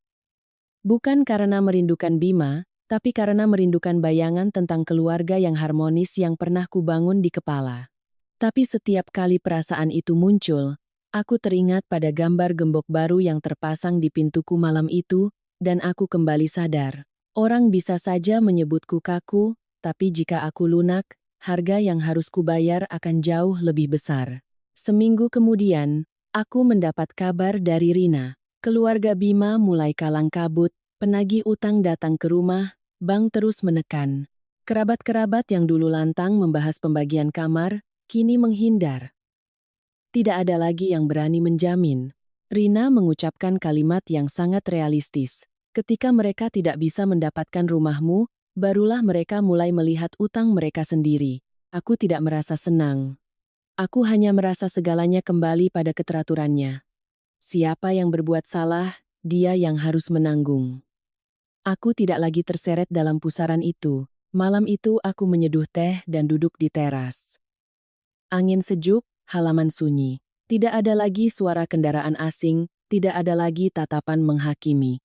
Bukan karena merindukan Bima, tapi karena merindukan bayangan tentang keluarga yang harmonis yang pernah kubangun di kepala. Tapi setiap kali perasaan itu muncul, aku teringat pada gambar gembok baru yang terpasang di pintuku malam itu, dan aku kembali sadar. Orang bisa saja menyebutku kaku, tapi jika aku lunak, harga yang harus kubayar akan jauh lebih besar. Seminggu kemudian, aku mendapat kabar dari Rina. Keluarga Bima mulai kalang kabut, penagih utang datang ke rumah, bank terus menekan. Kerabat-kerabat yang dulu lantang membahas pembagian kamar, kini menghindar. Tidak ada lagi yang berani menjamin. Rina mengucapkan kalimat yang sangat realistis. Ketika mereka tidak bisa mendapatkan rumahmu, barulah mereka mulai melihat utang mereka sendiri. Aku tidak merasa senang. Aku hanya merasa segalanya kembali pada keteraturannya. Siapa yang berbuat salah, dia yang harus menanggung. Aku tidak lagi terseret dalam pusaran itu. Malam itu aku menyeduh teh dan duduk di teras. Angin sejuk, halaman sunyi. Tidak ada lagi suara kendaraan asing, tidak ada lagi tatapan menghakimi.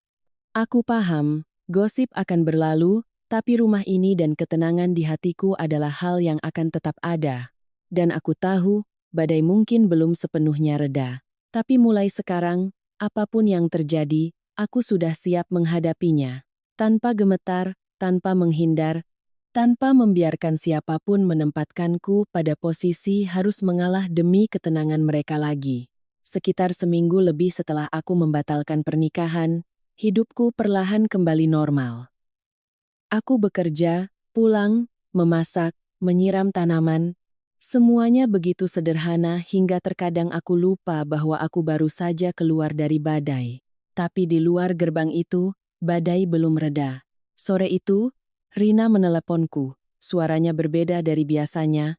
Aku paham, gosip akan berlalu, tapi rumah ini dan ketenangan di hatiku adalah hal yang akan tetap ada. Dan aku tahu, badai mungkin belum sepenuhnya reda. Tapi mulai sekarang, apapun yang terjadi, aku sudah siap menghadapinya. Tanpa gemetar, tanpa menghindar, tanpa membiarkan siapapun menempatkanku pada posisi harus mengalah demi ketenangan mereka lagi. Sekitar seminggu lebih setelah aku membatalkan pernikahan, hidupku perlahan kembali normal. Aku bekerja, pulang, memasak, menyiram tanaman. Semuanya begitu sederhana hingga terkadang aku lupa bahwa aku baru saja keluar dari badai. Tapi di luar gerbang itu, badai belum reda. Sore itu, Rina meneleponku. Suaranya berbeda dari biasanya.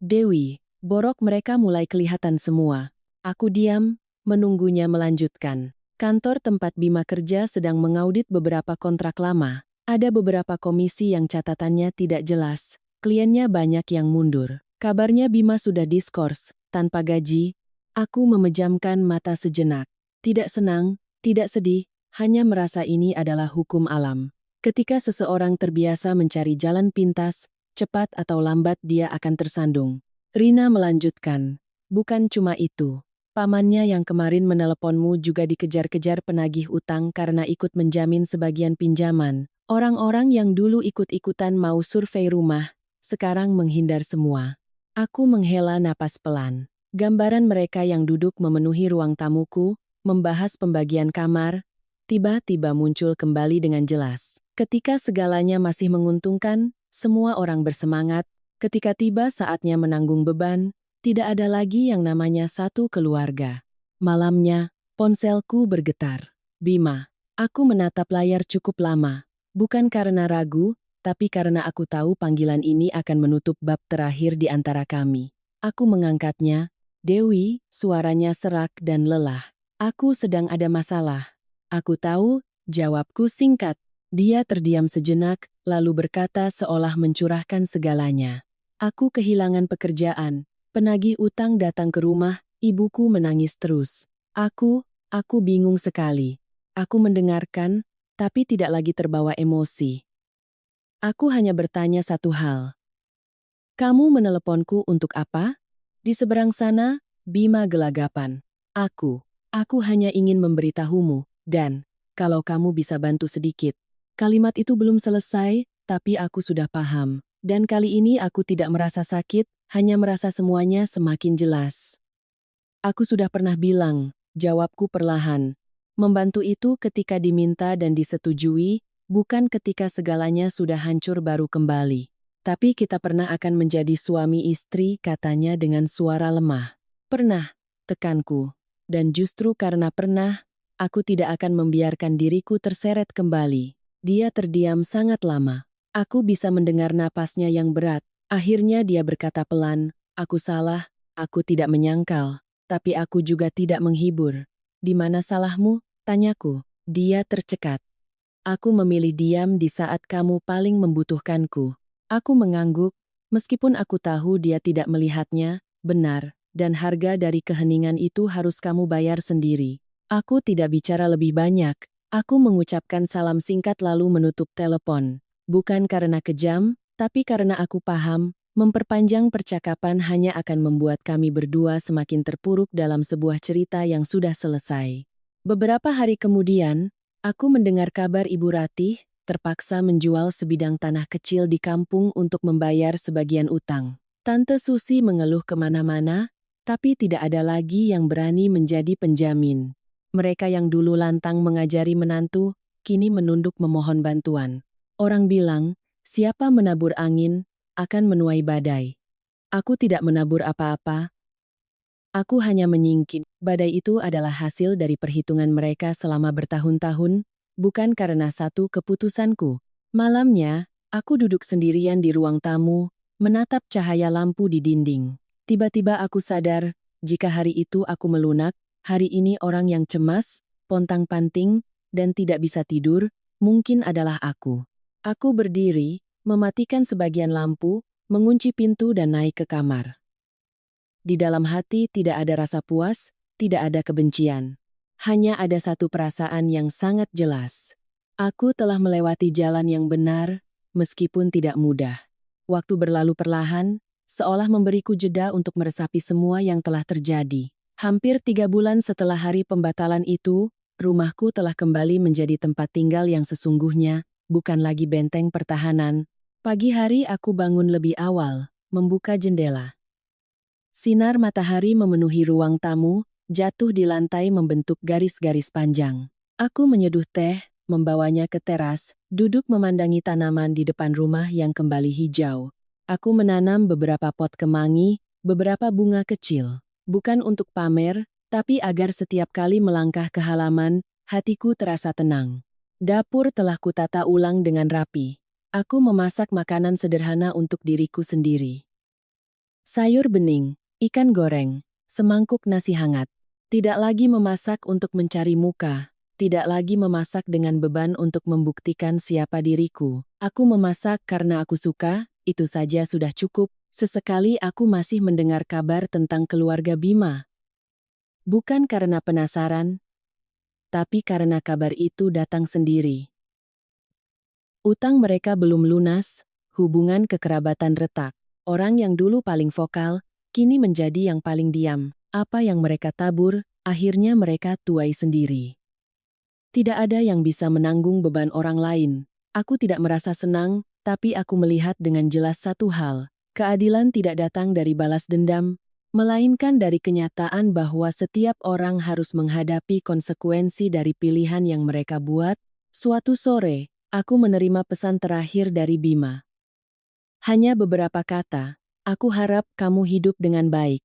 Dewi, borok mereka mulai kelihatan semua. Aku diam, menunggunya melanjutkan. Kantor tempat Bima kerja sedang mengaudit beberapa kontrak lama. Ada beberapa komisi yang catatannya tidak jelas. Kliennya banyak yang mundur. Kabarnya Bima sudah diskors, tanpa gaji. Aku memejamkan mata sejenak. Tidak senang, tidak sedih, hanya merasa ini adalah hukum alam. Ketika seseorang terbiasa mencari jalan pintas, cepat atau lambat dia akan tersandung. Rina melanjutkan, bukan cuma itu. Pamannya yang kemarin meneleponmu juga dikejar-kejar penagih utang karena ikut menjamin sebagian pinjaman. Orang-orang yang dulu ikut-ikutan mau survei rumah, sekarang menghindar semua. Aku menghela napas pelan. Gambaran mereka yang duduk memenuhi ruang tamuku, membahas pembagian kamar, tiba-tiba muncul kembali dengan jelas. Ketika segalanya masih menguntungkan, semua orang bersemangat. Ketika tiba saatnya menanggung beban, tidak ada lagi yang namanya satu keluarga. Malamnya, ponselku bergetar. Bima, aku menatap layar cukup lama. Bukan karena ragu, tapi karena aku tahu panggilan ini akan menutup bab terakhir di antara kami. Aku mengangkatnya. Dewi, suaranya serak dan lelah. Aku sedang ada masalah. Aku tahu, jawabku singkat. Dia terdiam sejenak, lalu berkata seolah mencurahkan segalanya. Aku kehilangan pekerjaan. Penagih utang datang ke rumah, ibuku menangis terus. Aku bingung sekali. Aku mendengarkan, tapi tidak lagi terbawa emosi. Aku hanya bertanya satu hal. Kamu meneleponku untuk apa? Di seberang sana, Bima gelagapan. Aku hanya ingin memberitahumu, dan, kalau kamu bisa bantu sedikit. Kalimat itu belum selesai, tapi aku sudah paham. Dan kali ini aku tidak merasa sakit, hanya merasa semuanya semakin jelas. Aku sudah pernah bilang, jawabku perlahan. Membantu itu ketika diminta dan disetujui, bukan ketika segalanya sudah hancur baru kembali. Tapi kita pernah akan menjadi suami istri, katanya dengan suara lemah. Pernah, tekanku. Dan justru karena pernah, aku tidak akan membiarkan diriku terseret kembali. Dia terdiam sangat lama. Aku bisa mendengar napasnya yang berat. Akhirnya dia berkata pelan, aku salah, aku tidak menyangkal. Tapi aku juga tidak menghibur. Di mana salahmu? Tanyaku. Dia tercekat. Aku memilih diam di saat kamu paling membutuhkanku. Aku mengangguk, Meskipun aku tahu dia tidak melihatnya, benar, dan harga dari keheningan itu harus kamu bayar sendiri. Aku tidak bicara lebih banyak. Aku mengucapkan salam singkat lalu menutup telepon. Bukan karena kejam, tapi karena aku paham, memperpanjang percakapan hanya akan membuat kami berdua semakin terpuruk dalam sebuah cerita yang sudah selesai. Beberapa hari kemudian, aku mendengar kabar Ibu Ratih terpaksa menjual sebidang tanah kecil di kampung untuk membayar sebagian utang. Tante Susi mengeluh kemana-mana, tapi tidak ada lagi yang berani menjadi penjamin. Mereka yang dulu lantang mengajari menantu, kini menunduk memohon bantuan. Orang bilang, siapa menabur angin, akan menuai badai. Aku tidak menabur apa-apa, aku hanya menyingkir. Badai itu adalah hasil dari perhitungan mereka selama bertahun-tahun, bukan karena satu keputusanku. Malamnya, aku duduk sendirian di ruang tamu, menatap cahaya lampu di dinding. Tiba-tiba aku sadar, jika hari itu aku melunak, hari ini orang yang cemas, pontang-panting, dan tidak bisa tidur, mungkin adalah aku. Aku berdiri, mematikan sebagian lampu, mengunci pintu dan naik ke kamar. Di dalam hati tidak ada rasa puas, tidak ada kebencian. Hanya ada satu perasaan yang sangat jelas. Aku telah melewati jalan yang benar, meskipun tidak mudah. Waktu berlalu perlahan, seolah memberiku jeda untuk meresapi semua yang telah terjadi. Hampir 3 bulan setelah hari pembatalan itu, rumahku telah kembali menjadi tempat tinggal yang sesungguhnya, bukan lagi benteng pertahanan. Pagi hari aku bangun lebih awal, membuka jendela. Sinar matahari memenuhi ruang tamu, jatuh di lantai membentuk garis-garis panjang. Aku menyeduh teh, membawanya ke teras, duduk memandangi tanaman di depan rumah yang kembali hijau. Aku menanam beberapa pot kemangi, beberapa bunga kecil. Bukan untuk pamer, tapi agar setiap kali melangkah ke halaman, hatiku terasa tenang. Dapur telah kutata ulang dengan rapi. Aku memasak makanan sederhana untuk diriku sendiri. Sayur bening, ikan goreng, semangkuk nasi hangat. Tidak lagi memasak untuk mencari muka, tidak lagi memasak dengan beban untuk membuktikan siapa diriku. Aku memasak karena aku suka, itu saja sudah cukup. Sesekali aku masih mendengar kabar tentang keluarga Bima. Bukan karena penasaran, tapi karena kabar itu datang sendiri. Utang mereka belum lunas, hubungan kekerabatan retak. Orang yang dulu paling vokal, kini menjadi yang paling diam. Apa yang mereka tabur, akhirnya mereka tuai sendiri. Tidak ada yang bisa menanggung beban orang lain. Aku tidak merasa senang, tapi aku melihat dengan jelas satu hal. Keadilan tidak datang dari balas dendam, melainkan dari kenyataan bahwa setiap orang harus menghadapi konsekuensi dari pilihan yang mereka buat. Suatu sore, aku menerima pesan terakhir dari Bima. Hanya beberapa kata, aku harap kamu hidup dengan baik.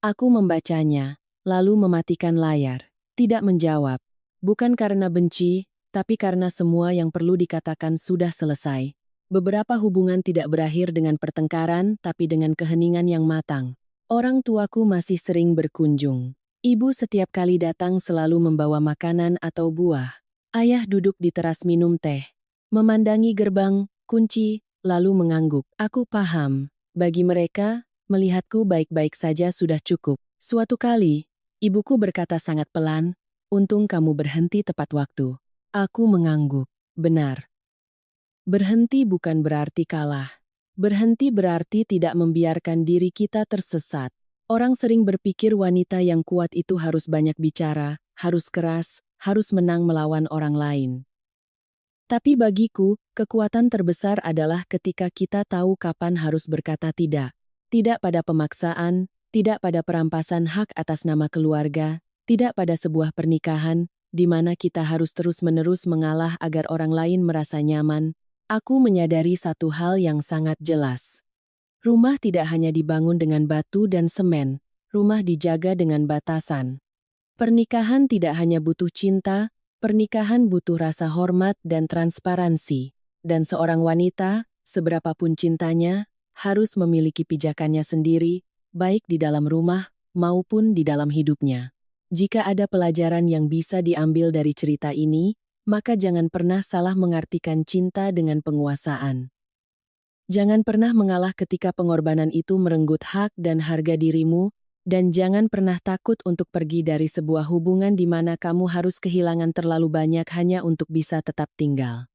Aku membacanya, lalu mematikan layar. Tidak menjawab. Bukan karena benci, tapi karena semua yang perlu dikatakan sudah selesai. Beberapa hubungan tidak berakhir dengan pertengkaran, tapi dengan keheningan yang matang. Orang tuaku masih sering berkunjung. Ibu setiap kali datang selalu membawa makanan atau buah. Ayah duduk di teras minum teh. Memandangi gerbang, kunci, lalu mengangguk. Aku paham. Bagi mereka, melihatku baik-baik saja sudah cukup. Suatu kali, ibuku berkata sangat pelan, untung kamu berhenti tepat waktu. Aku mengangguk. Benar. Berhenti bukan berarti kalah. Berhenti berarti tidak membiarkan diri kita tersesat. Orang sering berpikir wanita yang kuat itu harus banyak bicara, harus keras, harus menang melawan orang lain. Tapi bagiku, kekuatan terbesar adalah ketika kita tahu kapan harus berkata tidak. Tidak pada pemaksaan, tidak pada perampasan hak atas nama keluarga, tidak pada sebuah pernikahan, di mana kita harus terus-menerus mengalah agar orang lain merasa nyaman. Aku menyadari satu hal yang sangat jelas. Rumah tidak hanya dibangun dengan batu dan semen, rumah dijaga dengan batasan. Pernikahan tidak hanya butuh cinta, pernikahan butuh rasa hormat dan transparansi. Dan seorang wanita, seberapapun cintanya, harus memiliki pijakannya sendiri, baik di dalam rumah maupun di dalam hidupnya. Jika ada pelajaran yang bisa diambil dari cerita ini, maka jangan pernah salah mengartikan cinta dengan penguasaan. Jangan pernah mengalah ketika pengorbanan itu merenggut hak dan harga dirimu, dan jangan pernah takut untuk pergi dari sebuah hubungan di mana kamu harus kehilangan terlalu banyak hanya untuk bisa tetap tinggal.